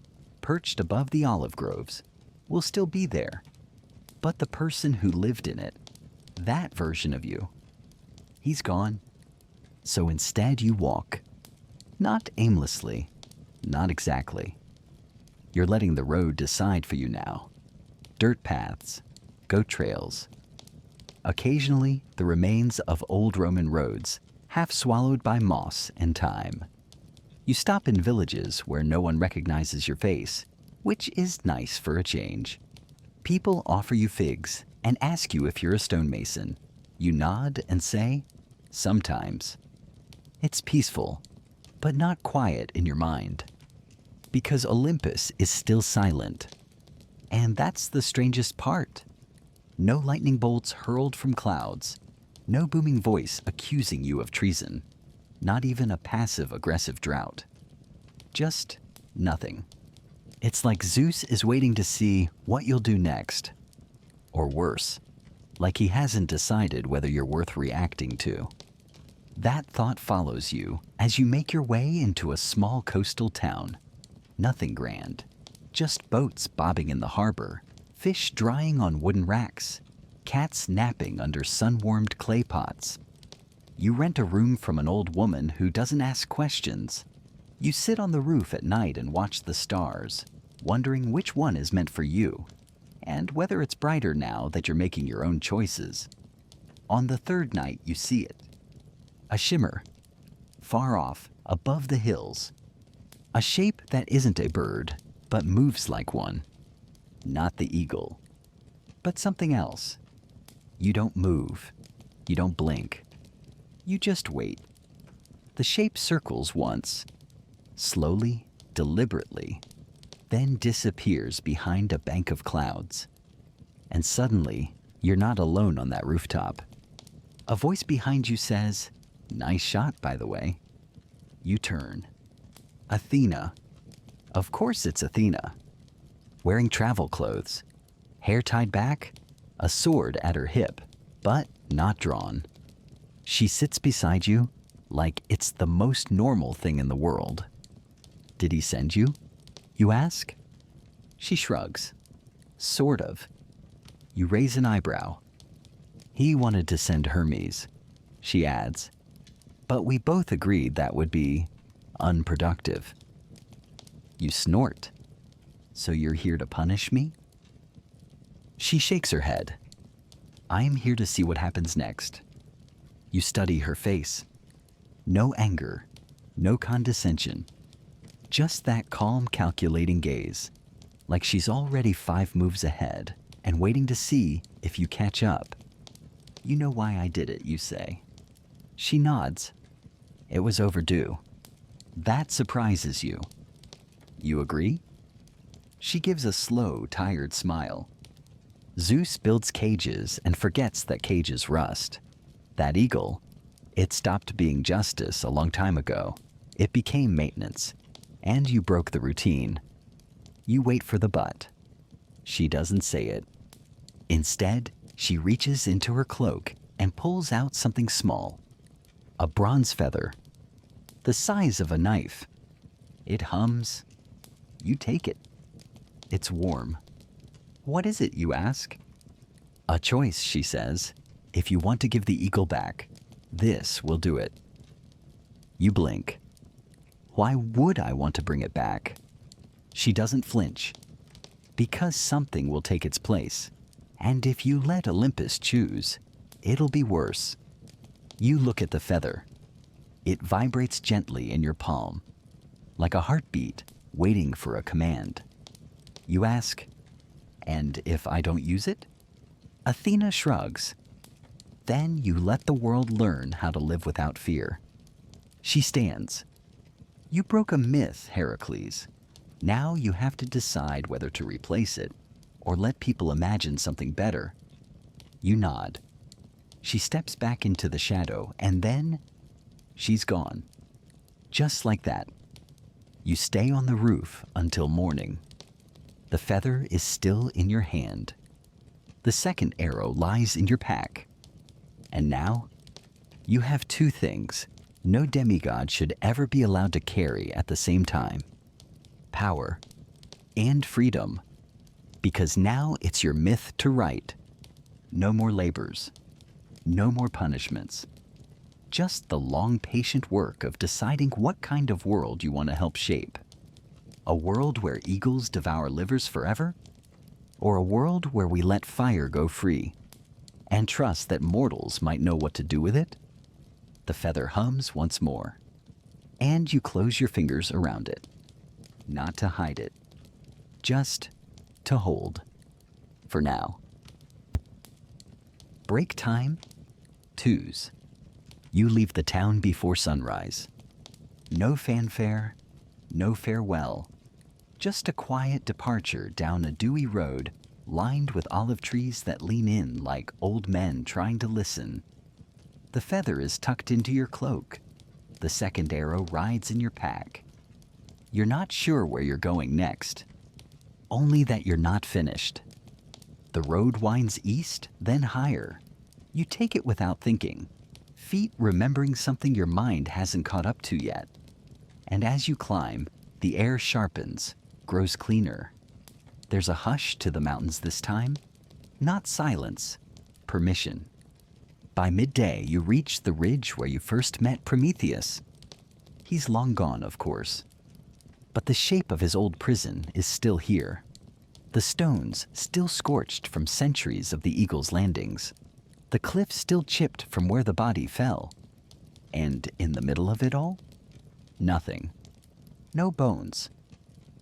perched above the olive groves, will still be there. But the person who lived in it, that version of you, he's gone. So instead you walk. Not aimlessly, not exactly. You're letting the road decide for you now. Dirt paths, goat trails. Occasionally, the remains of old Roman roads, half swallowed by moss and time. You stop in villages where no one recognizes your face, which is nice for a change. People offer you figs and ask you if you're a stonemason. You nod and say, sometimes. It's peaceful, but not quiet in your mind. Because Olympus is still silent. And that's the strangest part. No lightning bolts hurled from clouds. No booming voice accusing you of treason. Not even a passive-aggressive drought. Just nothing. It's like Zeus is waiting to see what you'll do next. Or worse, like he hasn't decided whether you're worth reacting to. That thought follows you as you make your way into a small coastal town. Nothing grand, just boats bobbing in the harbor, fish drying on wooden racks, cats napping under sun-warmed clay pots. You rent a room from an old woman who doesn't ask questions. You sit on the roof at night and watch the stars, wondering which one is meant for you, and whether it's brighter now that you're making your own choices. On the third night, you see it. A shimmer, far off, above the hills. A shape that isn't a bird, but moves like one. Not the eagle, but something else. You don't move. You don't blink. You just wait. The shape circles once, slowly, deliberately, then disappears behind a bank of clouds. And suddenly, you're not alone on that rooftop. A voice behind you says, "Nice shot, by the way." You turn. Athena. Of course it's Athena. Wearing travel clothes, hair tied back, a sword at her hip, but not drawn. She sits beside you like it's the most normal thing in the world. Did he send you? You ask. She shrugs. Sort of. You raise an eyebrow. He wanted to send Hermes, she adds. But we both agreed that would be unproductive. You snort. So you're here to punish me? She shakes her head. I am here to see what happens next. You study her face. No anger, no condescension. Just that calm, calculating gaze, like she's already 5 moves ahead and waiting to see if you catch up. You know why I did it, you say. She nods. It was overdue. That surprises you. You agree? She gives a slow, tired smile. Zeus builds cages and forgets that cages rust. That eagle, it stopped being justice a long time ago. It became maintenance, and you broke the routine. You wait for the but. She doesn't say it. Instead, she reaches into her cloak and pulls out something small. A bronze feather, the size of a knife. It hums. You take it. It's warm. What is it, you ask? A choice, she says. If you want to give the eagle back, this will do it. You blink. Why would I want to bring it back? She doesn't flinch. Because something will take its place. And if you let Olympus choose, it'll be worse. You look at the feather. It vibrates gently in your palm, like a heartbeat waiting for a command. You ask, and if I don't use it? Athena shrugs. Then you let the world learn how to live without fear. She stands. You broke a myth, Heracles. Now you have to decide whether to replace it or let people imagine something better. You nod. She steps back into the shadow, and then she's gone. Just like that. You stay on the roof until morning. The feather is still in your hand. The second arrow lies in your pack. And now, you have 2 things no demigod should ever be allowed to carry at the same time. Power and freedom. Because now it's your myth to write. No more labors. No more punishments. Just the long, patient work of deciding what kind of world you want to help shape. A world where eagles devour livers forever? Or a world where we let fire go free and trust that mortals might know what to do with it? The feather hums once more, and you close your fingers around it. Not to hide it, just to hold. For now. Break time, 2s. You leave the town before sunrise. No fanfare, no farewell. Just a quiet departure down a dewy road lined with olive trees that lean in like old men trying to listen. The feather is tucked into your cloak. The second arrow rides in your pack. You're not sure where you're going next, only that you're not finished. The road winds east, then higher. You take it without thinking, feet remembering something your mind hasn't caught up to yet. And as you climb, the air sharpens, grows cleaner. There's a hush to the mountains this time. Not silence, permission. By midday, you reach the ridge where you first met Prometheus. He's long gone, of course. But the shape of his old prison is still here. The stones still scorched from centuries of the eagle's landings. The cliff still chipped from where the body fell. And in the middle of it all? Nothing. No bones.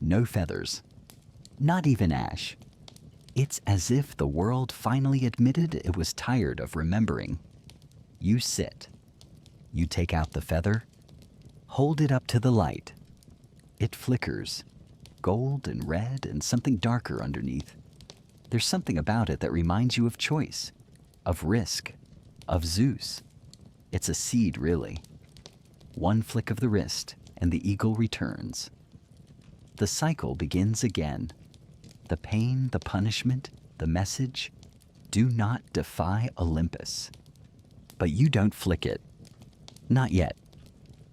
No feathers. Not even ash. It's as if the world finally admitted it was tired of remembering. You sit. You take out the feather. Hold it up to the light. It flickers. Gold and red and something darker underneath. There's something about it that reminds you of choice, of risk, of Zeus. It's a seed, really. One flick of the wrist, and the eagle returns. The cycle begins again. The pain, the punishment, the message. Do not defy Olympus. But you don't flick it. Not yet.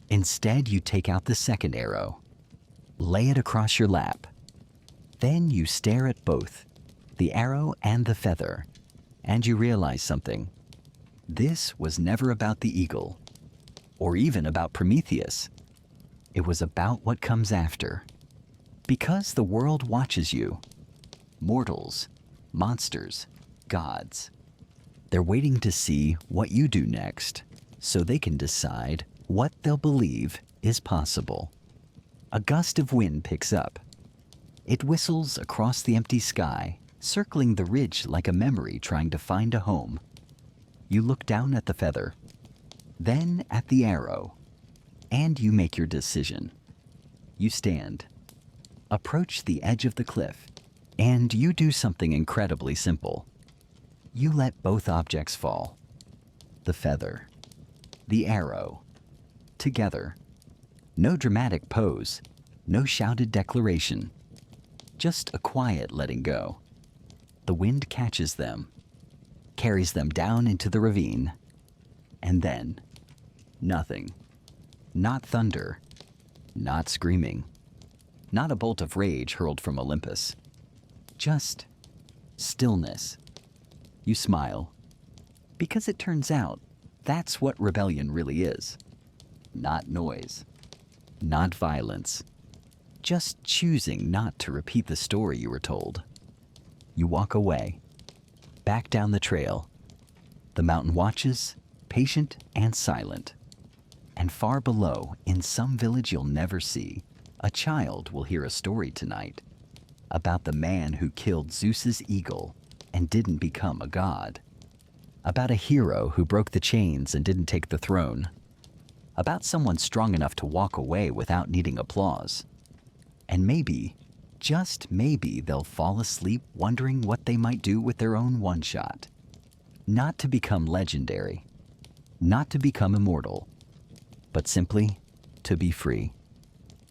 Instead, you take out the second arrow. Lay it across your lap. Then you stare at both, the arrow and the feather, and you realize something. This was never about the eagle, or even about Prometheus. It was about what comes after. Because the world watches you. Mortals, monsters, gods. They're waiting to see what you do next so they can decide what they'll believe is possible. A gust of wind picks up. It whistles across the empty sky, circling the ridge like a memory trying to find a home. You look down at the feather, then at the arrow, and you make your decision. You stand, approach the edge of the cliff, and you do something incredibly simple. You let both objects fall. The feather, the arrow, together. No dramatic pose, no shouted declaration, just a quiet letting go. The wind catches them, carries them down into the ravine, and then nothing. Not thunder, not screaming, not a bolt of rage hurled from Olympus. Just stillness. You smile, because it turns out that's what rebellion really is. Not noise, not violence, just choosing not to repeat the story you were told. You walk away, back down the trail. The mountain watches, patient and silent. And far below, in some village you'll never see, a child will hear a story tonight about the man who killed Zeus's eagle and didn't become a god. About a hero who broke the chains and didn't take the throne. About someone strong enough to walk away without needing applause. And maybe, just maybe, they'll fall asleep wondering what they might do with their own one shot. Not to become legendary, not to become immortal, but simply to be free.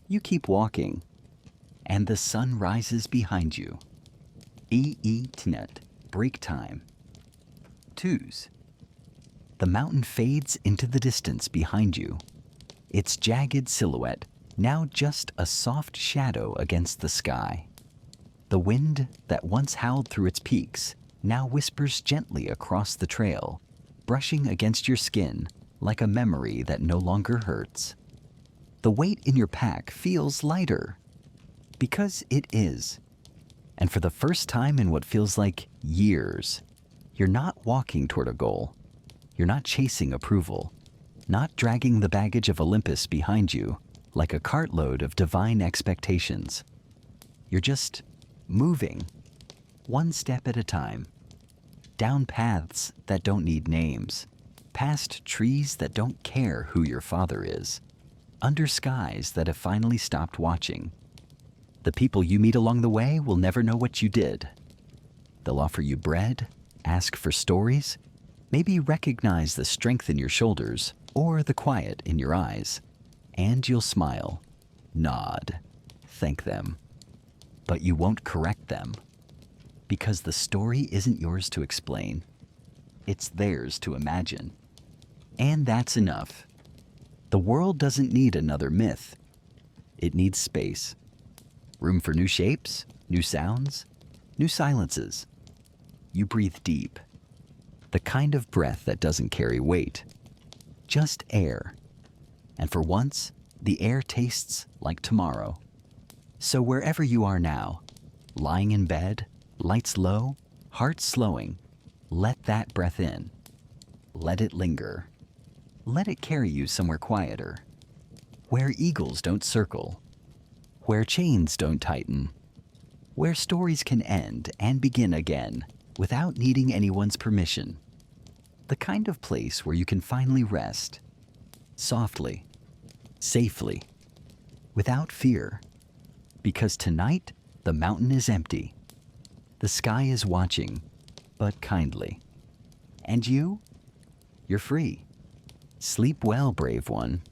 You keep walking, and the sun rises behind you. Tnet, break time. Twos. The mountain fades into the distance behind you, its jagged silhouette now just a soft shadow against the sky. The wind that once howled through its peaks now whispers gently across the trail, brushing against your skin like a memory that no longer hurts. The weight in your pack feels lighter, because it is. And for the first time in what feels like years, you're not walking toward a goal. You're not chasing approval, not dragging the baggage of Olympus behind you like a cartload of divine expectations. You're just moving, one step at a time, down paths that don't need names, past trees that don't care who your father is, under skies that have finally stopped watching. The people you meet along the way will never know what you did. They'll offer you bread, ask for stories, maybe recognize the strength in your shoulders or the quiet in your eyes. And you'll smile, nod, thank them. But you won't correct them, because the story isn't yours to explain. It's theirs to imagine. And that's enough. The world doesn't need another myth. It needs space. Room for new shapes, new sounds, new silences. You breathe deep. The kind of breath that doesn't carry weight. Just air. And for once, the air tastes like tomorrow. So wherever you are now, lying in bed, lights low, heart slowing, let that breath in. Let it linger. Let it carry you somewhere quieter. Where eagles don't circle. Where chains don't tighten. Where stories can end and begin again without needing anyone's permission. The kind of place where you can finally rest. Softly. Safely, without fear, because tonight the mountain is empty. The sky is watching, but kindly. And you're free. Sleep well, brave one.